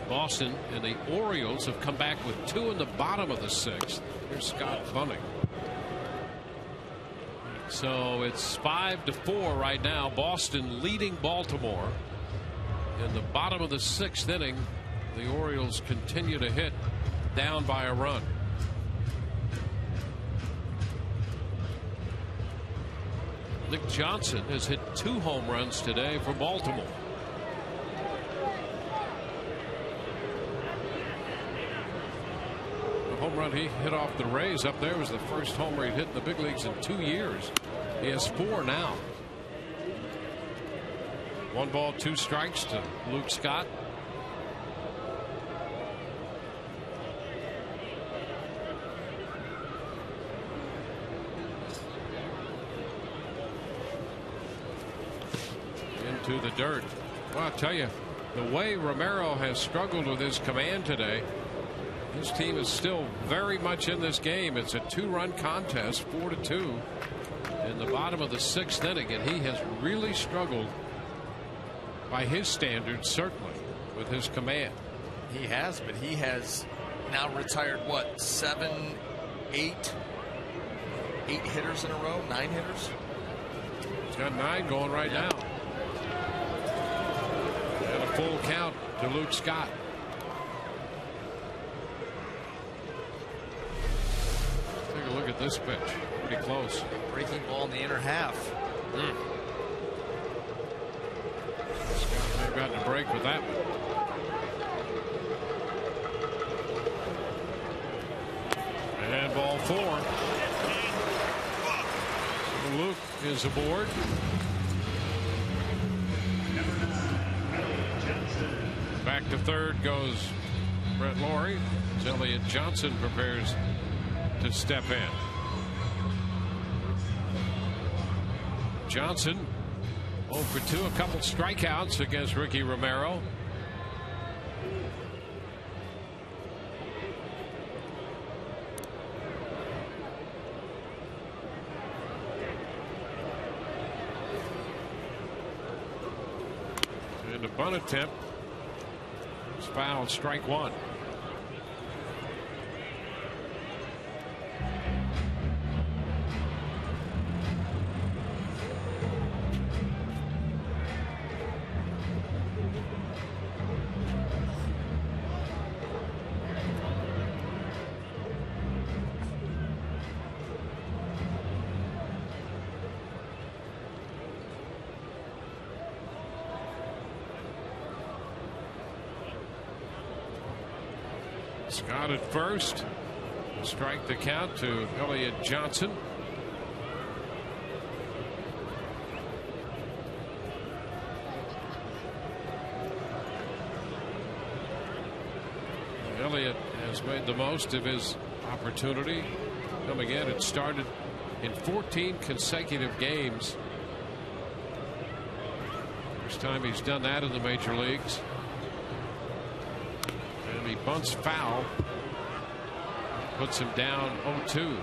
Boston, and the Orioles have come back with 2 in the bottom of the 6th. Here's Scott bunting. So it's 5-4 right now. Boston leading Baltimore. In the bottom of the 6th inning, the Orioles continue to hit down by a run. Nick Johnson has hit 2 home runs today for Baltimore. The home run he hit off the Rays up there was the first homer he'd hit in the big leagues in 2 years. He has 4 now. 1 ball, 2 strikes to Luke Scott. Into the dirt. Well, I'll tell you, the way Romero has struggled with his command today, his team is still very much in this game. It's a 2-run contest, 4-2 in the bottom of the 6th inning, and he has really struggled by his standards, certainly, with his command. He has, but he has now retired, what, 7, 8 hitters in a row? 9 hitters? He's got 9 going right now. And a full count to Luke Scott. Take a look at this pitch. Pretty close. Breaking ball in the inner half. They've gotten a break with that one. And ball 4. So Luke is aboard. Back to third goes Brett Lawrie. As Elliott Johnson prepares to step in. Johnson 0 for 2, a couple strikeouts against Ricky Romero. And a bunt attempt. It's fouled, strike 1. Scott at first. Strike the count to Elliott Johnson. Elliott has made the most of his opportunity coming in. It started in 14 consecutive games First time he's done that in the major leagues. And he bunts foul. Puts him down 0-2.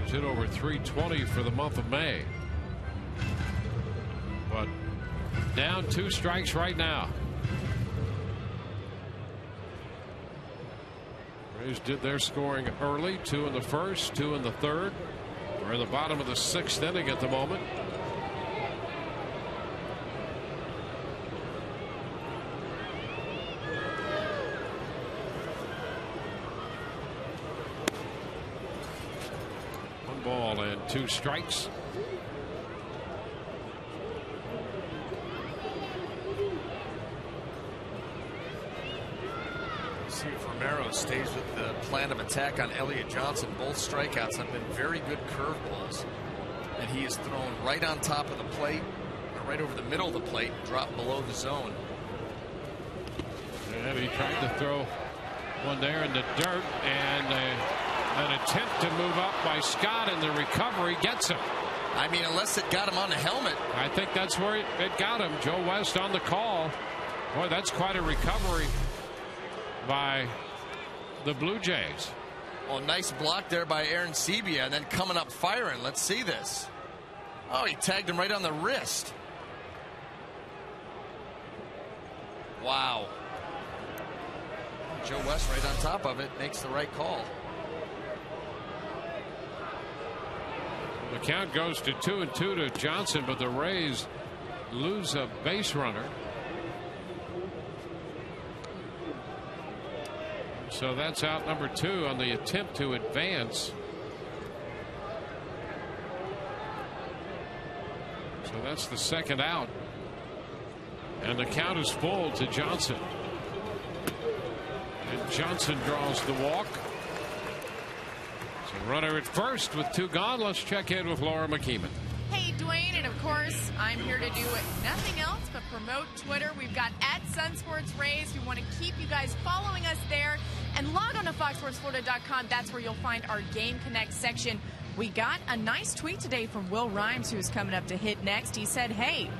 He's hit over 320 for the month of May. But down 2 strikes right now. Rays did their scoring early. 2 in the first, 2 in the third. We're in the bottom of the 6th inning at the moment. Ball and 2 strikes. See if Romero stays with the plan of attack on Elliott Johnson. Both strikeouts have been very good curveballs, and he is thrown right on top of the plate, or right over the middle of the plate, dropped below the zone. And he tried to throw one there in the dirt, and an attempt to move up by Scott, and the recovery gets him. I mean, unless it got him on the helmet. I think that's where it got him. Joe West on the call. Boy, that's quite a recovery by the Blue Jays. Well, nice block there by Aaron Sebia, and then coming up firing. Let's see this. Oh, he tagged him right on the wrist. Wow. Joe West right on top of it, makes the right call. The count goes to 2-2 to Johnson, but the Rays lose a base runner. So that's out number 2 on the attempt to advance. So that's the second out. And the count is full to Johnson. And Johnson draws the walk. So runner at first with 2 gone. Let's check in with Laura McKeeman. Hey, Dwayne, and of course, I'm here to do nothing else but promote Twitter. We've got @SunSportsRays. We want to keep you guys following us there. And log on to FoxSportsFlorida.com. That's where you'll find our Game Connect section. We got a nice tweet today from Will Rhymes, who's coming up to hit next. He said, hey,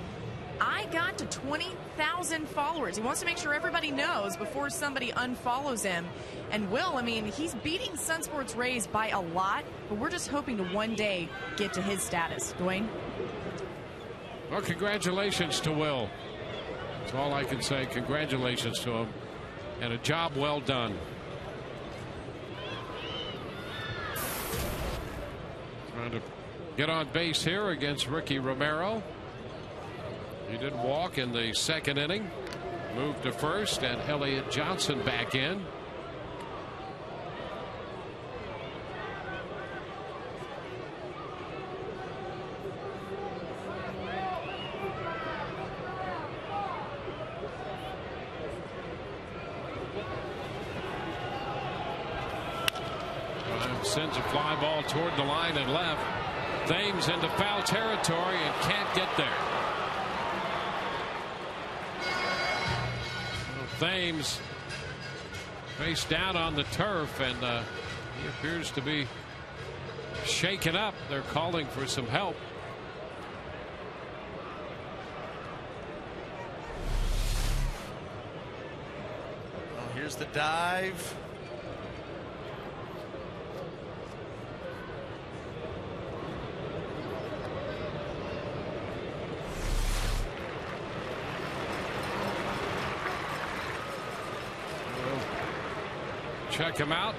I got to 20,000 followers. He wants to make sure everybody knows before somebody unfollows him. And Will, I mean, he's beating Sun Sports Rays by a lot, but we're just hoping to one day get to his status. Dwayne? Well, congratulations to Will. That's all I can say. Congratulations to him. And a job well done. Trying to get on base here against Ricky Romero. He did walk in the second inning. Moved to first, and Elliott Johnson back in. Sends a fly ball toward the line and left. Thames into foul territory and can't get there. Thames face down on the turf, and he appears to be shaken up. They're calling for some help. Well, here's the dive. Check him out.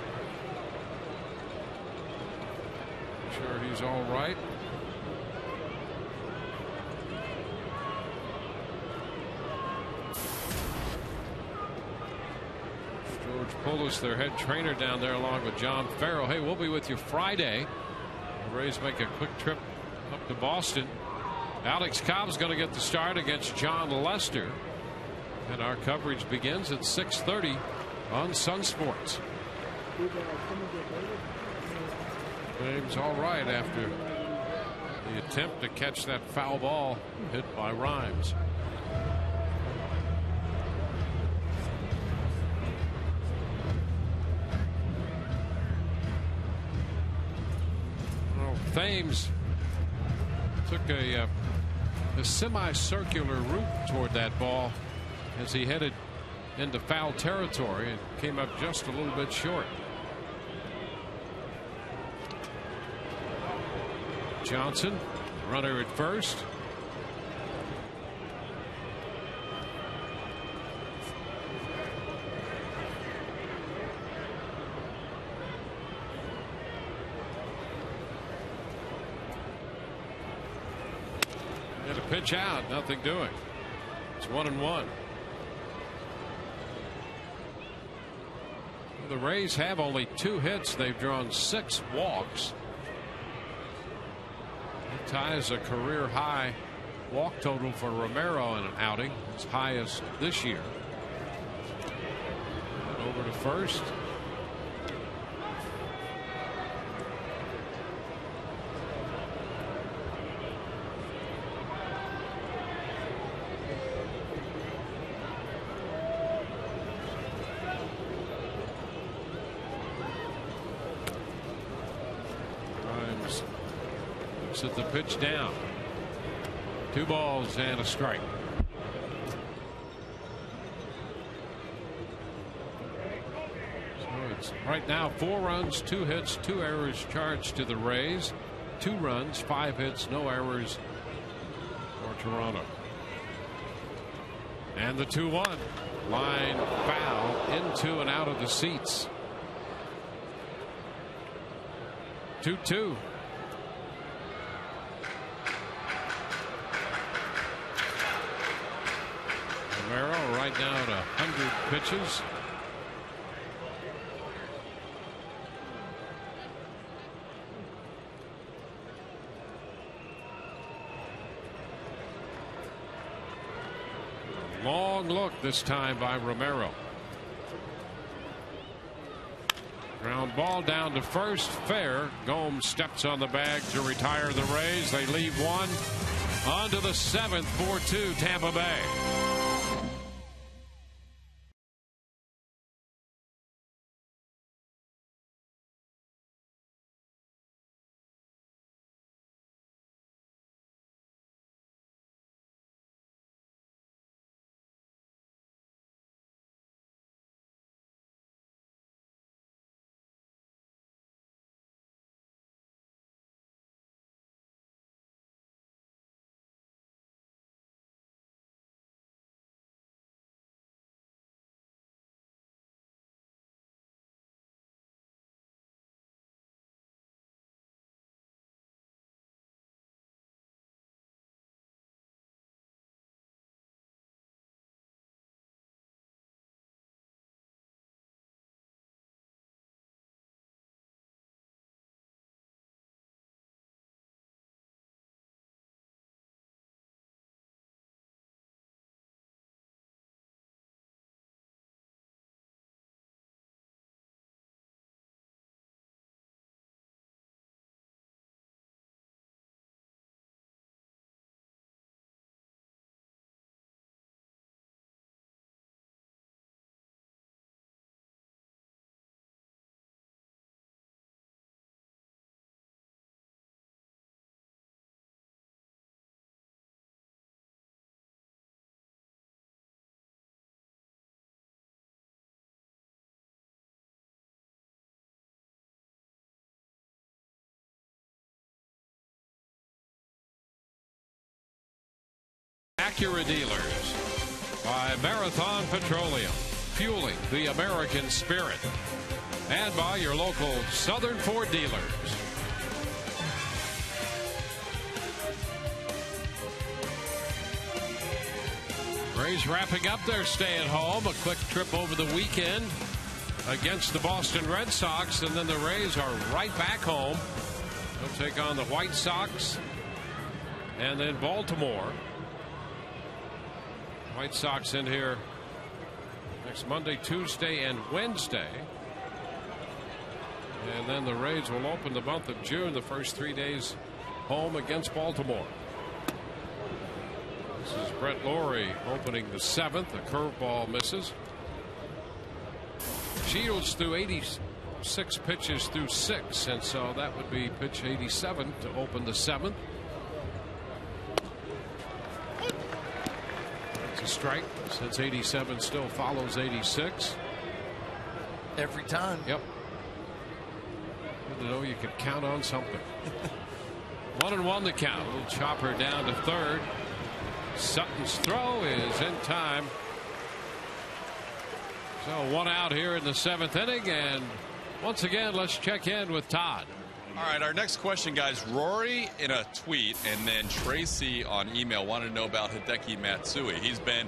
Sure he's all right. George Poulos, their head trainer down there, along with John Farrell. Hey, we'll be with you Friday. The Rays make a quick trip up to Boston. Alex Cobb's going to get the start against John Lester. And our coverage begins at 6:30 on Sun Sports. James all right after the attempt to catch that foul ball hit by Rhymes. Well, Thames took a a semicircular route toward that ball as he headed into foul territory and came up just a little bit short. Johnson, runner at first. And a pitch out, nothing doing. It's 1-1. The Rays have only 2 hits. They've drawn 6 walks. It ties a career high walk total for Romero in an outing, its highest this year. And over to first. At the pitch down. 2 balls and a strike. So it's right now 4 runs, 2 hits, 2 errors charged to the Rays. 2 runs, 5 hits, no errors for Toronto. And the 2-1 line foul into and out of the seats. 2-2. Romero right now at 100 pitches. Long look this time by Romero. Ground ball down to first, fair. Gomes steps on the bag to retire the Rays. They leave 1. On to the 7th, 4-2 Tampa Bay. Acura dealers by Marathon Petroleum, fueling the American spirit, and by your local Southern Ford dealers. Rays wrapping up their stay at home. A quick trip over the weekend against the Boston Red Sox, and then the Rays are right back home. They'll take on the White Sox and then Baltimore. White Sox in here next Monday, Tuesday, and Wednesday. And then the Rays will open the month of June, the first 3 days home against Baltimore. This is Brett Lawrie opening the 7th. A curveball misses. Shields threw 86 pitches through 6, and so that would be pitch 87 to open the 7th. strike since 87 still follows 86. Every time. Yep. Good to know you could count on something. 1-1 the count. Little chopper down to third. Sutton's throw is in time. So 1 out here in the 7th inning, and once again let's check in with Todd. All right, our next question, guys. Rory in a tweet and then Tracy on email wanted to know about Hideki Matsui. He's been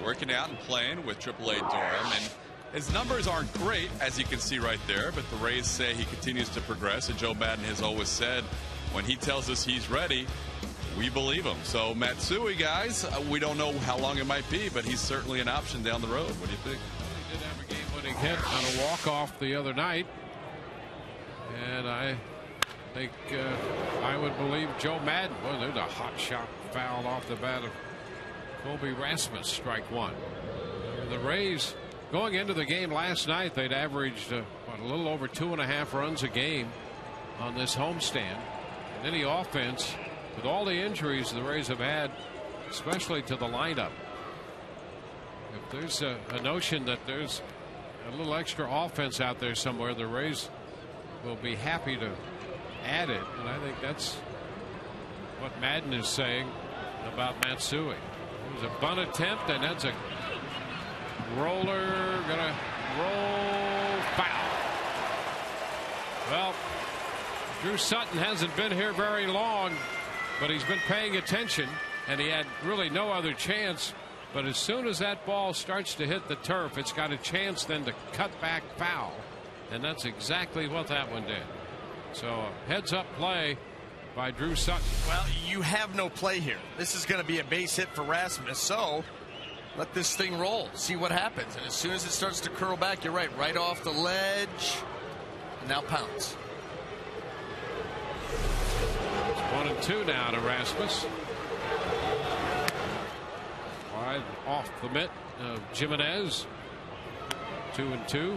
working out and playing with AAA Durham, and his numbers aren't great, as you can see right there, but the Rays say he continues to progress, and Joe Madden has always said when he tells us he's ready, we believe him. So Matsui, guys, we don't know how long it might be, but he's certainly an option down the road. What do you think? He did have a game-winning hit on a walk-off the other night, and I think I would believe Joe Madden. Well, there's a hot shot foul off the bat of Colby Rasmus, strike 1. The Rays going into the game last night, they'd averaged a little over 2.5 runs a game on this homestand. And any offense, with all the injuries the Rays have had, especially to the lineup, if there's a notion that there's a little extra offense out there somewhere, the Rays will be happy to add it, and I think that's what Madden is saying about Matsui. It was a bunt attempt, and that's a roller, gonna roll foul. Well, Drew Sutton hasn't been here very long, but he's been paying attention, and he had really no other chance. But as soon as that ball starts to hit the turf, it's got a chance then to cut back foul, and that's exactly what that one did. So a heads-up play by Drew Sutton. Well, you have no play here. This is going to be a base hit for Rasmus, so let this thing roll. See what happens. And as soon as it starts to curl back, you're right off the ledge. And now pounce. It's 1-2 now to Rasmus. Wide off the mitt of Jimenez. 2-2.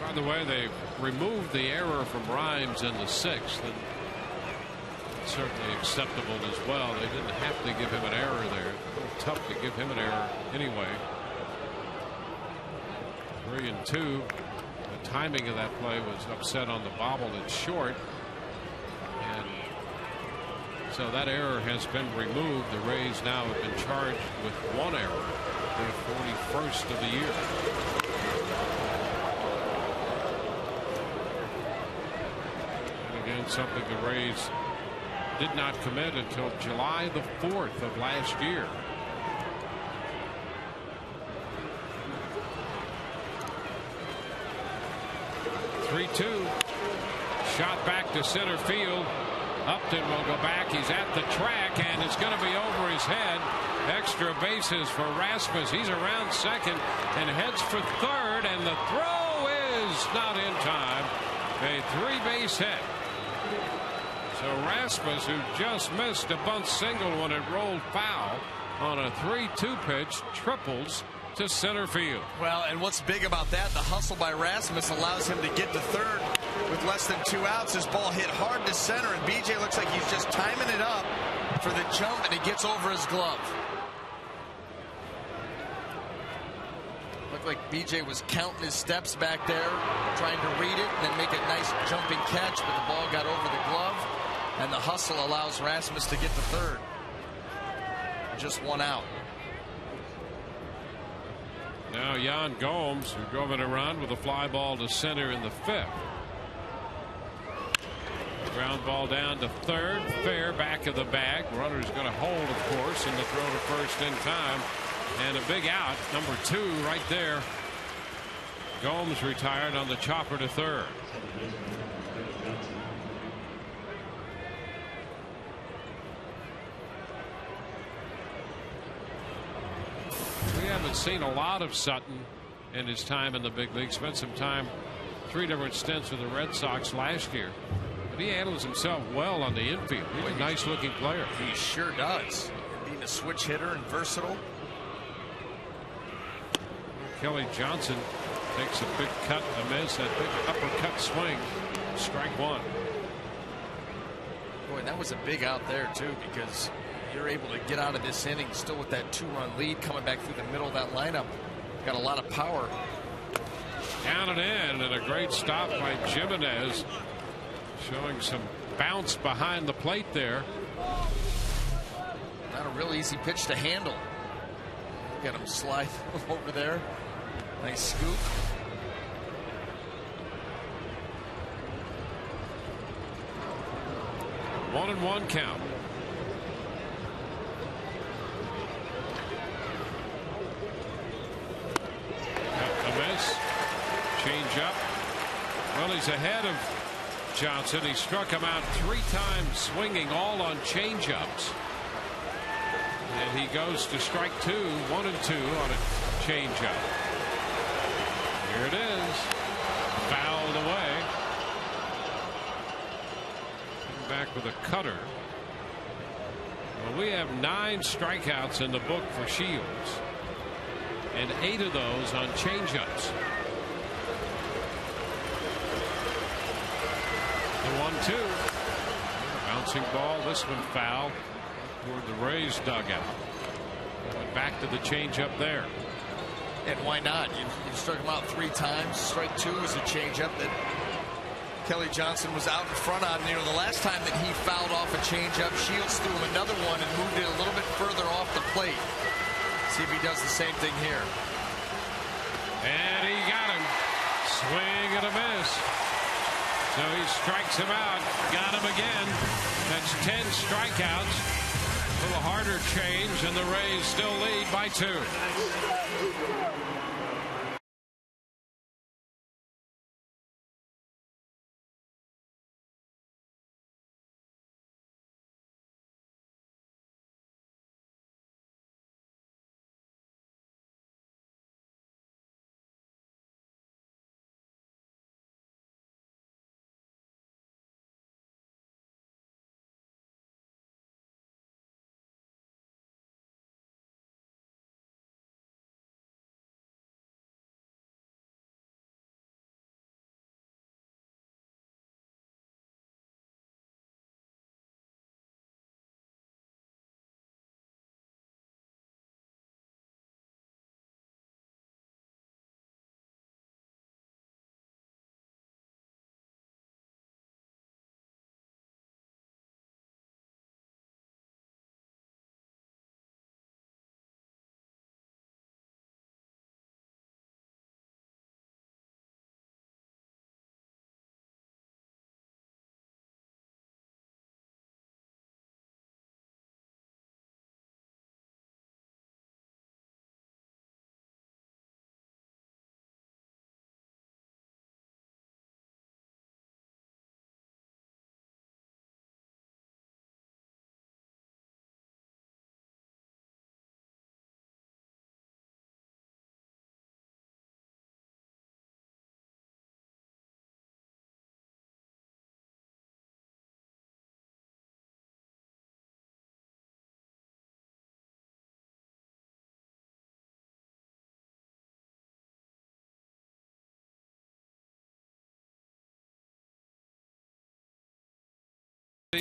By the way, they removed the error from Rhymes in the 6th, and it's certainly acceptable as well. They didn't have to give him an error there. A little tough to give him an error anyway. 3-2. The timing of that play was upset on the bobble and short, and so that error has been removed. The Rays now have been charged with 1 error, their 41st of the year. Something the Rays did not commit until July the 4th of last year. Shot back to center field. Upton will go back. He's at the track, and it's going to be over his head. Extra bases for Rasmus. He's around second and heads for third, and the throw is not in time. A 3-base hit. So Rasmus, who just missed a bunt single when it rolled foul on a 3-2 pitch, triples to center field. Well, and what's big about that, the hustle by Rasmus allows him to get to third with less than 2 outs. His ball hit hard to center, and BJ looks like he's just timing it up for the jump, and it gets over his glove. Looked like BJ was counting his steps back there, trying to read it, and then make a nice jumping catch, but the ball got over the glove, and the hustle allows Rasmus to get to third. Just 1 out. Now Yan Gomes, who drove it around with a fly ball to center in the 5th. Ground ball down to third, fair, back of the bag. Runner's going to hold, of course, and the throw to first in time. And a big out, number 2 right there. Gomes retired on the chopper to third. We haven't seen a lot of Sutton in his time in the big league. Spent some time, 3 different stints with the Red Sox last year. But he handles himself well on the infield. He's a nice looking player. He sure does. Being a switch hitter and versatile. Kelly Johnson takes a big cut, a miss, that big uppercut swing. Strike 1. Boy, that was a big out there, too, because you're able to get out of this inning still with that 2-run lead coming back through the middle of that lineup. Got a lot of power. Down and in, and a great stop by Jimenez, showing some bounce behind the plate there. Not a real easy pitch to handle. Got him slide over there. Nice scoop. 1-1 count. A miss. Change up. Well, he's ahead of Johnson. He struck him out 3 times swinging, all on change-ups. And he goes to strike 2, 1 and 2 on a change-up. Here it is. Fouled away. Back with a cutter. Well, we have 9 strikeouts in the book for Shields, and 8 of those on changeups. The 1-2. Bouncing ball. This one foul toward the Rays dugout. Went back to the changeup there. And why not? You struck him out 3 times. Strike 2 is a changeup that Kelly Johnson was out in front on. You know, the last time that he fouled off a changeup, Shields threw him another one and moved it a little bit further off the plate. See if he does the same thing here. And he got him. Swing and a miss. So he strikes him out. Got him again. That's 10 strikeouts. A little harder change, and the Rays still lead by 2.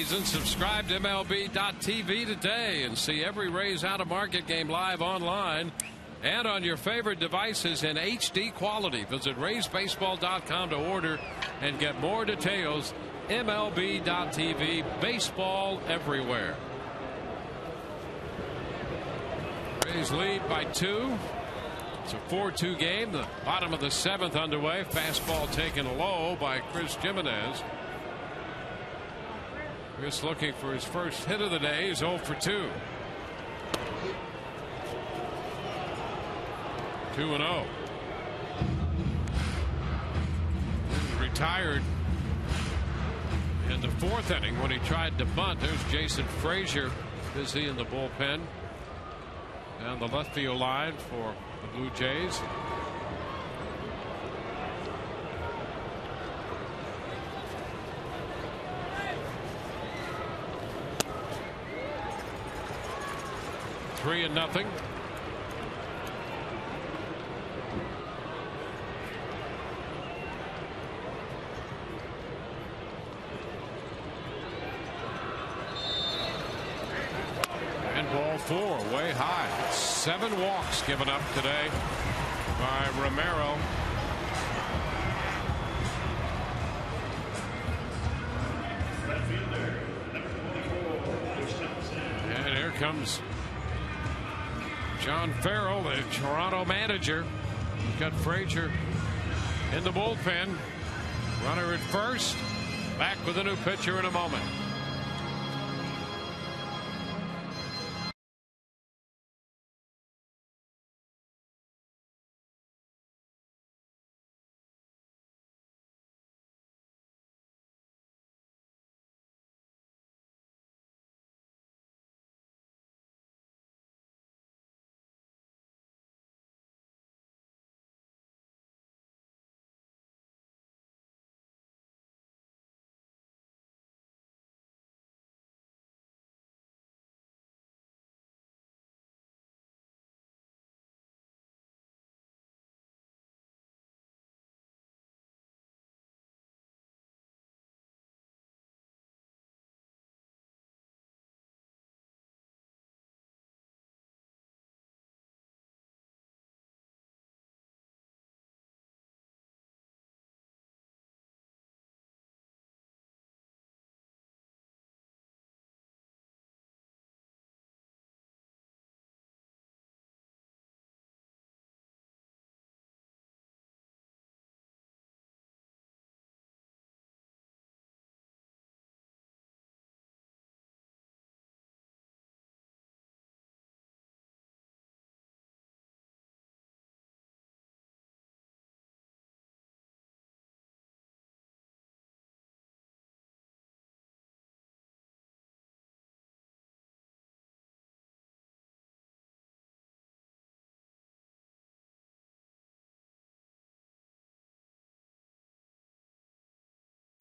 Subscribe to MLB.tv today and see every Rays Out of Market game live online and on your favorite devices in HD quality. Visit RaysBaseball.com to order and get more details. MLB.tv, baseball everywhere. Rays lead by 2. It's a 4-2 game. The bottom of the 7th underway. Fastball taken low by Chris Jimenez. Chris looking for his first hit of the day. He's 0 for 2. 2-0. Retired in the 4th inning when he tried to bunt. There's Jason Frazier busy in the bullpen. Down the left field line for the Blue Jays. 3-0. 4 way high. 7 walks given up today by Romero. And here comes John Farrell, the Toronto manager. He's got Frazier in the bullpen. Runner at first. Back with a new pitcher in a moment.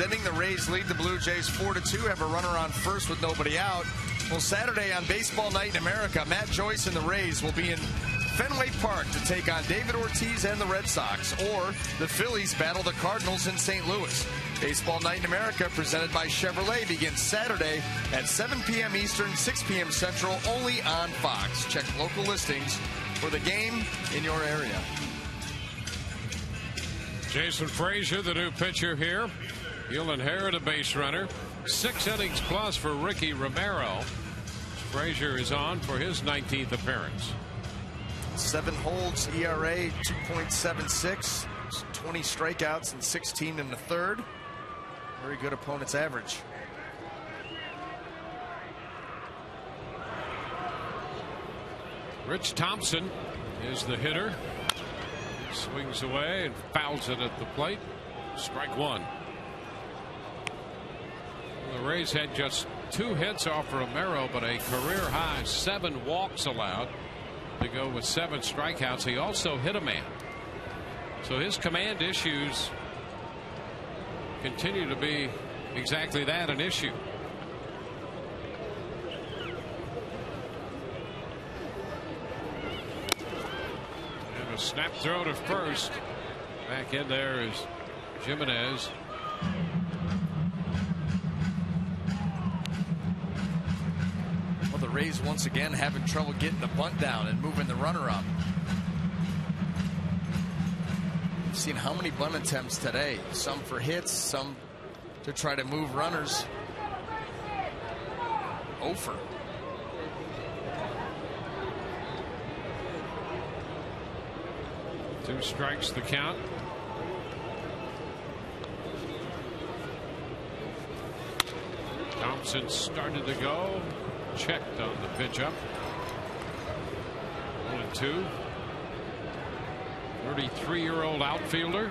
Ending the Rays lead the Blue Jays 4-2, have a runner on first with nobody out. Well, Saturday on Baseball Night in America, Matt Joyce and the Rays will be in Fenway Park to take on David Ortiz and the Red Sox, or the Phillies battle the Cardinals in St. Louis. Baseball Night in America, presented by Chevrolet, begins Saturday at 7 p.m. Eastern, 6 p.m. Central, only on Fox. Check local listings for the game in your area. Jason Frazier, the new pitcher here. He'll inherit a base runner. 6 innings plus for Ricky Romero. Frazier is on for his 19th appearance. 7 holds, ERA 2.76, 20 strikeouts and 16 in the third. Very good opponent's average. Rich Thompson is the hitter. Swings away and fouls it at the plate. Strike 1. The Rays had just 2 hits off Romero, but a career high 7 walks allowed to go with 7 strikeouts. He also hit a man. So his command issues continue to be exactly that, an issue. And a snap throw to first. Back in there is Jimenez. The Rays once again having trouble getting the bunt down and moving the runner up. We've seen how many bunt attempts today, some for hits, some to try to move runners. Over. Two strikes the count. Thompson started to go. Checked on the pitch up. 1-2. 33-year-old outfielder.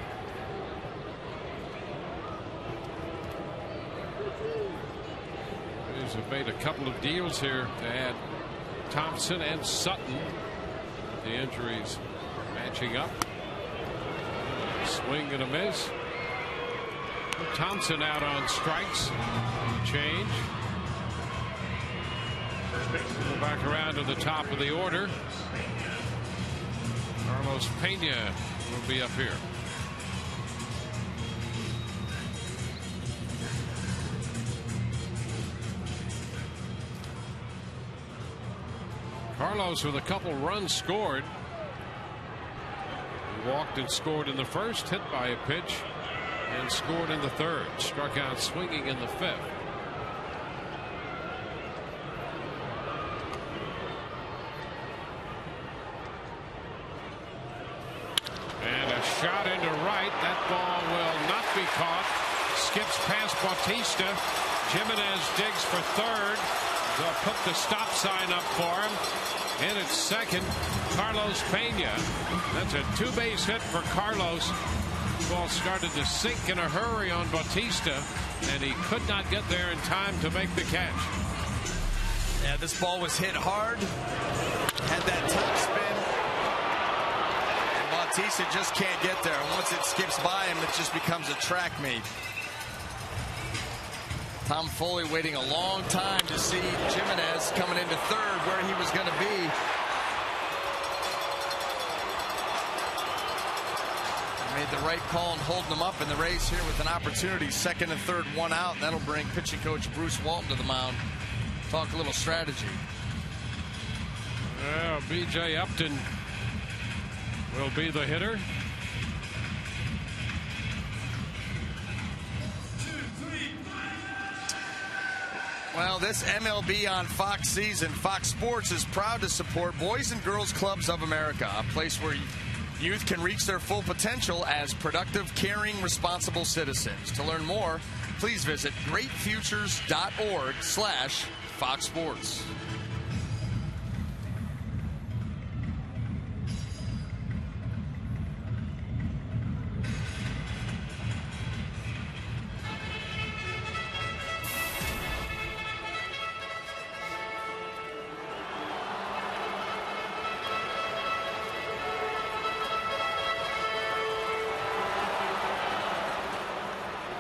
He's made a couple of deals here to add Thompson and Sutton. The injuries matching up. Swing and a miss. Thompson out on strikes. Change. Go back around to the top of the order. Carlos Pena will be up here. Carlos with a couple runs scored. He walked and scored in the first, hit by a pitch, and scored in the third. Struck out swinging in the fifth. And a shot into right. That ball will not be caught. Skips past Bautista. Jimenez digs for third. They'll put the stop sign up for him. And at second, Carlos Pena. That's a two-base hit for Carlos. The ball started to sink in a hurry on Bautista, and he could not get there in time to make the catch. Yeah, this ball was hit hard. Had that top spin. And Bautista just can't get there. And once it skips by him, it just becomes a track meet. Tom Foley waiting a long time to see Jimenez coming into third where he was going to be. Made the right call and holding them up in the race here with an opportunity. Second and third, one out. That'll bring pitching coach Bruce Walton to the mound. Talk a little strategy. Well, B.J. Upton will be the hitter. Well, this MLB on Fox season, Fox Sports is proud to support Boys and Girls Clubs of America, a place where youth can reach their full potential as productive, caring, responsible citizens. To learn more, please visit greatfutures.org/Fox Sports.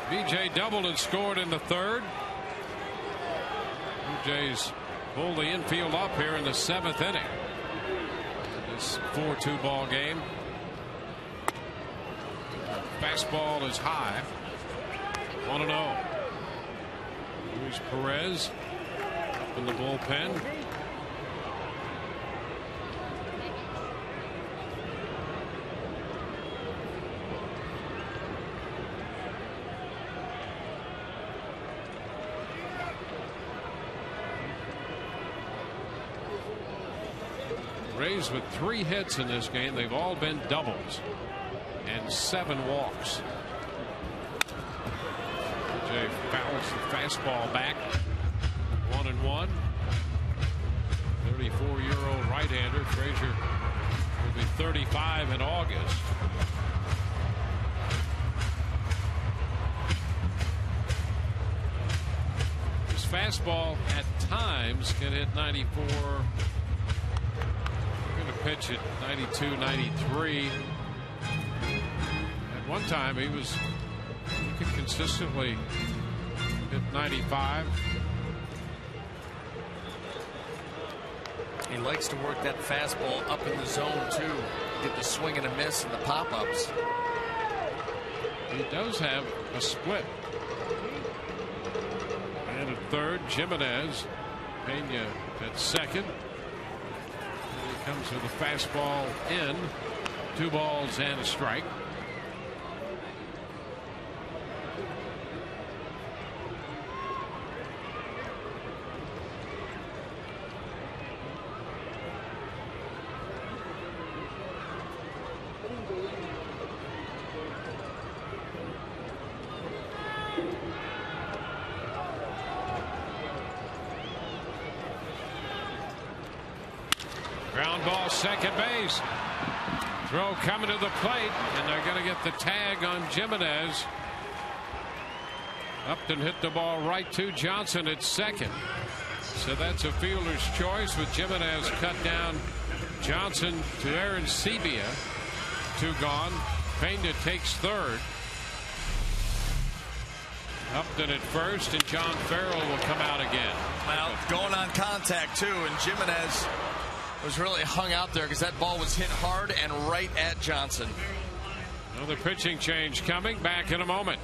B.J. doubled and scored in the third. Blue Jays pull the infield up here in the seventh inning. This 4-2 ball game. Fastball is high. 1-0. Luis Perez up in the bullpen. Rays with 3 hits in this game. They've all been doubles and 7 walks. Jay fouls the fastball back. 1-1. 34-year-old right-hander. Frazier will be 35 in August. His fastball at times can hit 94. Pitch at 92, 93. At one time he could consistently hit 95. He likes to work that fastball up in the zone too. Get the swing and a miss and the pop-ups. He does have a split. And at third, Jimenez. Pena at second. Comes with a fastball in. 2 balls and a strike. Ground ball, second base. Throw coming to the plate, and they're going to get the tag on Jimenez. Upton hit the ball right to Johnson at second. So that's a fielder's choice with Jimenez cut down. Johnson to Aaron Sebia. 2 gone. Pena takes third. Upton at first, and John Farrell will come out again. Well, going on contact too, and Jimenez was really hung out there because that ball was hit hard and right at Johnson. Another pitching change coming. Back in a moment.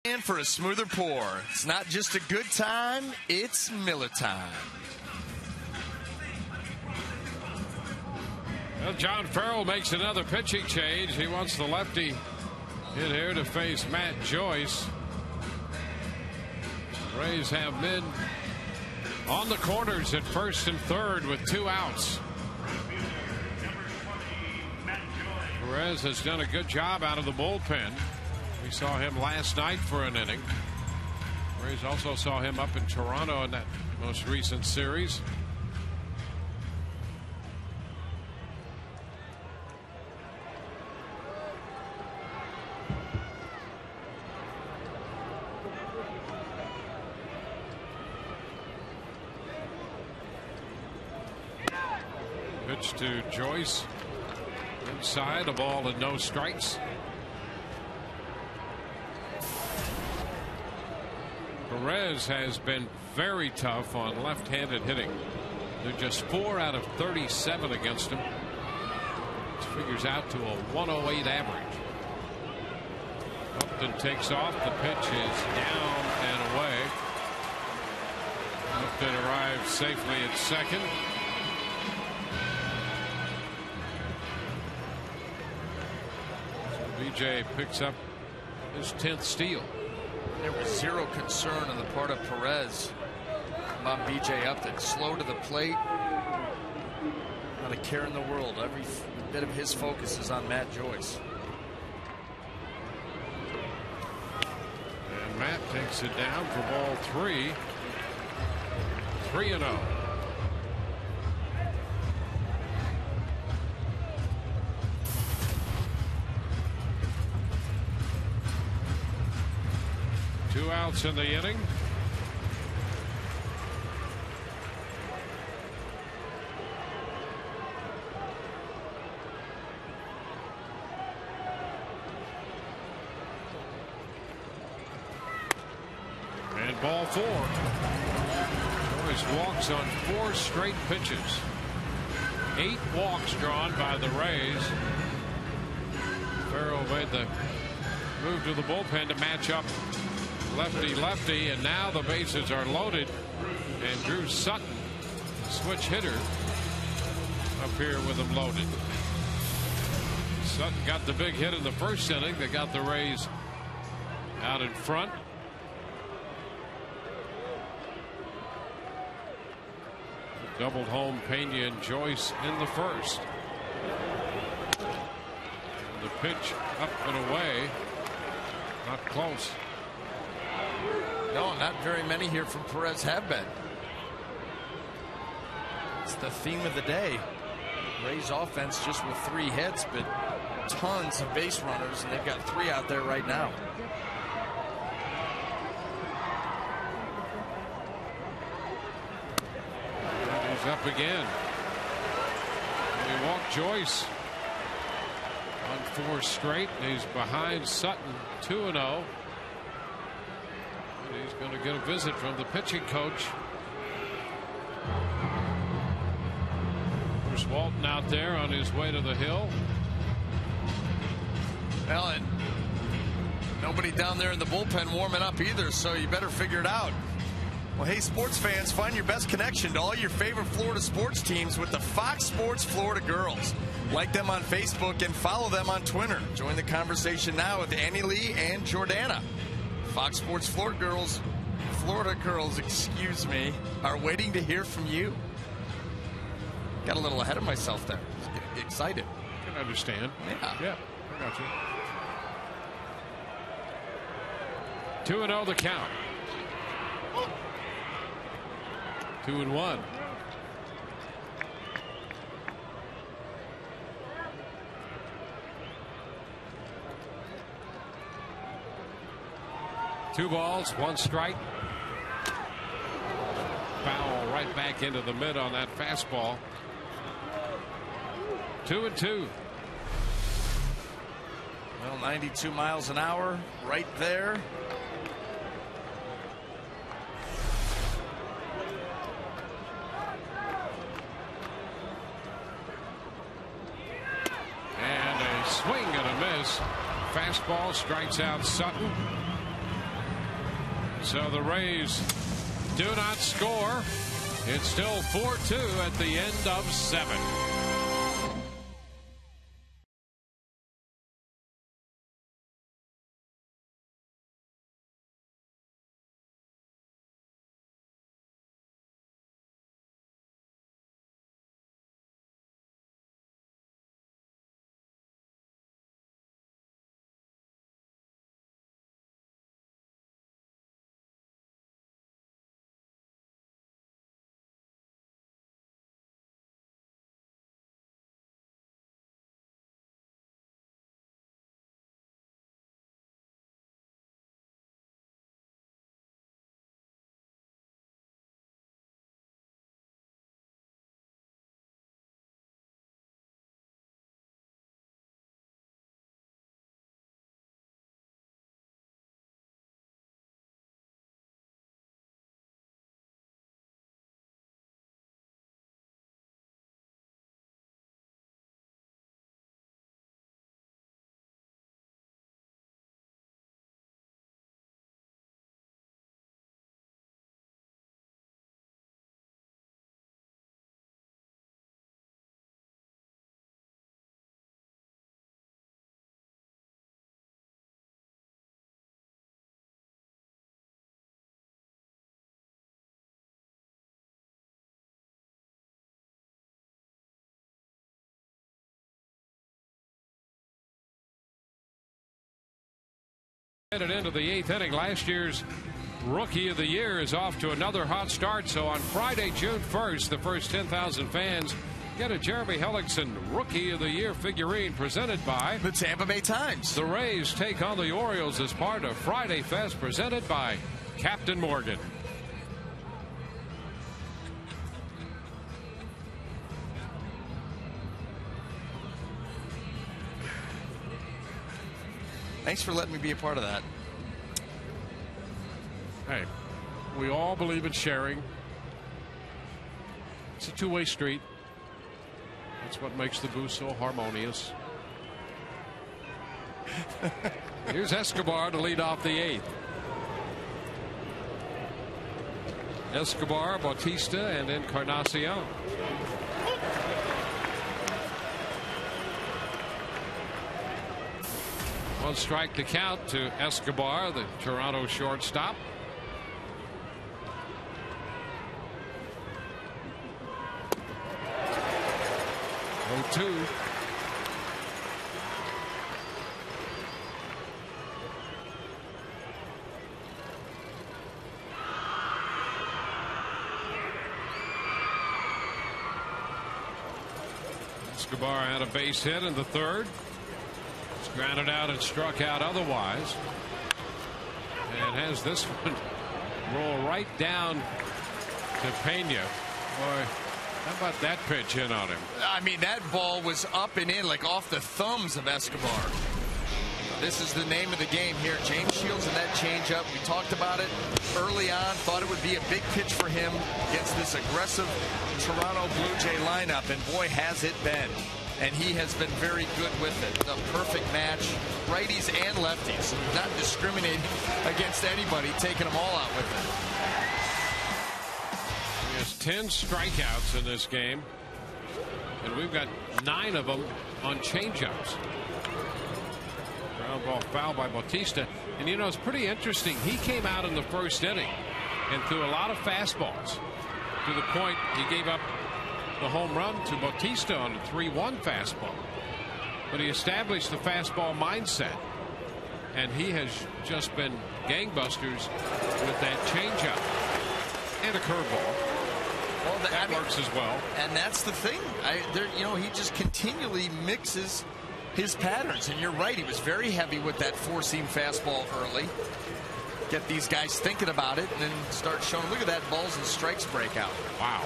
And for a smoother pour, it's not just a good time, it's Miller time. Well, John Farrell makes another pitching change. He wants the lefty in here to face Matt Joyce. Rays have men on the corners at first and third with 2 outs. Perez has done a good job out of the bullpen. We saw him last night for an inning. Rays also saw him up in Toronto in that most recent series. Pitch to Joyce. Inside, a ball and no strikes. Perez has been very tough on left-handed hitting. They're just 4 out of 37 against him. Which figures out to a 108 average. Upton takes off. The pitch is down and away. Upton arrives safely at second. BJ picks up his 10th steal. There was zero concern on the part of Perez about BJ Upton. Slow to the plate. Not a care in the world. Every bit of his focus is on Matt Joyce. And Matt takes it down for ball 3. 3-0. Two outs in the inning. And ball 4. Joyce walks on 4 straight pitches. 8 walks drawn by the Rays. Farrell made the move to the bullpen to match up lefty, and now the bases are loaded, and Drew Sutton, switch hitter, up here with them loaded. Sutton got the big hit in the first inning that got the Rays out in front. Doubled home Pena and Joyce in the first. And the pitch up and away, not close. No, not very many here from Perez have been. It's the theme of the day. Rays offense just with 3 hits, but tons of base runners, and they've got 3 out there right now. And he's up again. And he walked Joyce on 4 straight, and he's behind Sutton 2-0. He's going to get a visit from the pitching coach. Bruce Walton out there on his way to the hill. Well, and nobody down there in the bullpen warming up either, so you better figure it out. Well, hey, sports fans, find your best connection to all your favorite Florida sports teams with the Fox Sports Florida Girls. Like them on Facebook and follow them on Twitter. Join the conversation now with Annie Lee and Jordana. Fox Sports Florida Girls, excuse me, are waiting to hear from you. Got a little ahead of myself there. Just getting excited. I can understand. Yeah, I got you. 2-0 the count. 2-1. Two balls, 1 strike. Foul right back into the mid on that fastball. 2-2. Well, 92 miles an hour right there. And a swing and a miss. Fastball strikes out Sutton. So the Rays do not score. It's still 4-2 at the end of 7. Headed into the 8th inning. Last year's Rookie of the Year is off to another hot start. So on Friday, June 1st, the first 10,000 fans get a Jeremy Hellickson Rookie of the Year figurine presented by the Tampa Bay Times. The Rays take on the Orioles as part of Friday Fest presented by Captain Morgan. Thanks for letting me be a part of that. Hey, we all believe in sharing. It's a two-way street. That's what makes the booth so harmonious. Here's Escobar to lead off the 8th. Escobar, Bautista, and Encarnacion. One strike to count to Escobar, the Toronto shortstop. Two. Escobar had a base hit in the 3rd. It's grounded out and struck out otherwise. And has this one roll right down to Pena. Boy, how about that pitch in on him? I mean, that ball was up and in, like off the thumbs of Escobar. This is the name of the game here. James Shields and that changeup. We talked about it early on. Thought it would be a big pitch for him against this aggressive Toronto Blue Jay lineup. And boy, has it been. And he has been very good with it. A perfect match. Righties and lefties. Not discriminating against anybody. Taking them all out with it. He has 10 strikeouts in this game. And we've got 9 of them on changeups. Ground ball foul by Bautista. And you know, it's pretty interesting. He came out in the 1st inning and threw a lot of fastballs to the point he gave up the home run to Bautista on a 3-1 fastball. But he established the fastball mindset. And he has just been gangbusters with that changeup and a curveball. Well, that works as well. And that's the thing. You know, he just continually mixes his patterns. And you're right. He was very heavy with that 4-seam fastball early. Get these guys thinking about it and then start showing. Look at that balls and strikes breakout. Wow.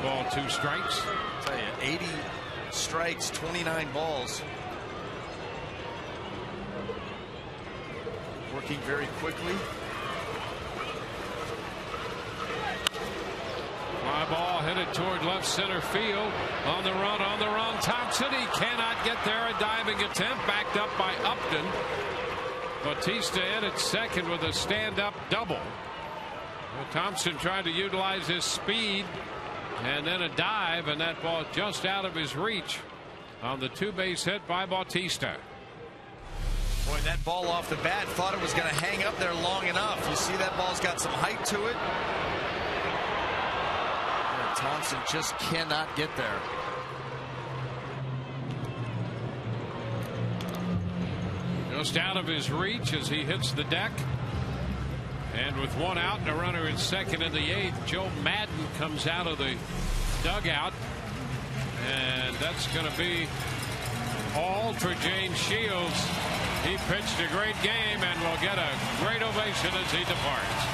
1 ball, 2 strikes. I'll tell you, 80 strikes, 29 balls. Working very quickly. Fly ball headed toward left center field. On the run. Thompson, he cannot get there. A diving attempt backed up by Upton. Bautista in at second with a stand-up double. Thompson tried to utilize his speed and then a dive, and that ball just out of his reach on the 2-base hit by Bautista. Boy, that ball off the bat, thought it was going to hang up there long enough. You see that ball's got some height to it. And Thompson just cannot get there. Just out of his reach as he hits the deck. And with one out and a runner in second in the 8th, Joe Madden comes out of the dugout. And that's going to be all for James Shields. He pitched a great game and will get a great ovation as he departs.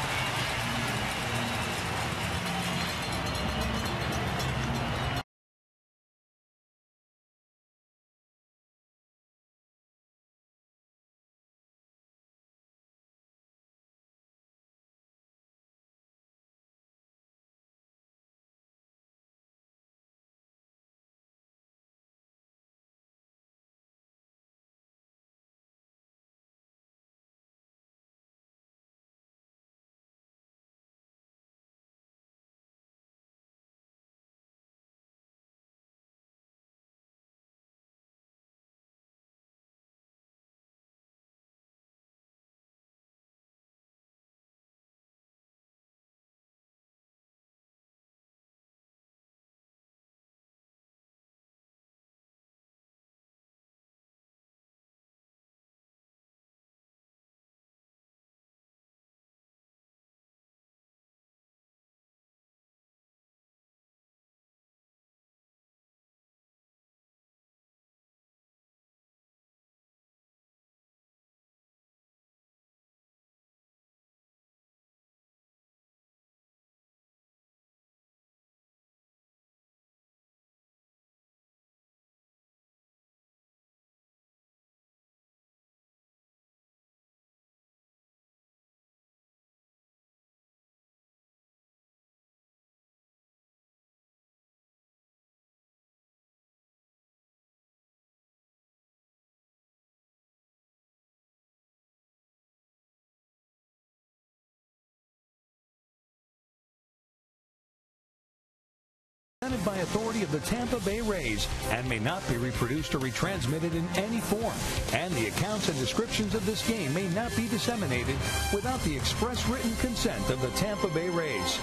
Presented by authority of the Tampa Bay Rays and may not be reproduced or retransmitted in any form. And the accounts and descriptions of this game may not be disseminated without the express written consent of the Tampa Bay Rays.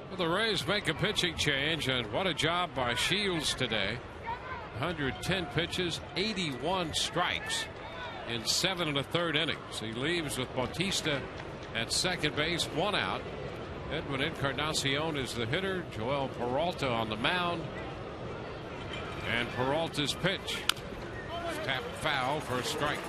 Well, the Rays make a pitching change, and what a job by Shields today. 110 pitches, 81 strikes in 7 1/3 innings. He leaves with Bautista at second base, one out. Edwin Encarnacion is the hitter. Joel Peralta on the mound. And Peralta's pitch. Tapped foul for a strike.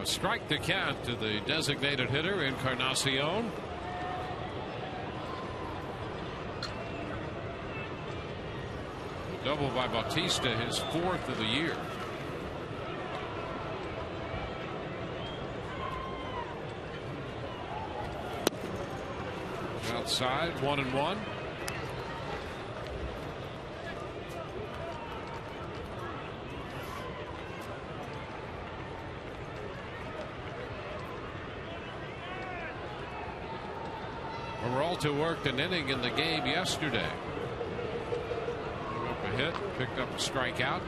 Strike the count to the designated hitter, Encarnacion. A double by Bautista, his 4th of the year. Outside, 1-1. Peralta worked an inning in the game yesterday. Gave up a hit, picked up a strikeout.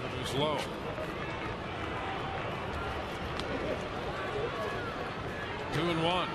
It was low. Two and one.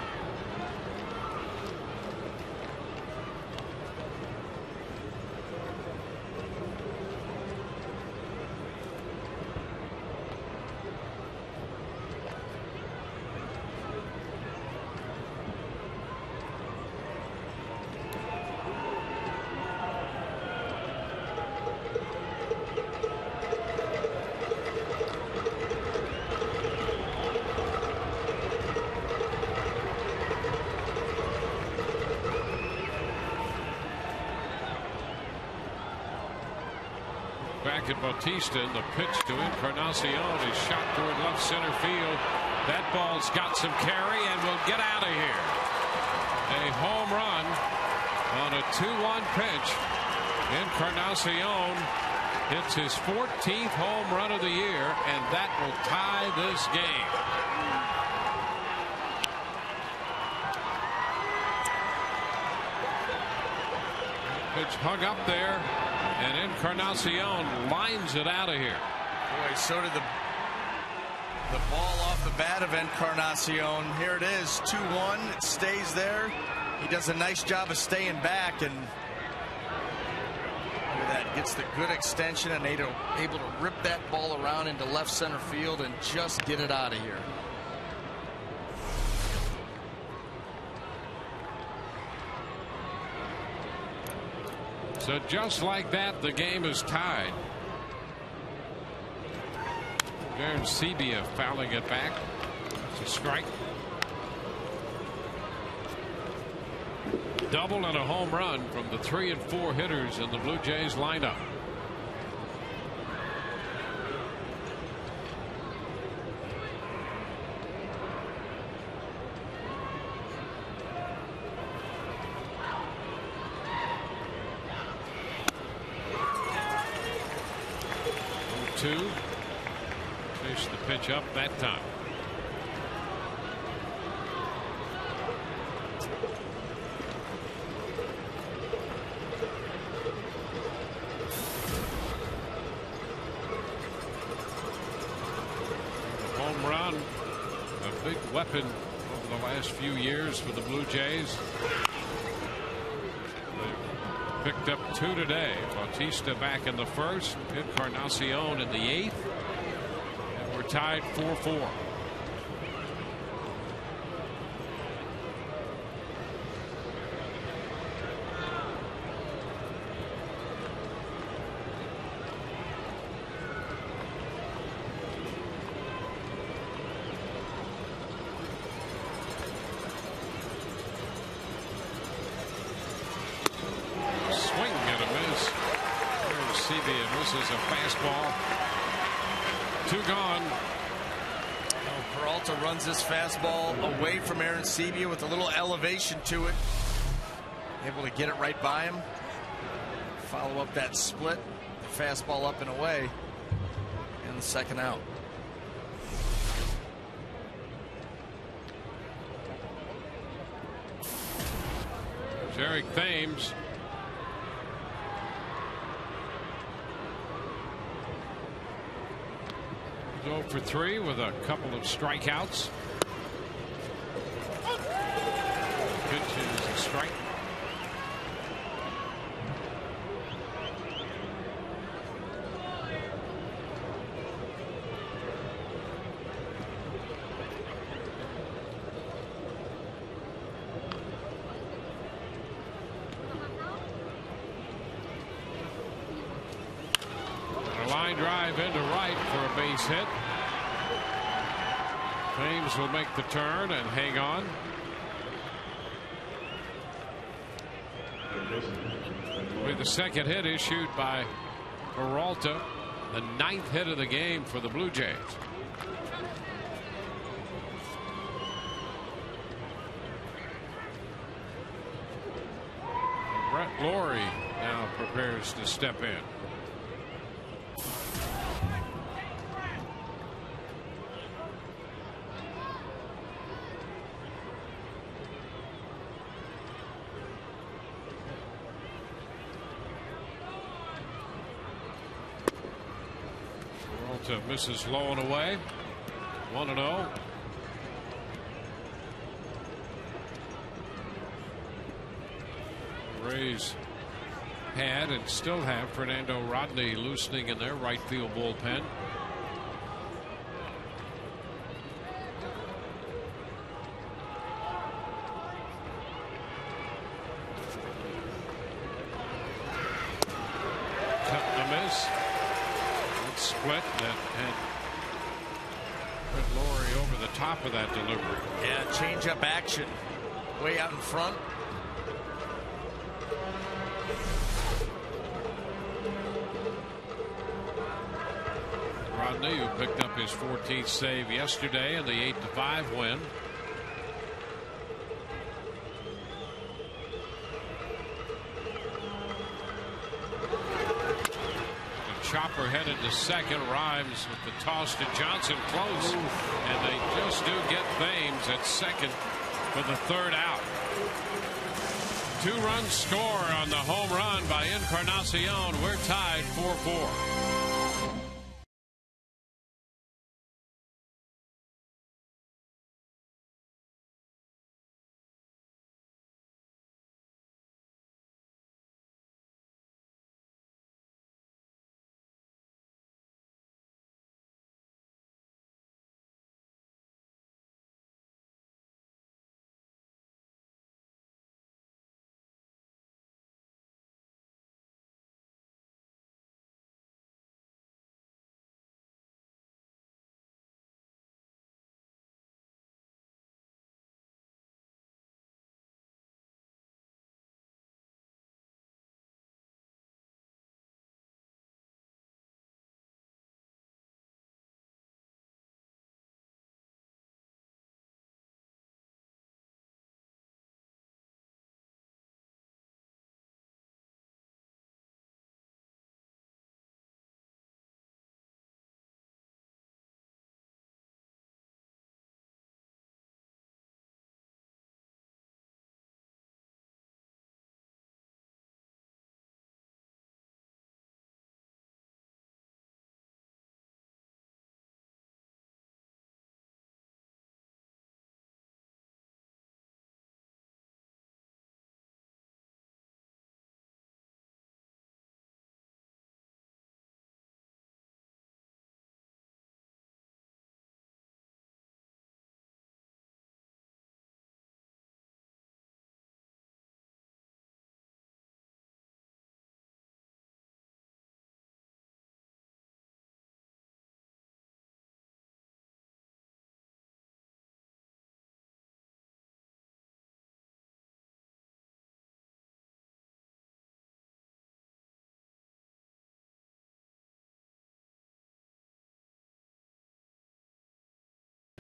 back at Bautista, and the pitch to Encarnacion is shot toward left center field. That ball's got some carry and will get out of here. A home run on a 2-1 pitch. Encarnacion hits his 14th home run of the year, and that will tie this game. Pitch hung up there, and Encarnacion lines it out of here. Boy, so did the ball off the bat of Encarnacion. Here it is, 2-1. It stays there. He does a nice job of staying back, and look at that, gets the good extension and able to rip that ball around into left center field and just get it out of here. So just like that, the game is tied. Aaron Sebia fouling it back. It's a strike. Double and a home run from the 3 and 4 hitters in the Blue Jays lineup. Two. Fish the pitch up that time. Home run, a big weapon over the last few years for the Blue Jays. They picked up 2 today. Bautista back in the first, Encarnacion in the 8th, and we're tied 4-4. This is a fastball. 2 gone. Peralta runs this fastball away from Aaron Sebia with a little elevation to it. Able to get it right by him. Follow up that split. Fastball up and away. And the second out. Derek Thames. Go for 3 with a couple of strikeouts. Pitch is a strike. A line drive into right for a base hit. Thames will make the turn and hang on. Will be the second hit issued by Peralta, the 9th hit of the game for the Blue Jays. Brett Lawrie now prepares to step in. Misses low and away. 1-0. Rays had and still have Fernando Rodney loosening in their right field bullpen. Cut and a miss. Split that had Brett Lawrie over the top of that delivery. Yeah, change up action way out in front. Rodney, who picked up his 14th save yesterday in the 8-5 win. Chopper headed to second. Rhymes with the toss to Johnson, close. And they just do get Thames at second for the third out. 2-run score on the home run by Encarnacion. We're tied 4-4.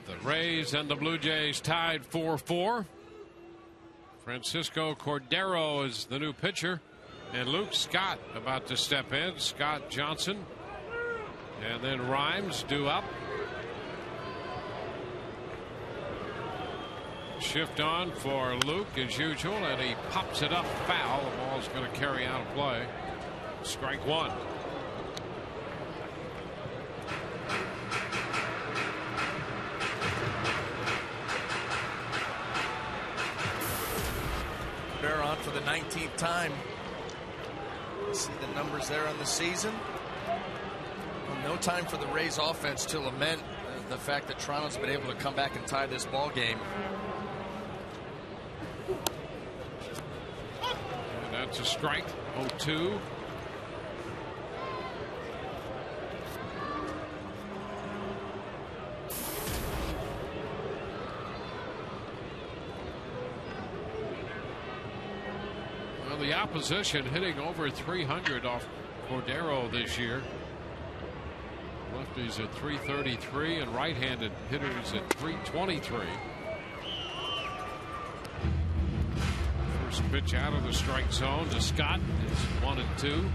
The Rays and the Blue Jays tied 4-4. Francisco Cordero is the new pitcher, and Luke Scott about to step in. Scott Johnson, and then Rhymes due up. Shift on for Luke as usual, and he pops it up foul. The ball's going to carry out of play. Strike one. They're on for the 19th time. See the numbers there on the season. Well, no time for the Rays offense to lament the fact that Toronto's been able to come back and tie this ball game. And that's a strike. 0-2. The opposition hitting over 300 off Cordero this year. Lefties at 333 and right-handed hitters at 323. First pitch out of the strike zone to Scott is 1-2.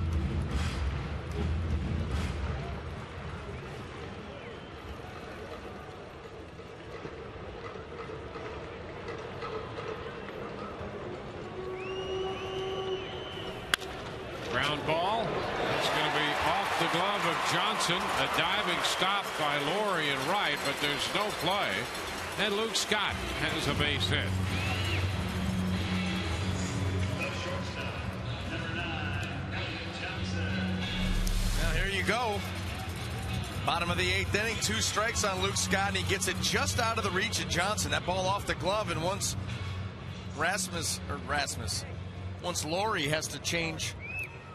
Ground ball. It's going to be off the glove of Johnson. A diving stop by Laurie and right, but there's no play. And Luke Scott has a base hit. Now here you go. Bottom of the 8th inning, 2 strikes on Luke Scott, and he gets it just out of the reach of Johnson. That ball off the glove, and once once Laurie has to change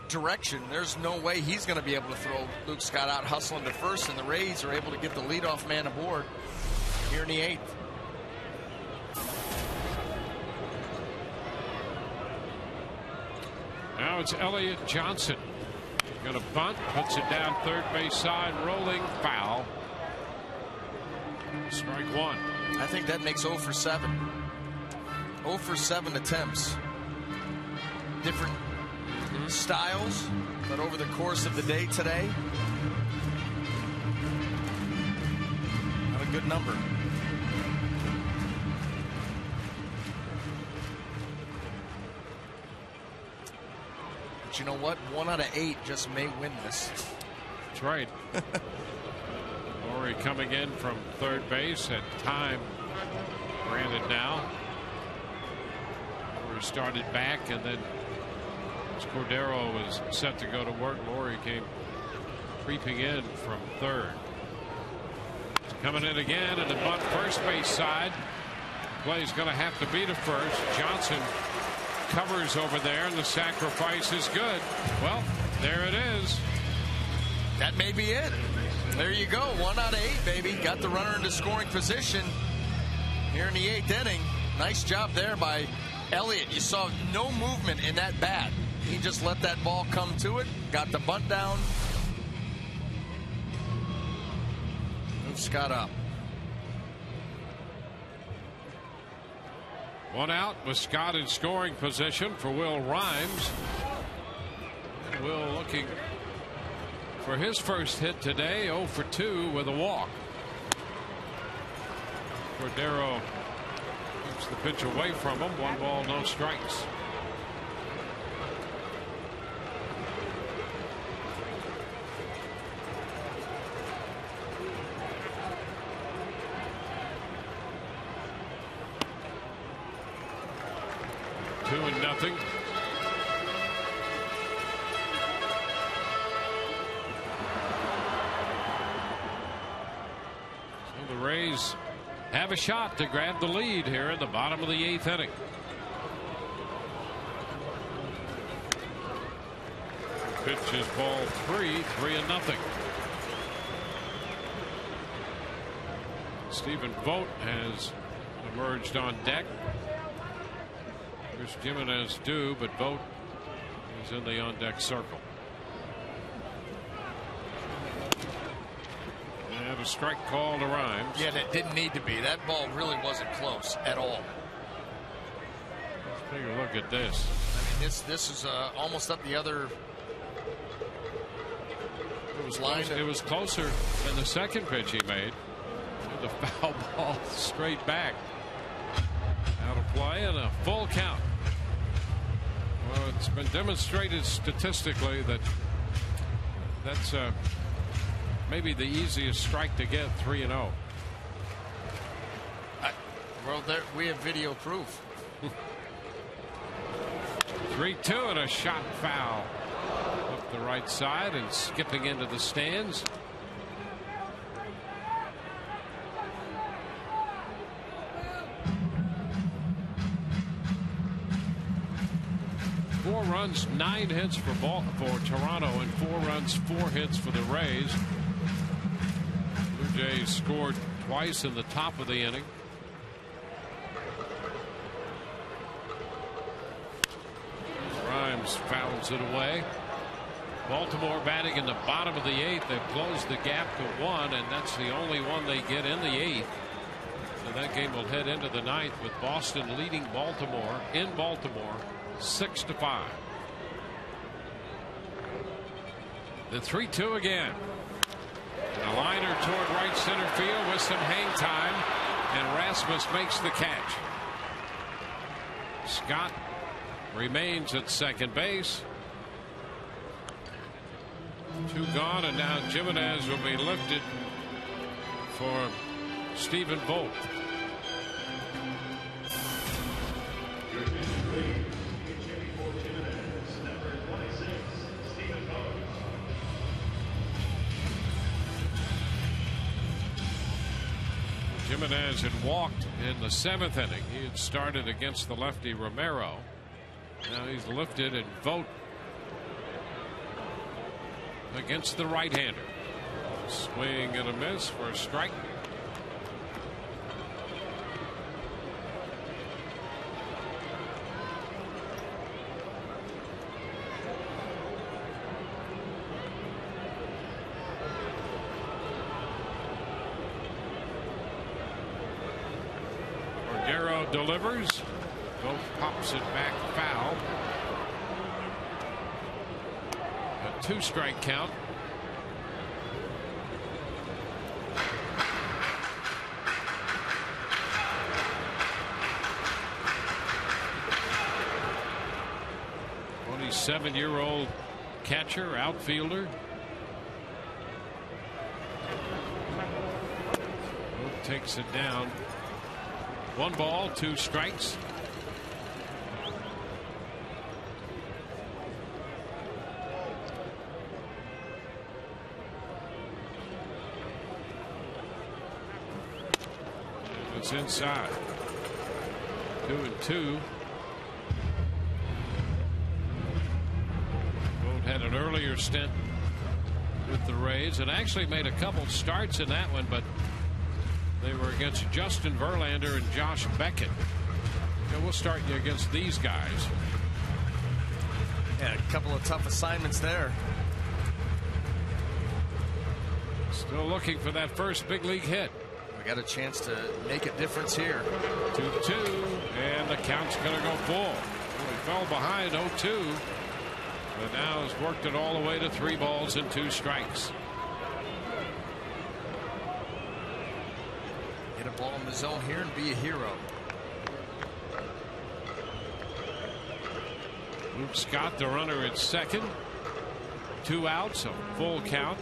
direction, there's no way he's going to be able to throw Luke Scott out hustling to first, and the Rays are able to get the leadoff man aboard here in the 8th. Now it's Elliott Johnson. Going to bunt, puts it down third base side, rolling, foul. Strike one. I think that makes 0 for 7. 0 for 7 attempts. Different styles, but over the course of the day today, not a good number. But you know what? 1 out of 8 just may win this. That's right. Lowry coming in from third base at time granted now. Lowry started back, and then as Cordero was set to go to work, Lowry came creeping in from third. Coming in again, and the bunt first base side. Play's going to have to be to first. Johnson covers over there, and the sacrifice is good. Well, there it is. That may be it. There you go. 1 out of 8, baby. Got the runner into scoring position here in the 8th inning. Nice job there by Elliott. You saw no movement in that bat. He just let that ball come to it. Got the bunt down. Move Scott up. 1 out with Scott in scoring position for Will Rhymes. Will looking for his first hit today, 0 for 2 with a walk. Cordero keeps the pitch away from him. 1 ball, no strikes. Two and nothing. So the Rays have a shot to grab the lead here in the bottom of the 8th inning. Pitch is ball 3, 3-0. Stephen Vogt has emerged on deck. Here's Jimenez due, but Vogt is in the on-deck circle. And a strike call to Rhymes. Yeah, that didn't need to be. That ball really wasn't close at all. Let's take a look at this. I mean, this is almost up the other. It was closer than the second pitch he made. The foul ball straight back. Out of play and a full count. Well, it's been demonstrated statistically that that's maybe the easiest strike to get, 3-0. Well, there we have video proof. 3-2 and a shot foul up the right side and skipping into the stands. Four runs, 9 hits for Toronto, and 4 runs, 4 hits for the Rays. Blue Jays scored twice in the top of the inning. Rhymes fouls it away. Baltimore batting in the bottom of the 8th. They've closed the gap to 1, and that's the only one they get in the 8th. So that game will head into the 9th with Boston leading Baltimore in Baltimore 6-5. The 3-2 again. And a liner toward right center field with some hang time, and Rasmus makes the catch. Scott remains at second base. 2 gone, and now Jimenez will be lifted for Stephen Vogt. Jimenez had walked in the 7th inning. He had started against the lefty Romero. Now he's lifted, and Vogt against the right-hander. Swing and a miss for a strike. Darrow delivers. Both pops it back foul. A 2-strike count. Seven-year-old catcher, outfielder. Takes it down. 1 ball, 2 strikes. It's inside. 2-2. Had an earlier stint with the Rays and actually made a couple starts in that one, but they were against Justin Verlander and Josh Beckett. So we'll start you against these guys. Yeah, a couple of tough assignments there. Still looking for that first big league hit. We got a chance to make a difference here. 2-2, and the count's going to go full. Well, he fell behind 0-2. But now has worked it all the way to 3 balls and 2 strikes. Get a ball in the zone here and be a hero. Luke Scott, the runner at second. 2 outs, a full count.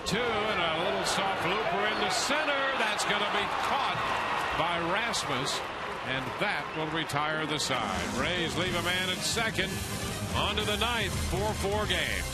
Two and a little soft looper in the center. That's going to be caught by Rasmus, and that will retire the side. Rays leave a man at second. On to the 9th, 4-4 game.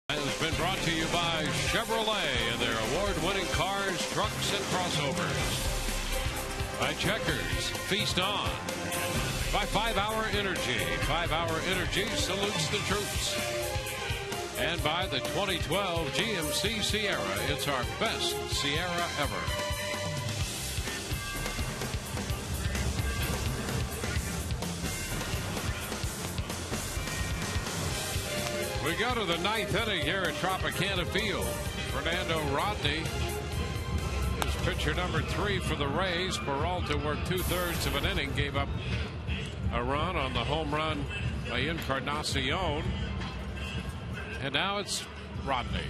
Has been brought to you by Chevrolet and their award-winning cars, trucks, and crossovers. By Checkers, Feast On. By 5-Hour Energy. 5-Hour Energy salutes the troops. And by the 2012 GMC Sierra. It's our best Sierra ever. We go to the 9th inning here at Tropicana Field. Fernando Rodney is pitcher number 3 for the Rays. Peralta worked 2/3 of an inning, gave up a run on the home run by Encarnacion. And now it's Rodney.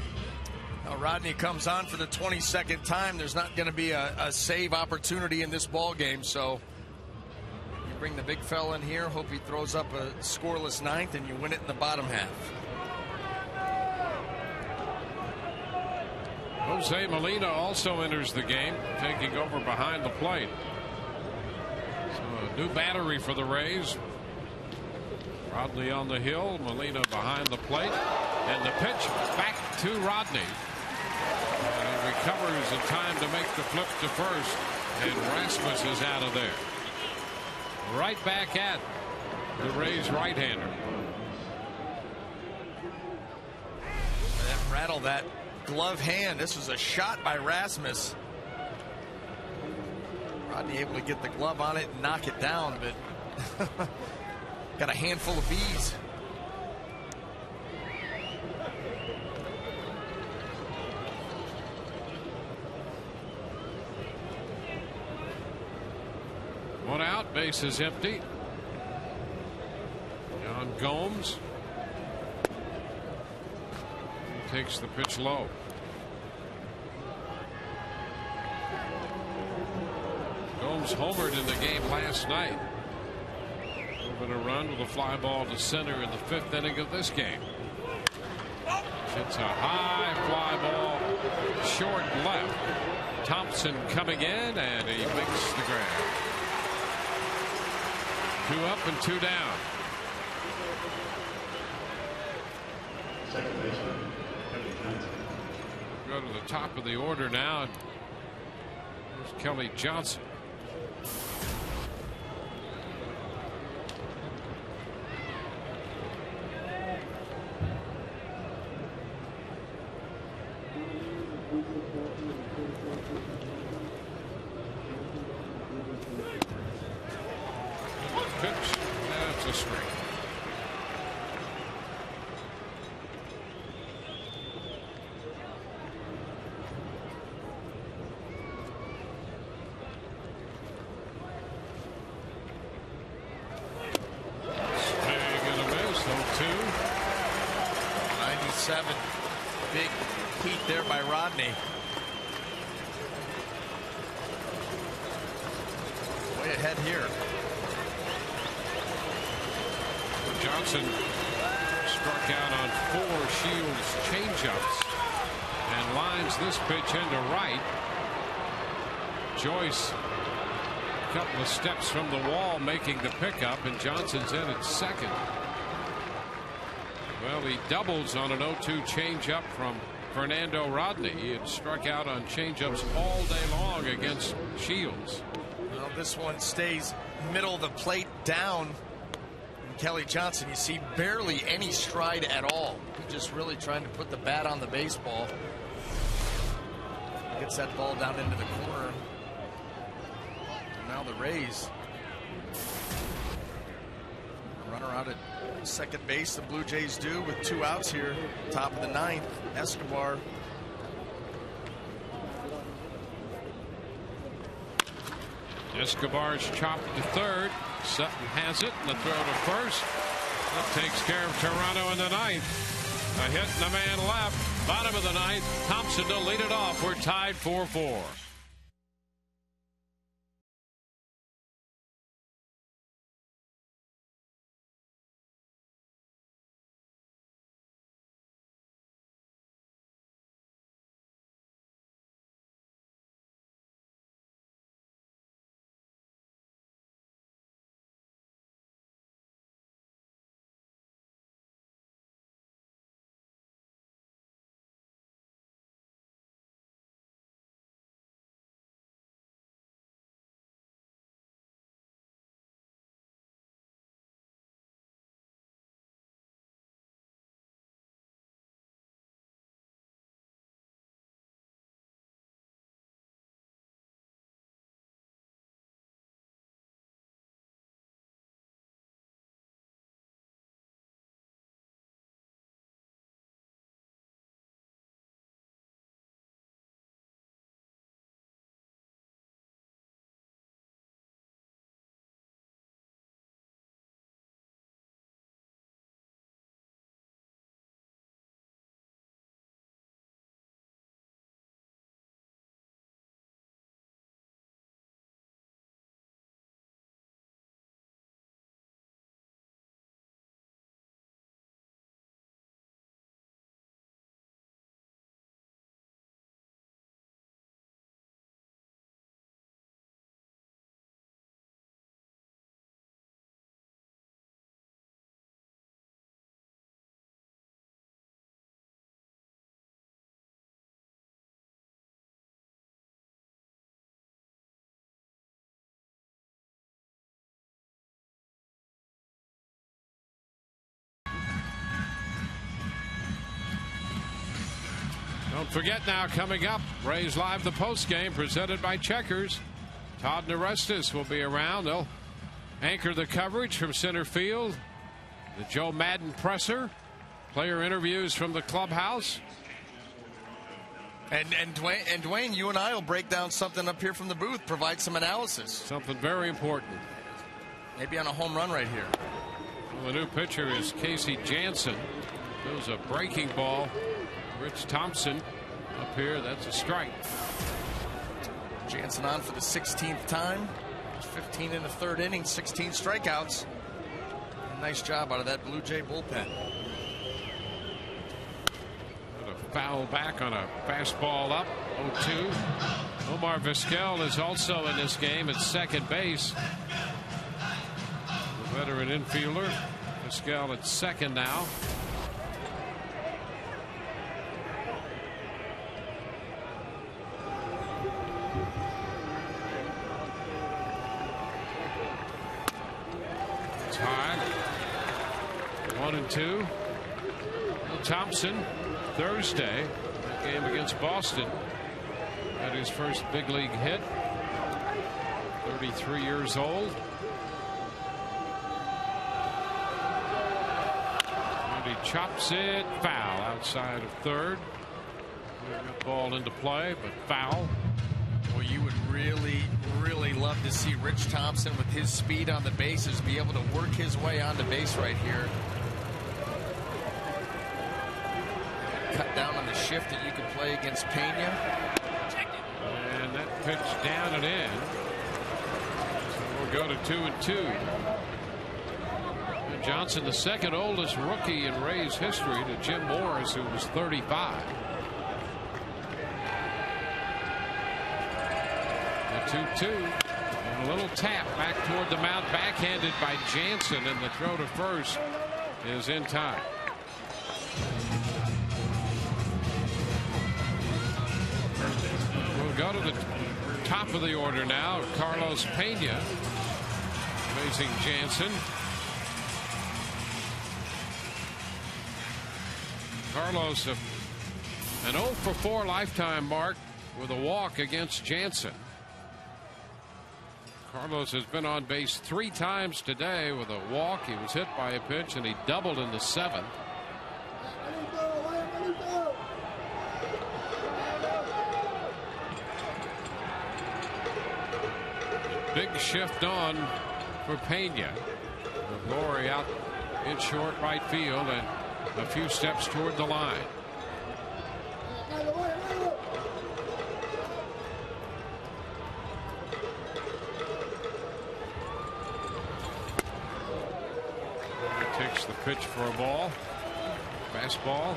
Now Rodney comes on for the 22nd time. There's not going to be a save opportunity in this ball game, so you bring the big fella in here, hope he throws up a scoreless 9th, and you win it in the bottom half. Jose Molina also enters the game, taking over behind the plate. So a new battery for the Rays. Rodney on the hill, Molina behind the plate, and the pitch back to Rodney. And he recovers in time to make the flip to first. And Rasmus is out of there. Right back at the Rays right-hander. That rattled that glove hand. This was a shot by Rasmus. Rodney able to get the glove on it and knock it down, but got a handful of bees. One out, base is empty. John Gomes takes the pitch low. Gomes homered in the game last night. Moving a run with a fly ball to center in the 5th inning of this game. It's a high fly ball, short left. Thompson coming in, and he makes the grab. 2 up and 2 down. Go to the top of the order now. Here's Kelly Johnson. Pitch. That's a strike. Swing and a miss. 0-2. 97. Big heat there by Rodney. Way ahead here. Johnson struck out on 4 Shields changeups and lines this pitch into right. Joyce a couple of steps from the wall making the pickup, and Johnson's in at second. Well, he doubles on an 0-2 changeup from Fernando Rodney. He had struck out on changeups all day long against Shields. Well, this one stays middle of the plate down. Kelly Johnson, you see barely any stride at all. He's just really trying to put the bat on the baseball. Gets that ball down into the corner. Now the Rays. Runner out at second base, the Blue Jays do, with 2 outs here. Top of the 9th, Escobar. Escobar's chopped to third. Sutton has it, and the throw to first. That takes care of Toronto in the 9th. A hit and a man left. Bottom of the 9th. Thompson to lead it off. We're tied 4-4. Don't forget now, coming up, Rays Live, the postgame presented by Checkers. Todd and Orestes will be around. They'll anchor the coverage from center field. The Joe Madden presser. Player interviews from the clubhouse. And Dwayne, you and I will break down something up here from the booth, provide some analysis. Something very important. Maybe on a home run right here. Well, the new pitcher is Casey Jansen. Throws a breaking ball. Rich Thompson up here. That's a strike. Jansen on for the 16th time. 15 in the third inning, 16 strikeouts. Nice job out of that Blue Jay bullpen. Foul back on a fastball up. 0-2. Omar Vizquel is also in this game at second base. The veteran infielder. Vizquel at second now. It's high. 1-2. Thompson. Thursday, game against Boston, had his first big league hit. 33 years old. And he chops it foul outside of third. Ball into play, but foul. Well, you would really love to see Rich Thompson with his speed on the bases be able to work his way onto base right here. Cut down on the shift that you can play against Pena. And that pitch down and in. So we'll go to 2-2. And Johnson, the second oldest rookie in Rays history, to Jim Morris, who was 35. The 2-2. And a little tap back toward the mound, backhanded by Jansen, and the throw to first is in time. Go to the top of the order now. Carlos Pena facing Jansen. Carlos an 0-for-4 lifetime mark with a walk against Jansen. Carlos has been on base 3 times today with a walk. He was hit by a pitch and he doubled in the 7th. Big shift on for Pena. Glory out in short right field and a few steps toward the line. He takes the pitch for a ball. Fastball.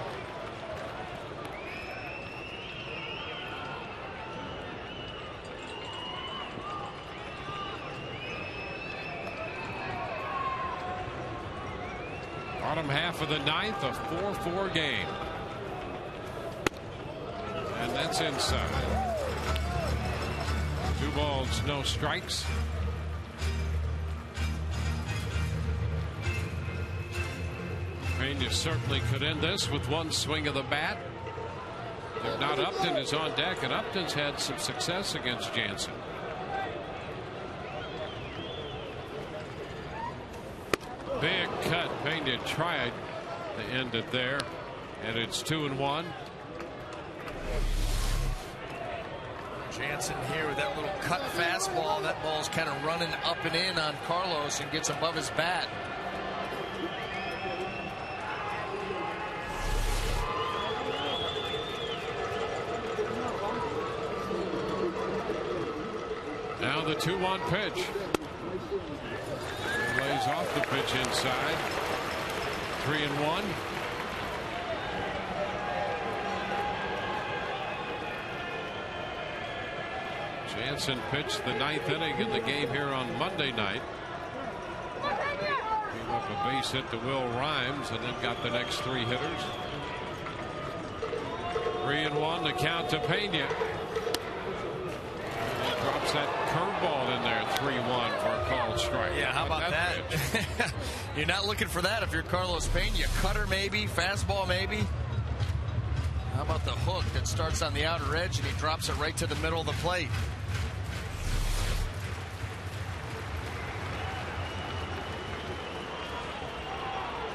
Bottom half of the 9th, a 4-4 game. And that's inside. 2 balls, no strikes. Pena certainly could end this with one swing of the bat. If not, Upton is on deck, and Upton's had some success against Jansen. Big cut. Pena tried to end it there, and it's 2-1. Jansen here with that little cut fastball. That ball's kind of running up and in on Carlos and gets above his bat. Now the 2-1 pitch. Lays off the pitch inside. 3-1. Jansen pitched the 9th inning in the game here on Monday night. Gave up a base hit to Will Rhymes and then got the next 3 hitters. 3-1 the count to Pena. Drops that curveball in there, 3-1 for a called strike. Yeah, how about that? You're not looking for that if you're Carlos Pena. Cutter maybe, fastball maybe. How about the hook that starts on the outer edge and he drops it right to the middle of the plate?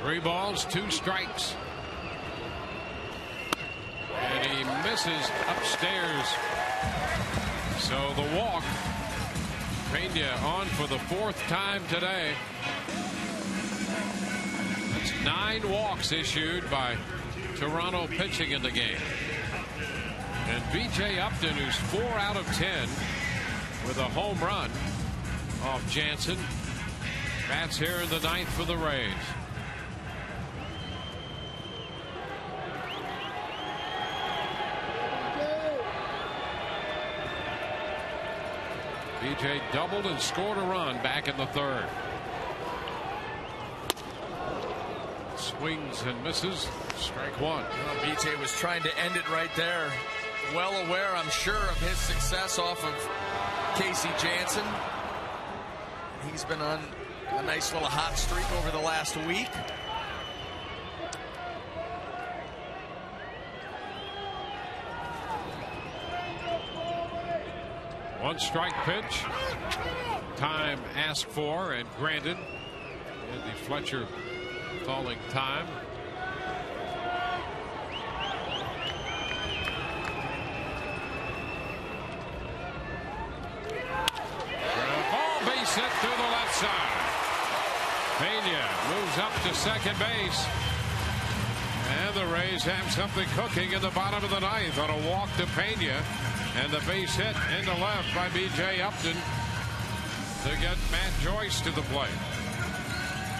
Three balls, 2 strikes. And he misses upstairs. So the walk. Pena on for the 4th time today. That's 9 walks issued by Toronto pitching in the game. And B.J. Upton, who's 4 out of 10 with a home run off Jansen, bats here in the 9th for the Rays. B.J. doubled and scored a run back in the 3rd. Swings and misses. Strike 1. Well, B.J. was trying to end it right there. Well aware, I'm sure, of his success off of Casey Jansen. He's been on a nice little hot streak over the last week. One strike pitch. Time asked for and granted. And the Fletcher calling time. Ball base hit through the left side. Pena moves up to second base. And the Rays have something cooking in the bottom of the 9th on a walk to Pena. And the base hit into left by B.J. Upton to get Matt Joyce to the plate.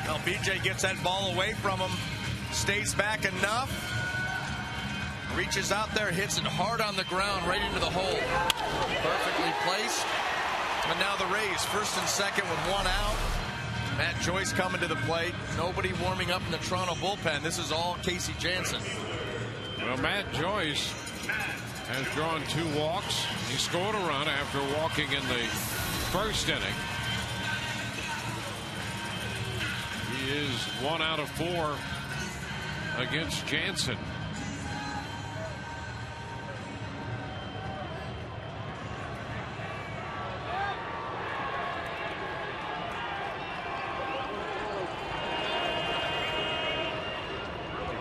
Well, B.J. gets that ball away from him, stays back enough, reaches out there, hits it hard on the ground, right into the hole. Perfectly placed. And now the Rays, 1st and 2nd with 1 out. Matt Joyce coming to the plate. Nobody warming up in the Toronto bullpen. This is all Casey Jansen. Well, Matt Joyce has drawn 2 walks. He scored a run after walking in the 1st inning. He is 1 out of 4 against Jansen.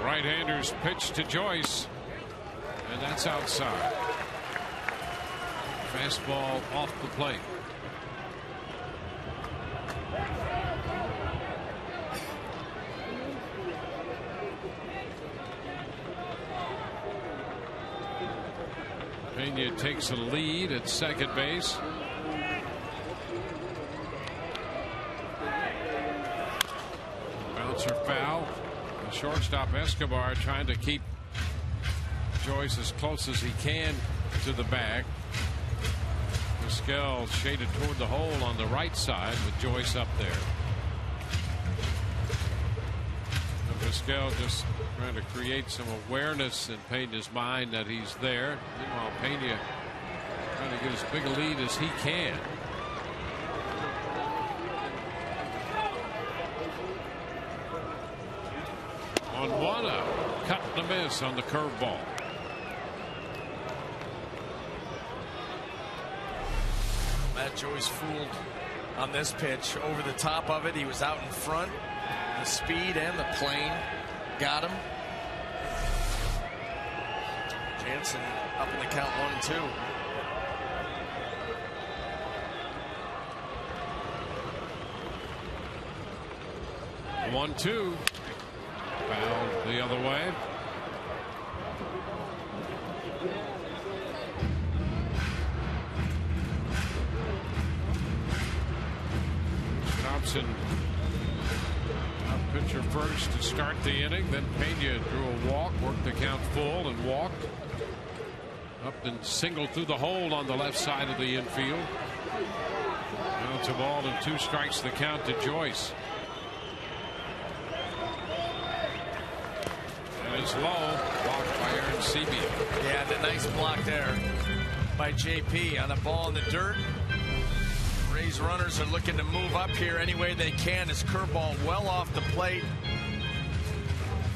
Right-handers pitch to Joyce. And that's outside. Fastball off the plate. Pena takes a lead at second base. Bouncer foul. The shortstop Escobar trying to keep Joyce as close as he can to the bag. Pascal shaded toward the hole on the right side with Joyce up there. And Pascal just trying to create some awareness in Pena's mind that he's there. Meanwhile, Pena trying to get as big a lead as he can. On 1-0, cut and a miss on the curveball. Matt Joyce fooled on this pitch. Over the top of it, he was out in front. The speed and the plane got him. Jansen up in the count 1-2. 1-2. Fouled the other way. Thompson pitcher first to start the inning. Then Pena drew a walk, worked the count full and walked. Upton singled through the hole on the left side of the infield. Now it's a ball and 2 strikes the count to Joyce. And it's low, blocked by Aaron Sebia. Yeah, the nice block there by JP on a ball in the dirt. Rays runners are looking to move up here any way they can. His curveball well off the plate.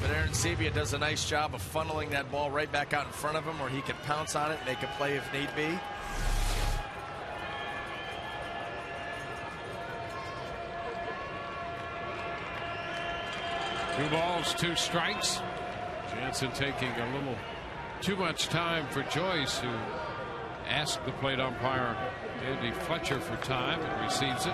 But Aaron Sebia does a nice job of funneling that ball right back out in front of him where he can pounce on it, make a play if need be. Two balls, two strikes. Jansen taking a little too much time for Joyce, who asked the plate umpire Andy Fletcher for time and receives it.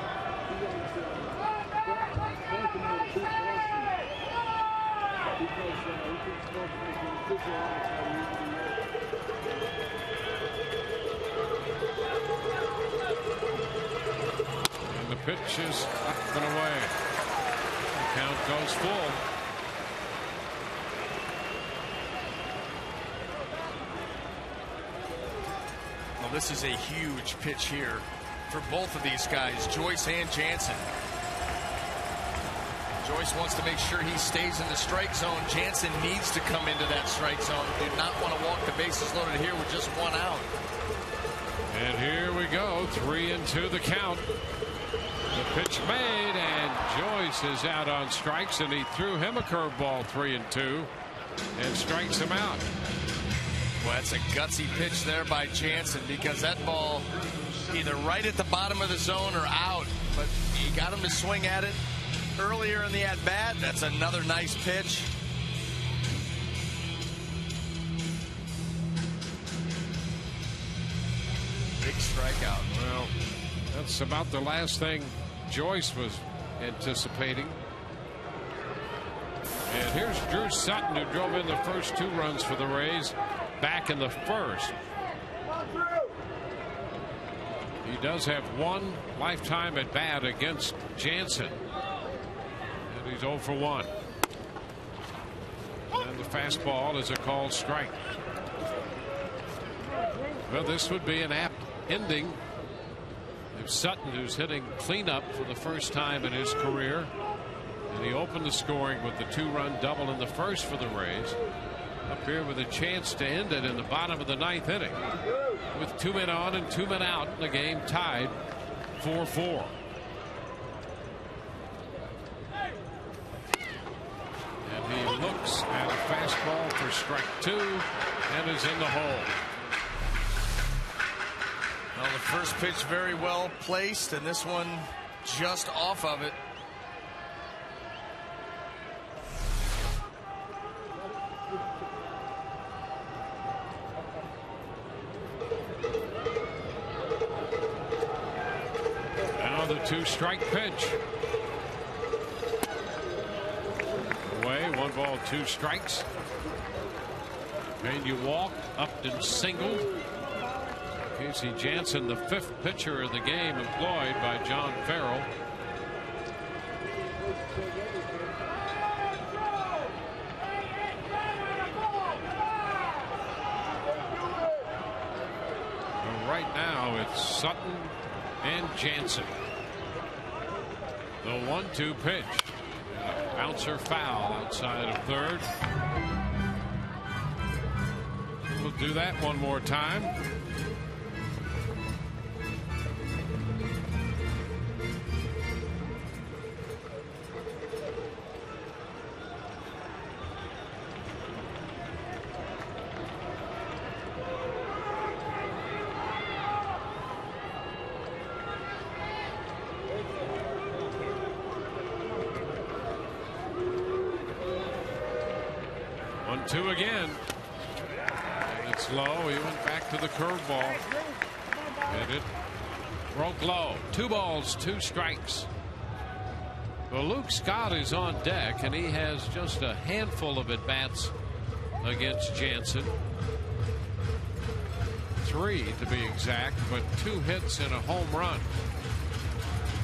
And the pitch is up and away. The count goes full. Well, this is a huge pitch here for both of these guys, Joyce and Jansen. Joyce wants to make sure he stays in the strike zone. Jansen needs to come into that strike zone. Do not want to walk the bases loaded here with just one out. And here we go, 3-2 the count. The pitch made, and Joyce is out on strikes, and he threw him a curveball, 3-2, and strikes him out. Well, that's a gutsy pitch there by Jansen, because that ball either right at the bottom of the zone or out, but he got him to swing at it earlier in the at-bat. That's another nice pitch. Big strikeout. Well, that's about the last thing Joyce was anticipating. And here's Drew Sutton, who drove in the first 2 runs for the Rays back in the first. He does have 1 lifetime at bat against Jansen. And he's 0 for 1. And the fastball is a called strike. Well, this would be an apt ending if Sutton, who's hitting cleanup for the first time in his career, and he opened the scoring with the 2-run double in the first for the Rays, up here with a chance to end it in the bottom of the 9th inning with 2 men on and 2 men out, and the game tied 4-4. And he looks at a fastball for strike 2 and is in the hole. Well, the first pitch very well placed, and this one just off of it. Now the 2-strike pitch. Away, 1 ball, 2 strikes. Made you walk, Upton singled. Casey Jansen, the 5th pitcher of the game, employed by John Farrell. And right now it's Sutton and Jansen. The 1-2 pitch. Bouncer foul outside of third. We'll do that one more time. Two again. And it's low. He went back to the curveball. And it broke low. 2 balls, 2 strikes. Well, Luke Scott is on deck, and he has just a handful of at-bats against Jansen. 3 to be exact, but 2 hits and a home run.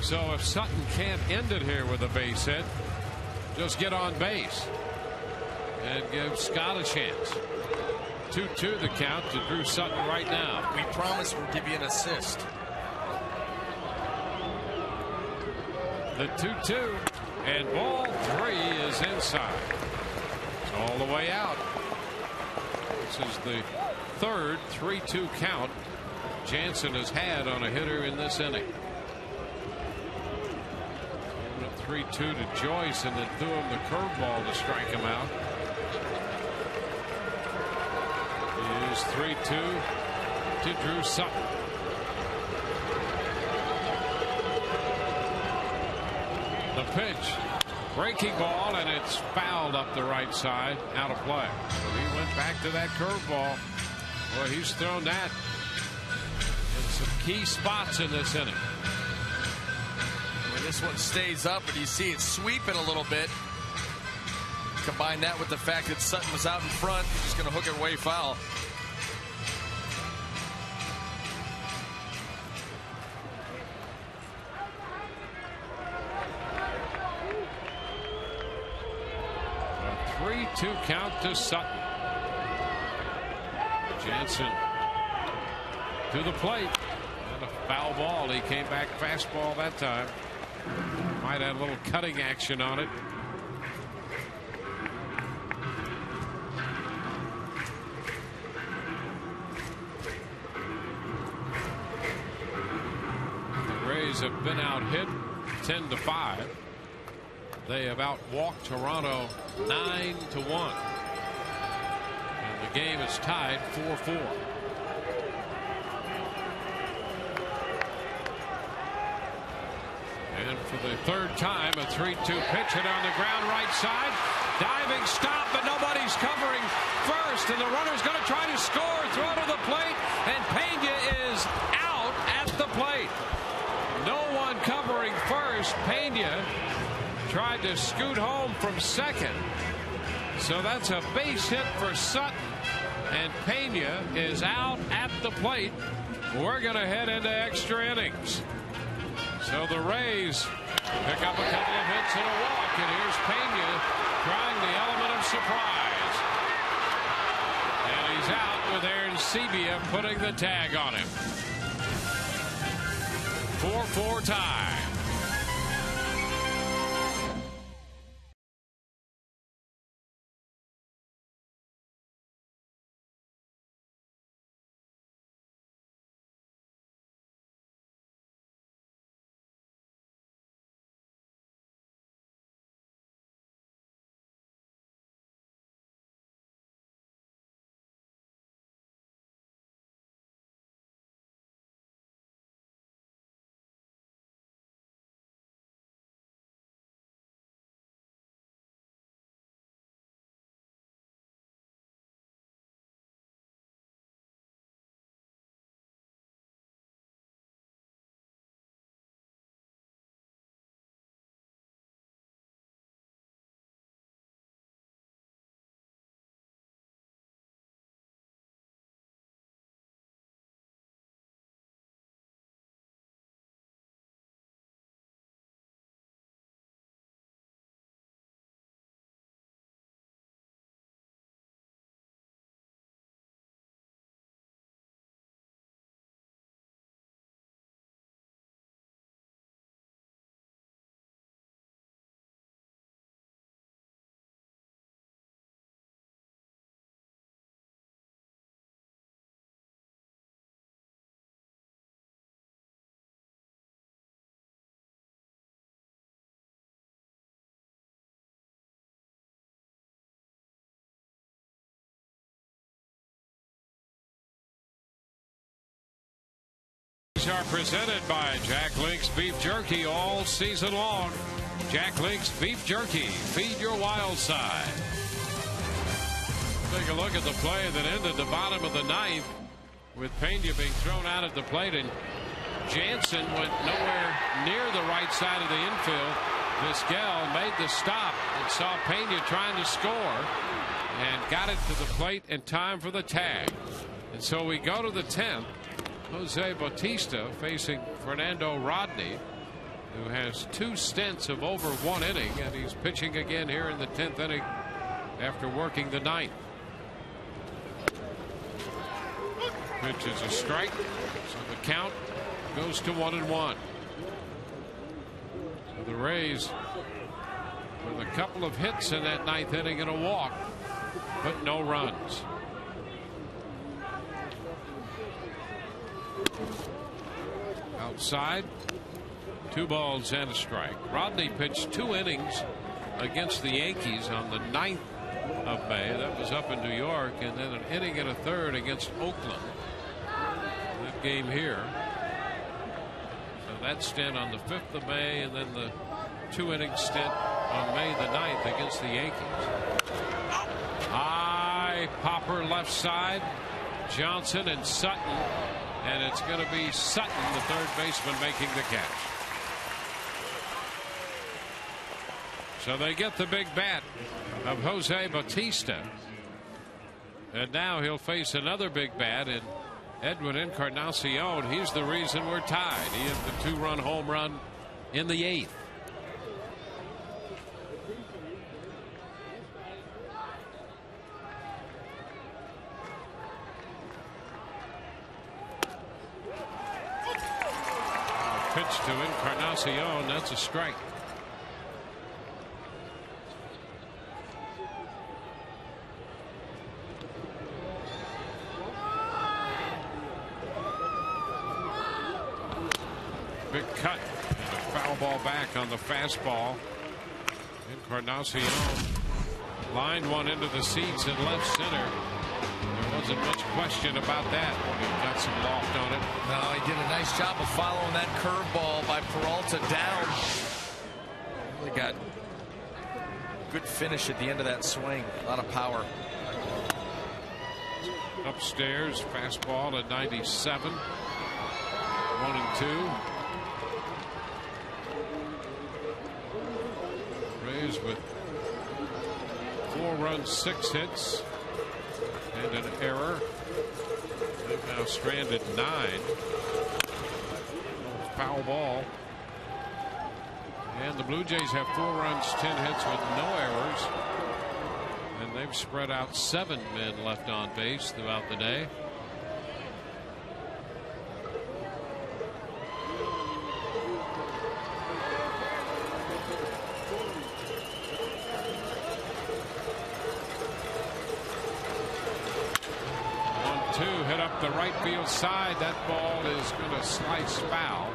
So if Sutton can't end it here with a base hit, just get on base and give Scott a chance. 2-2 the count to Drew Sutton right now. We promise we'll give you an assist. The 2-2, and ball 3 is inside. It's all the way out. This is the 3rd 3-2 count Jansen has had on a hitter in this inning. 3-2 to Joyce, and then threw him the curveball to strike him out. Rays 3-2 to Drew Sutton. The pitch, breaking ball, and it's fouled up the right side, out of play. He went back to that curveball. Boy, he's thrown that in some key spots in this inning. This one stays up, but you see it sweeping a little bit. Combine that with the fact that Sutton was out in front, he's just going to hook it way foul. A 3-2 count to Sutton. Jansen to the plate. And a foul ball. He came back fastball that time. Might have a little cutting action on it. The Rays have been out hit 10-5. They have outwalked Toronto 9-1. And the game is tied 4-4. And for the third time, a 3-2 pitch hit on the ground right side. Diving stop, but nobody's covering first. And the runner's going to try to score. Throw to the plate. And Pena is out at the plate. No one covering first. Pena tried to scoot home from second. So that's a base hit for Sutton. And Pena is out at the plate. We're going to head into extra innings. So the Rays pick up a couple of hits and a walk, and here's Pena trying the element of surprise. And he's out with Aaron Sebia putting the tag on him. 4-4 tie. Are presented by Jack Link's Beef Jerky all season long. Jack Link's Beef Jerky. Feed your wild side. Take a look at the play that ended the bottom of the ninth with Pena being thrown out at the plate, and Jansen went nowhere near the right side of the infield. Vizquel made the stop and saw Pena trying to score and got it to the plate in time for the tag. And so we go to the 10th. Jose Bautista facing Fernando Rodney, who has 2 stints of over 1 inning, and he's pitching again here in the 10th inning after working the 9th. Pitch is a strike, so the count goes to 1-1. So the Rays with a couple of hits in that 9th inning and a walk, but no runs. Outside, 2 balls and a strike. Rodney pitched 2 innings against the Yankees on the 9th of May. That was up in New York, and then an inning and a third against Oakland. That game here. So that stint on the 5th of May, and then the 2-inning stint on May the 9th against the Yankees. High popper left side. Johnson and Sutton, and it's going to be Sutton, the third baseman, making the catch. So they get the big bat of Jose Bautista, and now he'll face another big bat in Edwin Encarnacion. He's the reason we're tied. He hit the 2-run home run in the 8th. Pitch to Encarnacion. That's a strike. Big cut. And a foul ball back on the fastball. Encarnacion lined one into the seats in left center. There wasn't much question about that. He got some loft on it. No, he did a nice job of following that curveball by Peralta down. Really got good finish at the end of that swing. A lot of power. Upstairs, fastball at 97. 1-2. Rays with 4 runs, 6 hits. And an error. They've now stranded 9. Foul ball. And the Blue Jays have 4 runs, 10 hits with no errors. And they've spread out 7 men left on base throughout the day. Hit up the right field side. That ball is going to slice foul.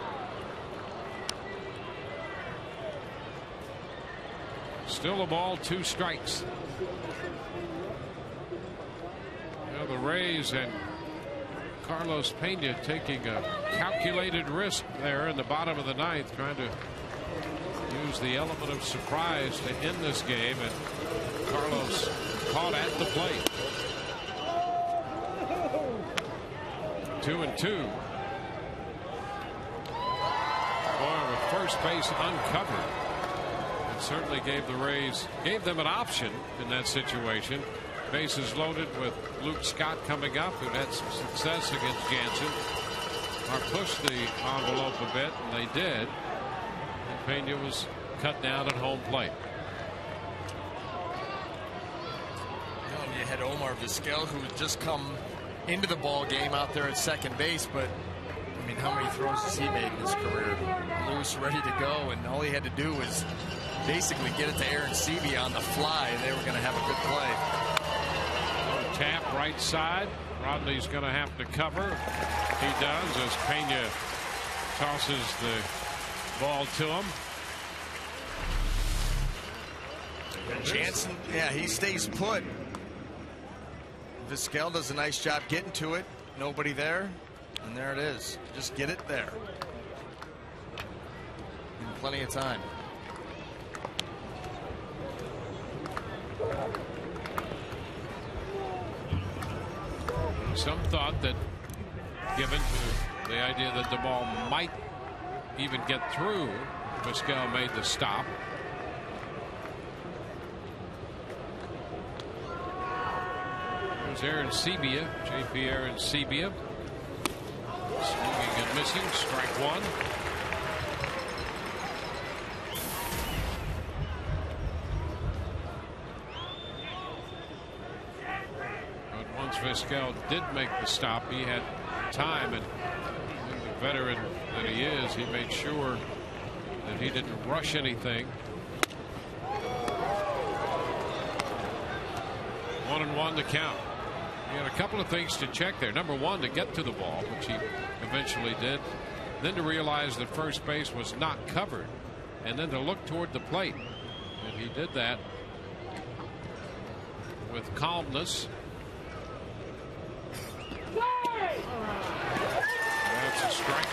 Still a ball, 2 strikes. Now the Rays and Carlos Pena taking a calculated risk there in the bottom of the 9th, trying to use the element of surprise to end this game, and Carlos caught at the plate. 2-2. Boy, with first base uncovered, it certainly gave them an option in that situation. Bases loaded with Luke Scott coming up, who had some success against Jansen, or pushed the envelope a bit, and they did. And Pena was cut down at home plate. You had Omar Vizquel, who had just come into the ball game out there at second base, but I mean, how many throws has he made in his career? Loose, ready to go, and all he had to do was basically get it to Aaron Seavey on the fly, and they were going to have a good play. Tap right side. Rodney's going to have to cover. He does, as Pena tosses the ball to him. Jansen, yeah, he stays put. Vizquel does a nice job getting to it. Nobody there. And there it is. Just get it there. In plenty of time. Some thought that, given to the idea that the ball might even get through, Vizquel made the stop. Aaron Sebia, JP Aaron Sebia, swinging and missing, strike 1. But once Vizquel did make the stop, he had time, and the veteran that he is, he made sure that he didn't rush anything. 1-1 to count. He had a couple of things to check there. Number one, to get to the ball, which he eventually did. Then to realize that first base was not covered. And then to look toward the plate. And he did that. with calmness. That's a strike.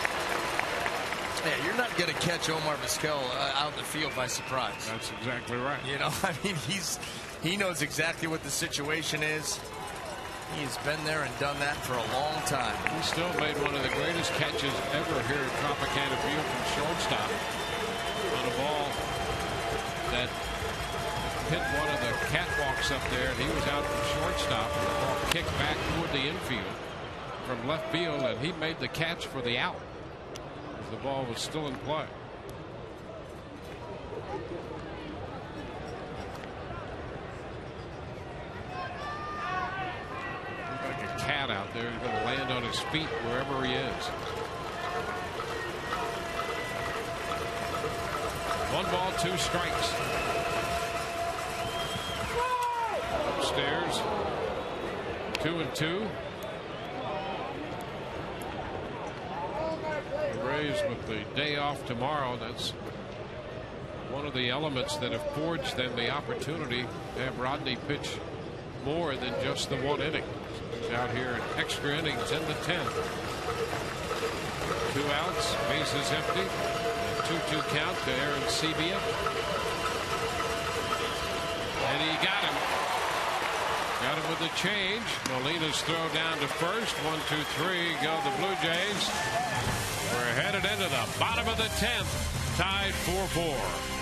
Yeah, you're not going to catch Omar Vizquel out in the field by surprise. That's exactly right. You know, I mean, he knows exactly what the situation is. He's been there and done that for a long time. He still made one of the greatest catches ever here at Tropicana Field from shortstop on a ball that hit one of the catwalks up there, and he was out from shortstop, and the ball kicked back toward the infield from left field, and he made the catch for the out as the ball was still in play. Like a cat out there, he's going to land on his feet wherever he is. 1 ball, 2 strikes. Upstairs, 2-2. The Rays with the day off tomorrow. That's one of the elements that have forged them the opportunity to have Rodney pitch more than just the 1 inning. He's out here in extra innings in the 10th. 2 outs, bases empty. 2-2 count to Aaron Sebia. And he got him. Got him with the change. Molina's throw down to first. 1-2-3 go the Blue Jays. We're headed into the bottom of the 10th. Tied 4-4.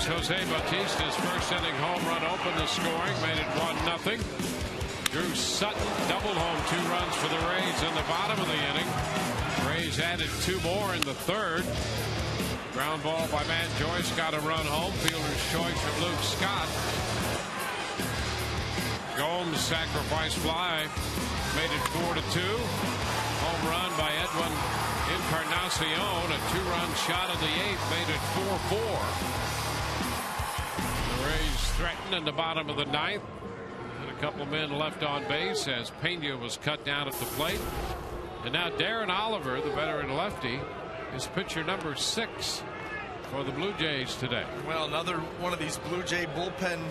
Jose Bautista's first inning home run opened the scoring, made it 1-0. Drew Sutton doubled home 2 runs for the Rays in the bottom of the inning. Rays added 2 more in the 3rd. Ground ball by Matt Joyce got a run home. Fielder's choice from Luke Scott. Gomes' sacrifice fly made it 4-2. Home run by Edwin Encarnacion. A 2-run shot in the 8th made it 4-4. Rays threatened in the bottom of the 9th. And a couple men left on base as Pena was cut down at the plate. And now Darren Oliver, the veteran lefty, is pitcher number 6 for the Blue Jays today. Well, another one of these Blue Jay bullpen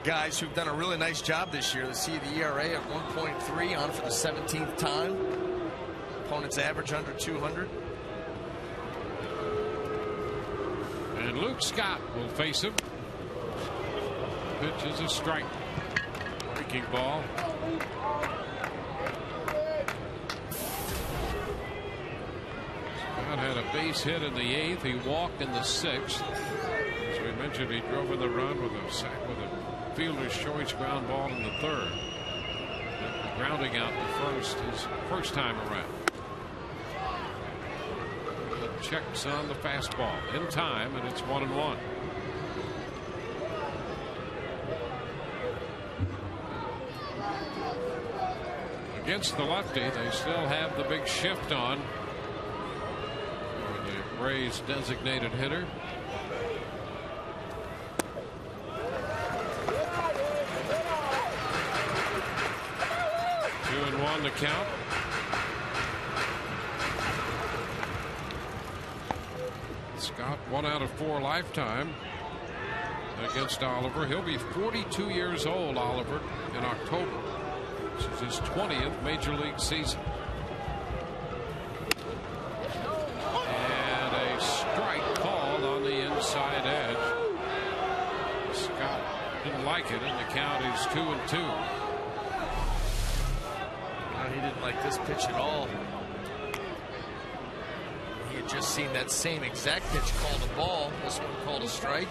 guys who've done a really nice job this year. To see the ERA at 1.3 on for the 17th time. Opponent's average under 200. And Luke Scott will face him. Pitch is a strike. Breaking ball. Scott had a base hit in the 8th. He walked in the 6th. As we mentioned, he drove in the run with a fielder's choice ground ball in the 3rd. Grounding out the his first time around. The checks on the fastball in time, and it's 1-1. Against the lefty, they still have the big shift on. The Rays designated hitter. 2-1 to count. Scott 1 out of 4 lifetime against Oliver. He'll be 42 years old, Oliver, in October. This is his 20th major league season. And a strike called on the inside edge. Scott didn't like it, and the count is 2-2. He didn't like this pitch at all. He had just seen that same exact pitch called a ball. This one called a strike.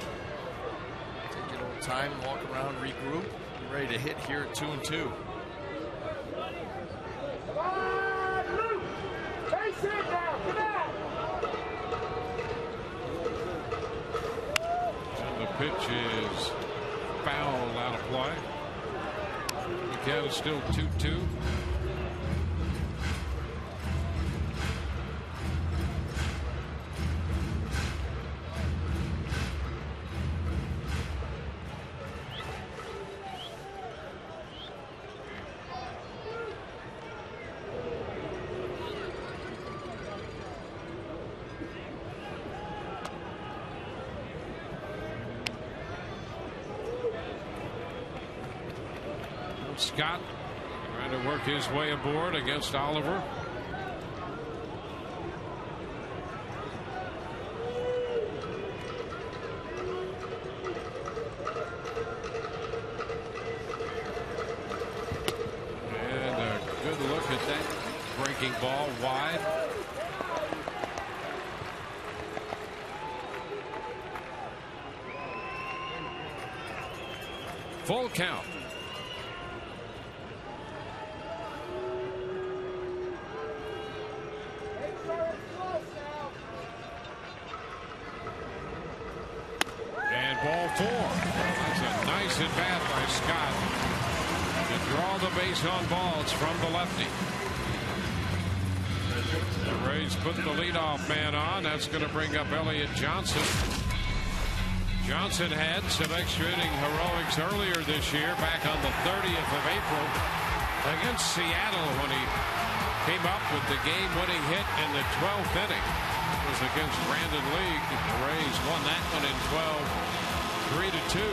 Take a little time, walk around, regroup. Be ready to hit here at 2-2. And the pitch is foul out of play. The count is still 2-2. Scott trying to work his way aboard against Oliver. And a good look at that breaking ball wide. Full count. Ball 4. That's a nice at bat by Scott to draw the base on balls from the lefty. The Rays put the leadoff man on. That's going to bring up Elliott Johnson. Johnson had some extra inning heroics earlier this year, back on the 30th of April against Seattle, when he came up with the game-winning hit in the 12th inning. It was against Brandon League. The Rays won that one in 12. 3-2.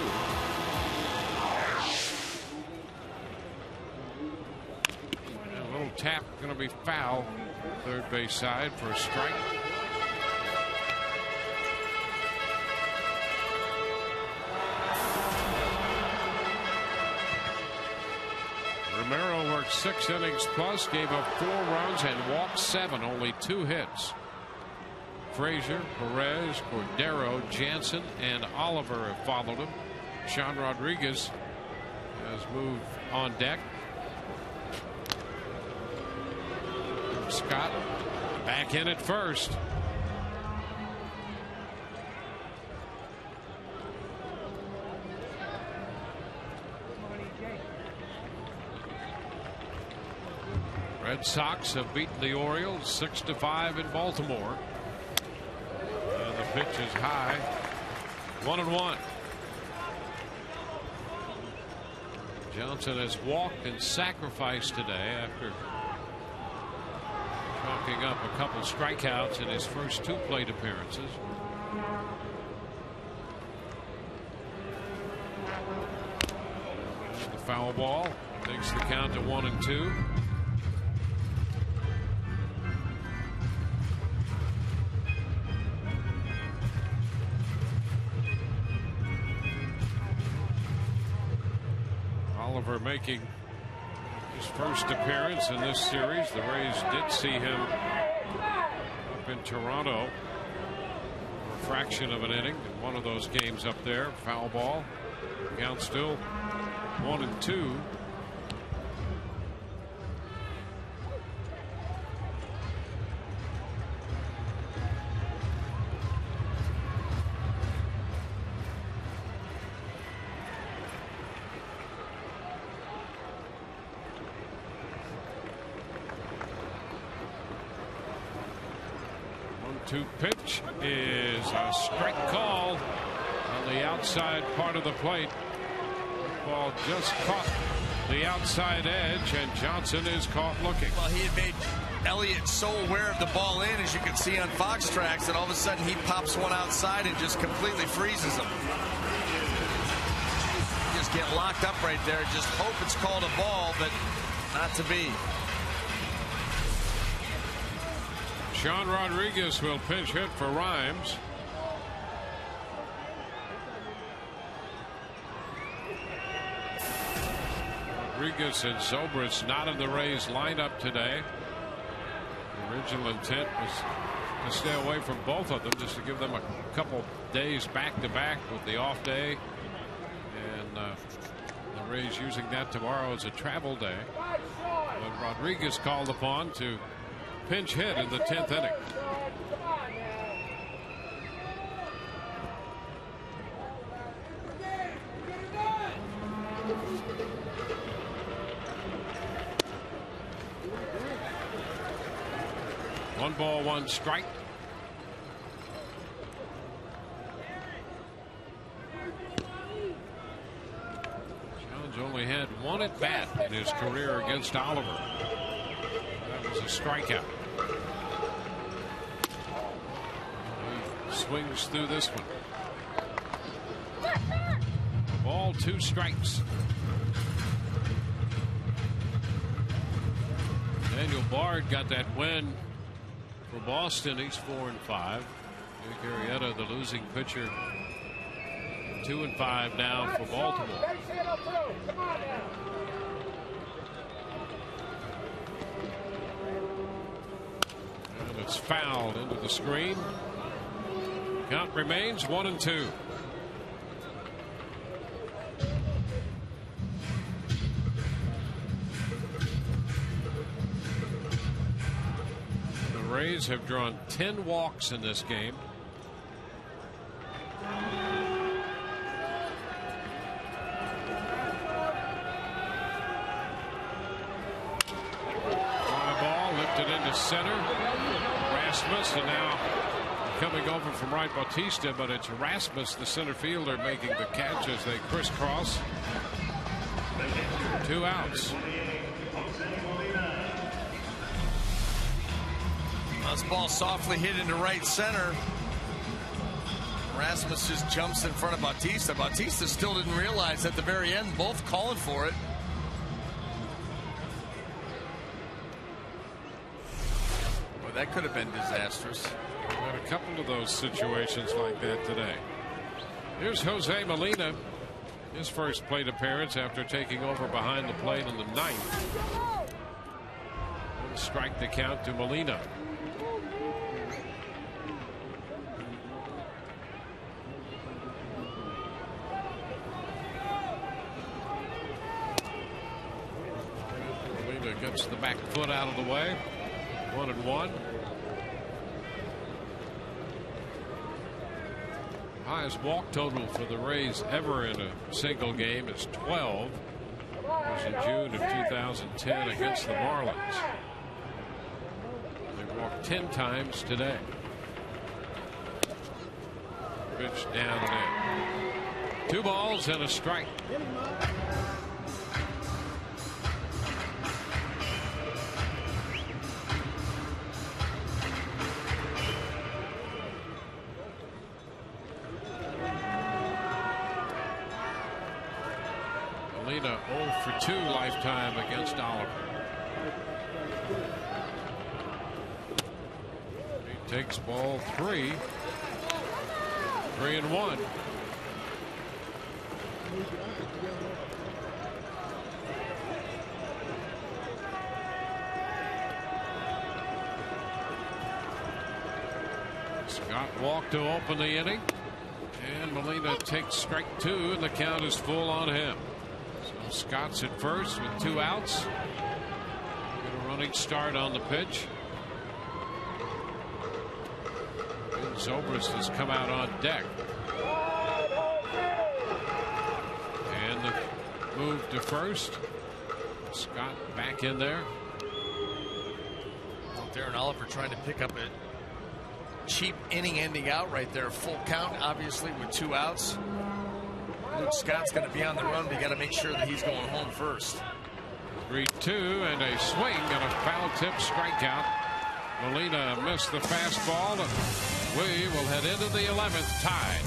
A little tap going to be foul. Third base side for a strike. Romero worked 6 innings plus, gave up 4 runs and walked 7, only 2 hits. Frazier, Perez, Cordero, Jansen, and Oliver have followed him. Sean Rodriguez has moved on deck. Scott back in at first. Red Sox have beaten the Orioles 6-5 in Baltimore. Pitch is high. 1-1. Johnson has walked and sacrificed today after chalking up a couple strikeouts in his first 2 plate appearances. The foul ball takes the count to 1-2. Oliver making his first appearance in this series. The Rays did see him up in Toronto for a fraction of an inning in one of those games up there. Foul ball. Count still 1-2. 2 pitch is a strike call on the outside part of the plate. Ball just caught the outside edge, and Johnson is caught looking. Well, he had made Elliott so aware of the ball in, as you can see on Fox Tracks, that all of a sudden he pops one outside and just completely freezes him. Just get locked up right there. Just hope it's called a ball, but not to be. Sean Rodriguez will pinch hit for Rhymes. Rodriguez and Zobrist not in the Rays lineup today. The original intent was to stay away from both of them, just to give them a couple days back to back with the off day, and the Rays using that tomorrow as a travel day. But Rodriguez called upon to pinch hit in the 10th inning. One ball, one strike. Jones only had one at bat in his career against Oliver. That was a strikeout. He swings through this one. Ball, 2 strikes. Daniel Bard got that win for Boston. He's 4-5. Nick Arrieta, the losing pitcher, 2-5 now for Baltimore. And it's fouled into the screen. Count remains 1-2. The Rays have drawn 10 walks in this game. Fly ball lifted into center. Rasmus, and now coming over from right, Bautista, but it's Rasmus, the center fielder, making the catch as they crisscross. 2 outs. This ball softly hit into right center. Rasmus just jumps in front of Bautista. Bautista still didn't realize at the very end, both calling for it. Boy, that could have been disastrous. We had a couple of those situations like that today. Here's Jose Molina, his first plate appearance after taking over behind the plate in the 9th. Strike the count to Molina. Molina gets the back foot out of the way. 1-1. Highest walk total for the Rays ever in a single game is 12. It was in June of 2010 against the Marlins. They walked 10 times today. Pitch down and in. 2 balls and a strike. Molina 0 for 2 lifetime against Oliver. He takes ball 3. 3-1. Scott walked to open the inning, and Molina takes strike 2, and the count is full on him. So Scott's at first with 2 outs. Get a running start on the pitch. And Zobrist has come out on deck. And the move to first. Scott back in there. Darren Oliver trying to pick up cheap inning ending out right there. Full count, obviously, with 2 outs. Luke Scott's going to be on the run, but you got to make sure that he's going home first. 3-2 and a swing and a foul tip strikeout. Molina missed the fastball. We will head into the 11th tied.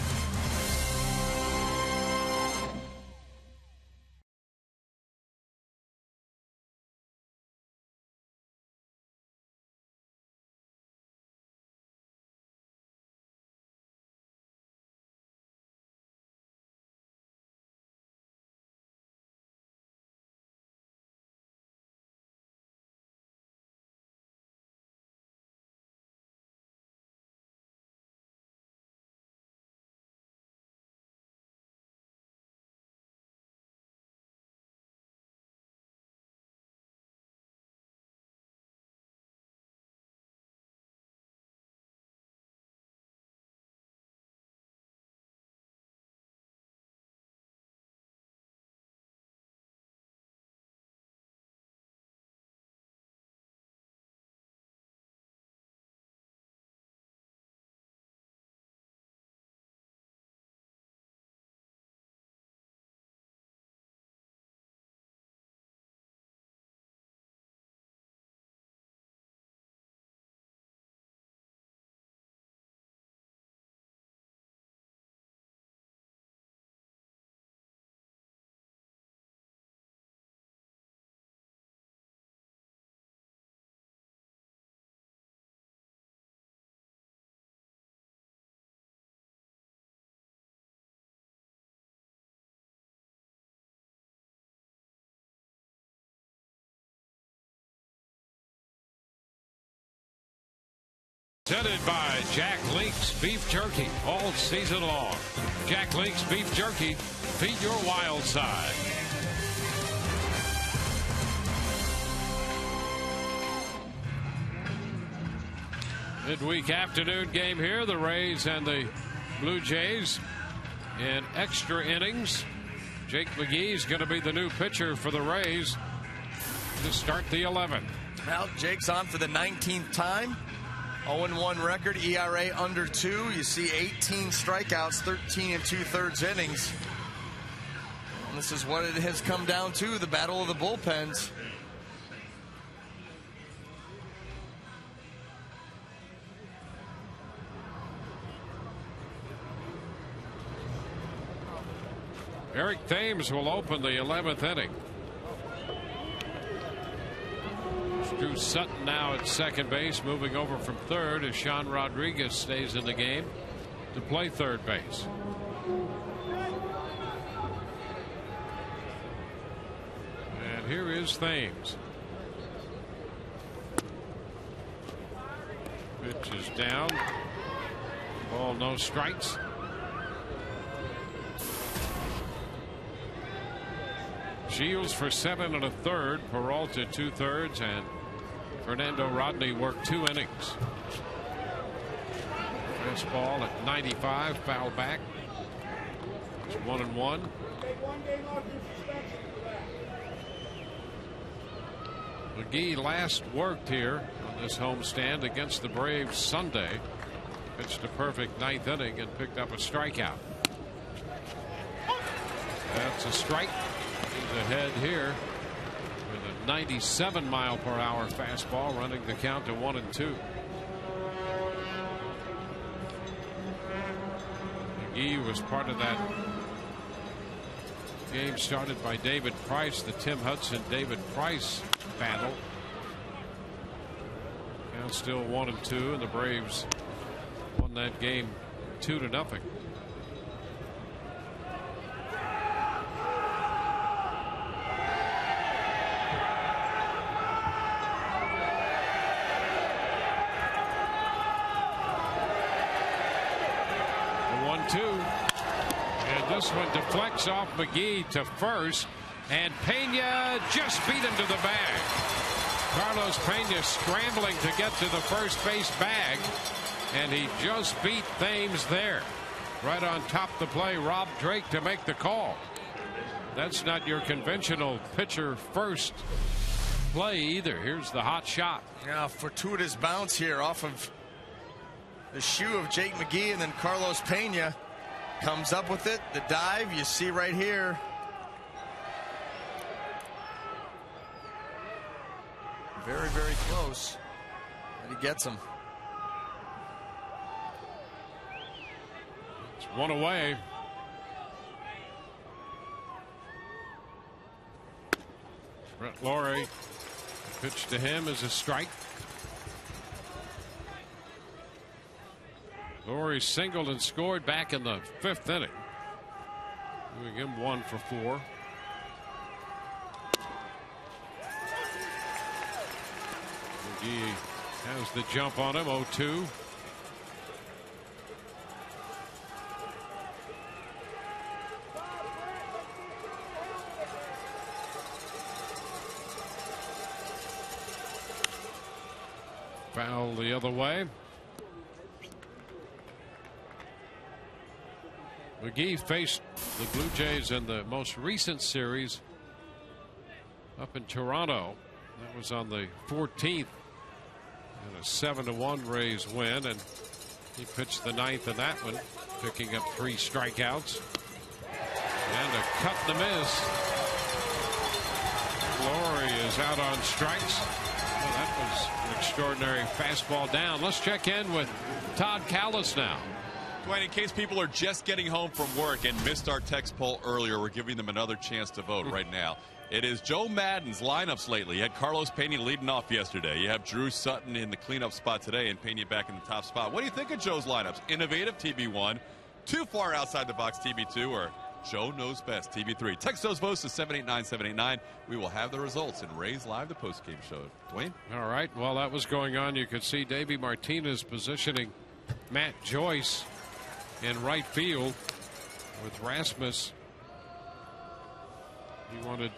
Presented by Jack Link's Beef Jerky all season long. Jack Link's Beef Jerky, feed your wild side. Midweek afternoon game here. The Rays and the Blue Jays in extra innings. Jake McGee's going to be the new pitcher for the Rays to start the 11th. Well, Jake's on for the 19th time. 0-1 record, ERA under 2. You see 18 strikeouts, 13 2/3 innings. And this is what it has come down to, the battle of the bullpens. Eric Thames will open the 11th inning. Drew Sutton now at second base, moving over from third as Sean Rodriguez stays in the game to play third base. And here is Thames. Pitch is down. Ball, no strikes. Shields for 7 1/3, Peralta 2/3, and Fernando Rodney worked 2 innings. Fastball at 95, foul back. It's 1-1. McGee last worked here on this homestand against the Braves Sunday. Pitched a perfect 9th inning and picked up a strikeout. That's a strike. He's ahead here with a 97-mile-per-hour fastball, running the count to 1-2. McGee was part of that game started by David Price, the Tim Hudson-David Price battle. Now still 1-2, and the Braves won that game 2-0. And this one deflects off McGee to first, and Pena just beat him to the bag. Carlos Pena scrambling to get to the first base bag, and he just beat Thames there. Right on top of the play, Rob Drake to make the call. That's not your conventional pitcher first play either. Here's the hot shot. Yeah, fortuitous bounce here off of the shoe of Jake McGee, and then Carlos Pena comes up with it. The dive you see right here. Very, very close. And he gets him. It's one away. Brett Laurie, pitch to him is a strike. Laurie singled and scored back in the 5th inning. Giving him 1 for 4. McGee has the jump on him. 0-2. Foul the other way. McGee faced the Blue Jays in the most recent series up in Toronto. That was on the 14th. And a 7-1 Rays win, and he pitched the 9th in that one, picking up 3 strikeouts. And a cut and a miss. Laurie is out on strikes. Well, that was an extraordinary fastball down. Let's check in with Todd Callis now. Dwayne, in case people are just getting home from work and missed our text poll earlier, we're giving them another chance to vote right now. It is Joe Madden's lineups lately. You had Carlos Pena leading off yesterday. You have Drew Sutton in the cleanup spot today and Pena back in the top spot. What do you think of Joe's lineups? Innovative, TB1. Too far outside the box, TB2, or Joe knows best, TB3. Text those votes to 789-789. We will have the results in Rays Live, the postgame show. Dwayne? All right. While that was going on, you could see Davey Martinez positioning Matt Joyce in right field with Rasmus. He wanted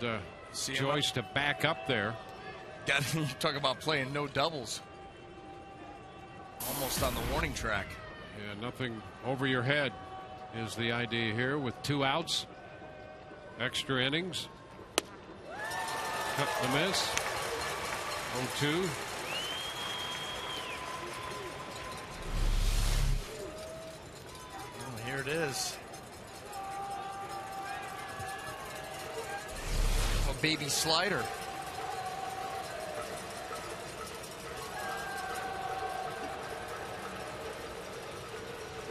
Joyce to back up there. You talk about playing no doubles. Almost on the warning track. Yeah, nothing over your head is the idea here with 2 outs. Extra innings. Cut the miss. 0-2. Oh, here it is. A baby slider.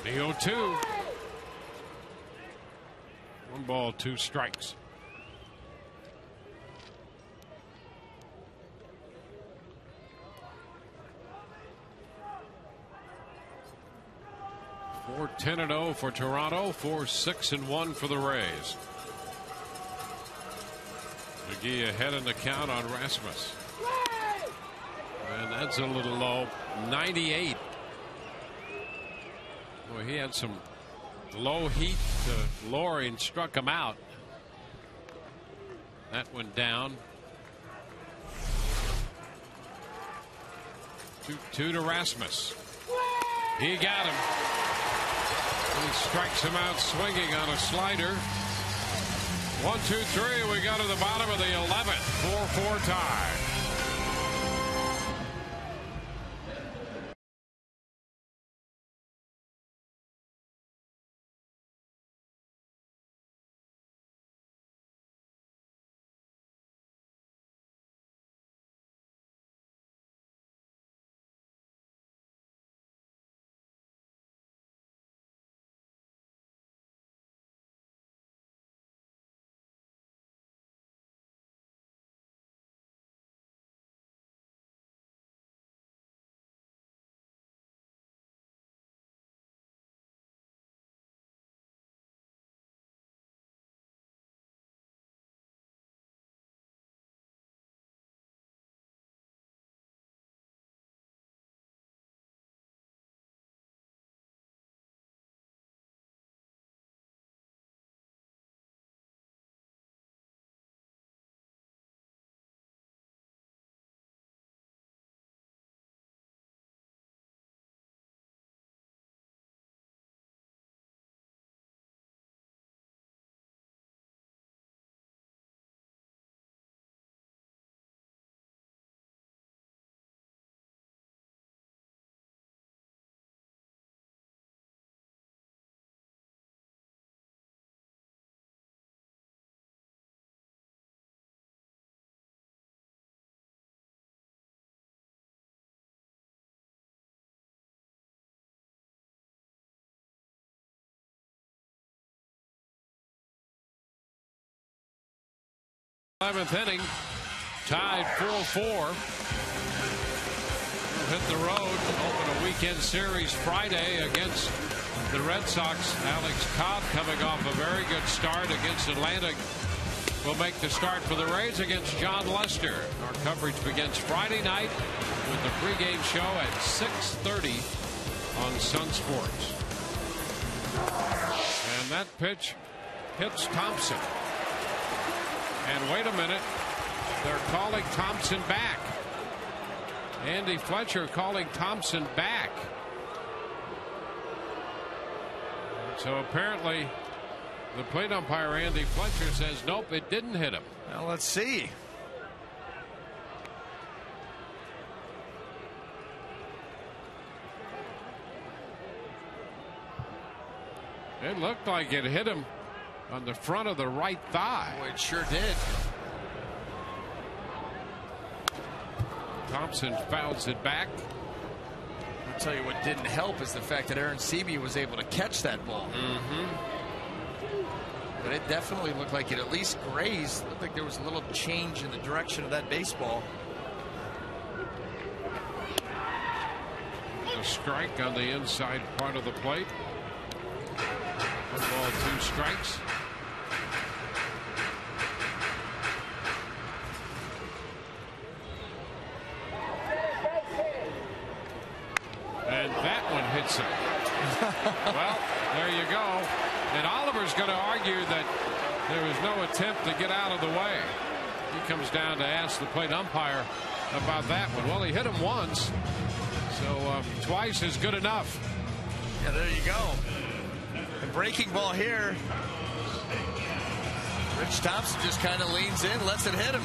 The 0-2. 1 ball, 2 strikes. Four 10-0 for Toronto. 4 6-1 for the Rays. McGee ahead in the count on Rasmus. And that's a little low. 98. Boy, he had some low heat to Laurie and struck him out. That went down. 2-2 to Rasmus. He got him. He strikes him out swinging on a slider. 1, 2, 3. We go to the bottom of the 11th. 4-4 tie. 11th inning, tied 4-4. Hit the road, open a weekend series Friday against the Red Sox. Alex Cobb coming off a very good start against Atlanta will make the start for the Rays against John Lester. Our coverage begins Friday night with the pregame show at 6:30 on Sun Sports. And that pitch hits Thompson. And wait a minute, they're calling Thompson back. Andy Fletcher calling Thompson back. So apparently the plate umpire Andy Fletcher says nope, it didn't hit him. Well, let's see. It looked like it hit him on the front of the right thigh. Boy, it sure did. Thompson fouls it back. I'll tell you what didn't help is the fact that Aaron Seavey was able to catch that ball. But it definitely looked like it at least grazed. Looked like there was a little change in the direction of that baseball. A strike on the inside part of the plate. 1 ball, 2 strikes. And that one hits him. Well, there you go. And Oliver's going to argue that there was no attempt to get out of the way. He comes down to ask the plate umpire about that one. Well, he hit him once, so twice is good enough. Yeah, there you go. And breaking ball here. Rich Thompson just kind of leans in, lets it hit him.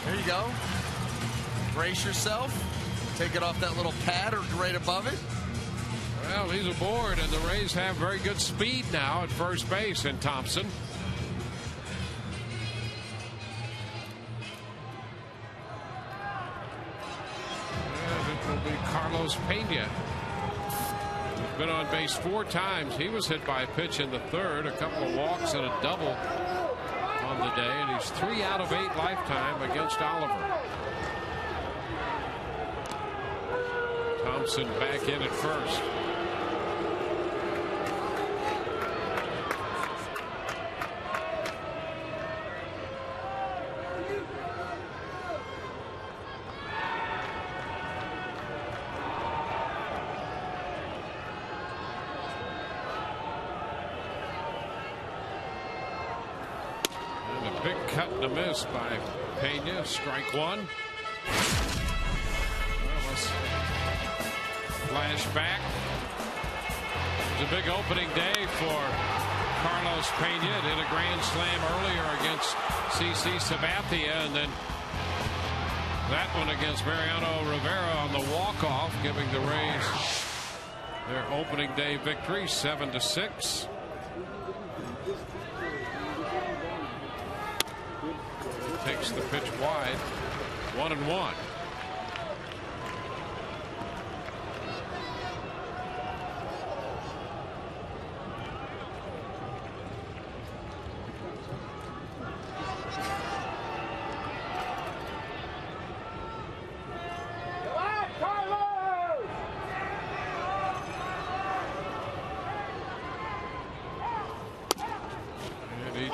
There you go. Brace yourself. Take it off that little pad or right above it. Well, he's aboard, and the Rays have very good speed now at first base in Thompson. And it will be Carlos Pena. He's been on base 4 times. He was hit by a pitch in the 3rd, a couple of walks and a double on the day, and he's 3 out of 8 lifetime against Oliver. Thompson back in at first. And a big cut and a miss by Pena. Strike 1. Well, let's flash back. It was a big opening day for Carlos Pena. Did a grand slam earlier against CC Sabathia, and then that one against Mariano Rivera on the walk-off, giving the Rays their opening day victory, 7-6. Takes the pitch wide, 1-1.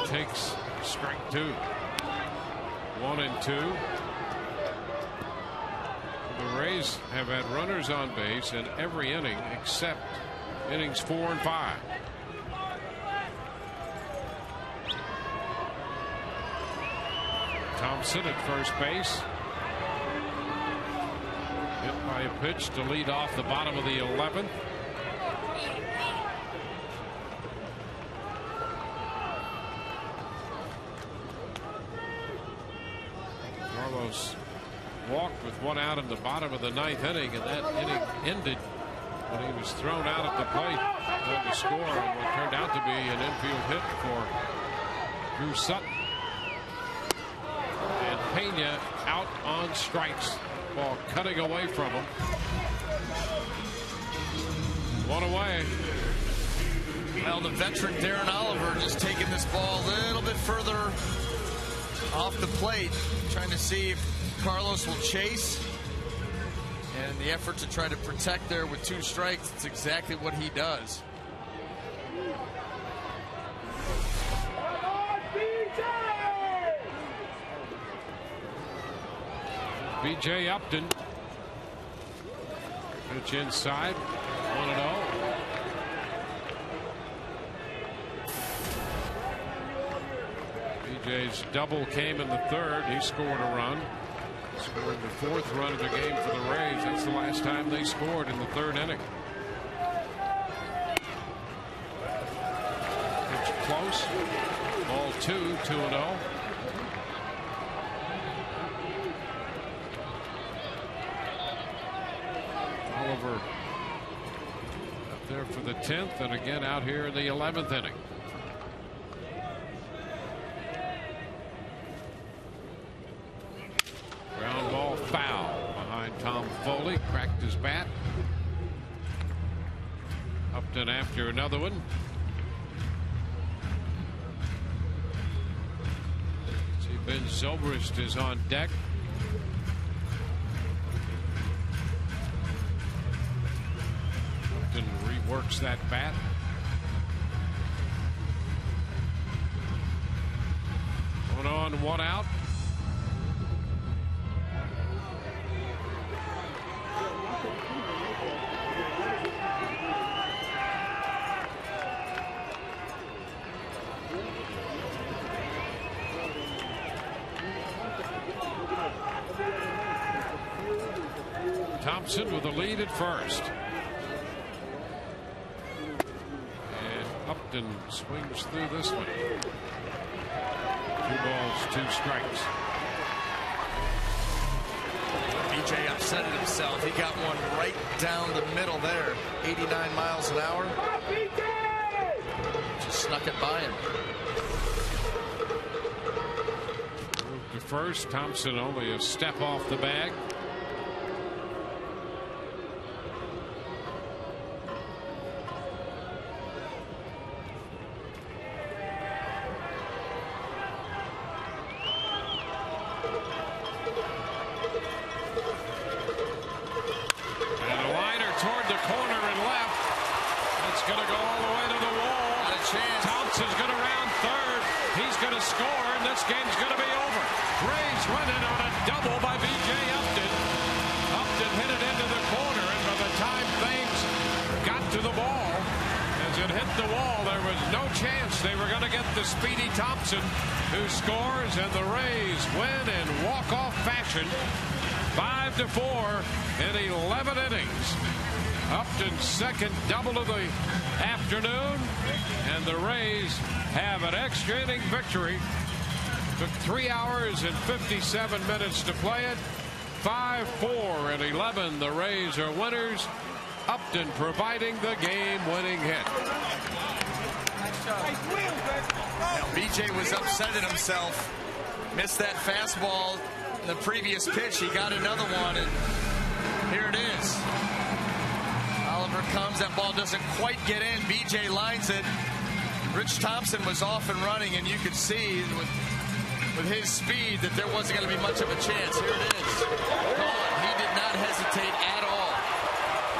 Takes strike 2. 1-2. The Rays have had runners on base in every inning except innings 4 and 5. Thompson at first base. Hit by a pitch to lead off the bottom of the 11th. Carlos walked with 1 out in the bottom of the 9th inning, and that inning ended when he was thrown out at the plate on the score on what turned out to be an infield hit for Drew Sutton. And Pena out on strikes. Ball cutting away from him. 1 away. Well, the veteran Darren Oliver just taking this ball a little bit further off the plate, trying to see if Carlos will chase. And the effort to try to protect there with 2 strikes, it's exactly what he does. B.J. Upton. Pitch inside. 1-0. B.J.'s double came in the 3rd. He scored a run. Scored the 4th run of the game for the Rays. That's the last time they scored in the 3rd inning. Pitch close. Ball 2, 2-0. Oliver up there for the 10th, and again out here in the 11th inning. Ground ball foul behind Tom Foley. Cracked his bat. Upton after another one. See, Ben Zobrist is on deck. Upton reworks that bat. One on, one out. Thompson with the lead at first. And Upton swings through this one. 2 balls, 2 strikes. BJ upsetted himself. He got one right down the middle there. 89 miles an hour. Just snuck it by him. Moved to first. Thompson only a step off the bag. Speedy Thompson, who scores, and the Rays win in walk-off fashion, 5-4 in 11 innings. Upton's second double of the afternoon, and the Rays have an extra inning victory. Took 3 hours and 57 minutes to play it. 5-4 in 11. The Rays are winners. Upton providing the game-winning hit. Now, BJ was upsetting himself. Missed that fastball in the previous pitch. He got another one, and here it is. Oliver comes. That ball doesn't quite get in. BJ lines it. Rich Thompson was off and running, and you could see with his speed that there wasn't going to be much of a chance. Here it is. Gone. He did not hesitate at all.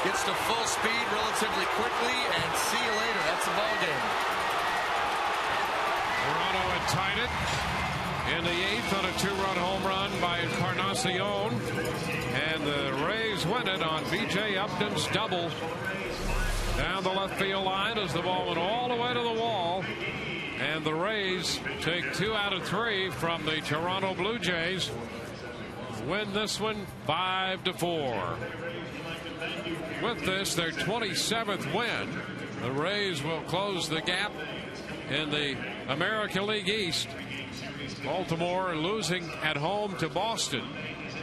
Gets to full speed relatively quickly, and see you later. That's the ball game. Toronto had tied it in the 8th on a 2-run home run by Encarnacion, and the Rays win it on B.J. Upton's double down the left field line as the ball went all the way to the wall, and the Rays take 2 out of 3 from the Toronto Blue Jays. Win this one 5-4. With this, their 27th win. The Rays will close the gap in the American League East. Baltimore losing at home to Boston,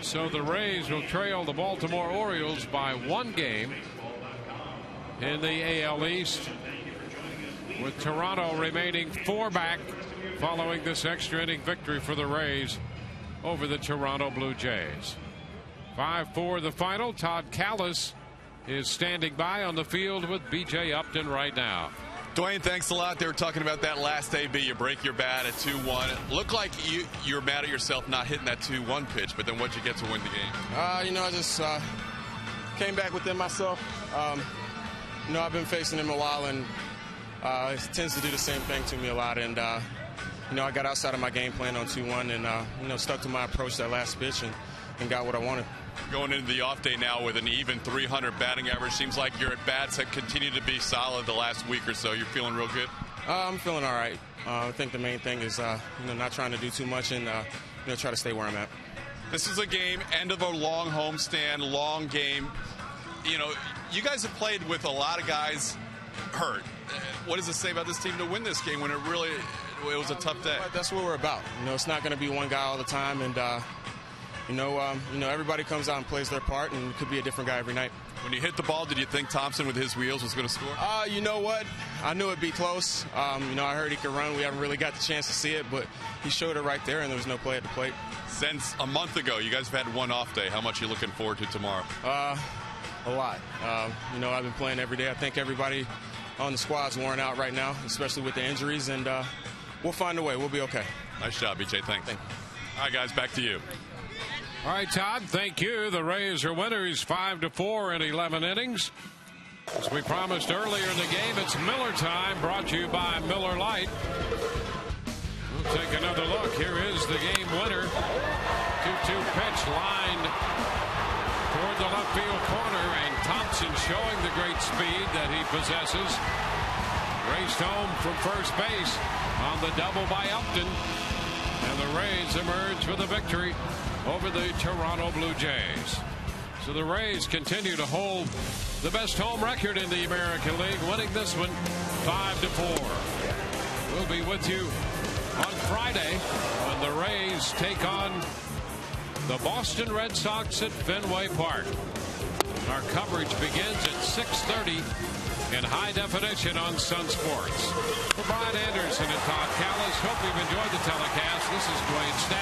so the Rays will trail the Baltimore Orioles by 1 game in the AL East, with Toronto remaining 4 back following this extra inning victory for the Rays over the Toronto Blue Jays. 5-4 the final. Todd Callis is standing by on the field with B.J. Upton right now. Dwayne, thanks a lot. They were talking about that last AB. You break your bat at 2-1. It looked like you're mad at yourself not hitting that 2-1 pitch, but then what'd you get to win the game? You know, I just came back within myself. You know, I've been facing him a while, and he tends to do the same thing to me a lot. And, you know, I got outside of my game plan on 2-1 and, you know, stuck to my approach that last pitch and got what I wanted. Going into the off day now with an even 300 batting average, seems like your at-bats have continued to be solid the last week or so. You're feeling real good? I'm feeling all right. I think the main thing is, you know, not trying to do too much and, you know, try to stay where I'm at. This is a game, end of a long homestand, long game. You know, you guys have played with a lot of guys hurt. What does it say about this team to win this game when it was a tough day? That's what we're about. You know, it's not going to be one guy all the time, and you know, everybody comes out and plays their part, and it could be a different guy every night. When you hit the ball, did you think Thompson with his wheels was going to score? You know what? I knew it'd be close. You know, I heard he could run. We haven't really got the chance to see it, but he showed it right there, and there was no play at the plate. Since a month ago, you guys have had one off day. How much are you looking forward to tomorrow? A lot. You know, I've been playing every day. I think everybody on the squad's worn out right now, especially with the injuries, and we'll find a way. We'll be okay. Nice job, BJ. Thanks. All right, guys, back to you. All right, Todd, thank you. The Rays are winners 5-4 in 11 innings. As we promised earlier in the game, it's Miller time, brought to you by Miller Lite. We'll take another look. Here is the game winner. 2-2 pitch lined toward the left field corner, and Thompson showing the great speed that he possesses. Raced home from first base on the double by Upton. And the Rays emerge with a victory over the Toronto Blue Jays. So the Rays continue to hold the best home record in the American League, winning this one 5-4. We'll be with you on Friday when the Rays take on the Boston Red Sox at Fenway Park. Our coverage begins at 6:30 in high definition on Sun Sports. For Brian Anderson and Todd Callis, hope you've enjoyed the telecast. This is Dwayne Staff.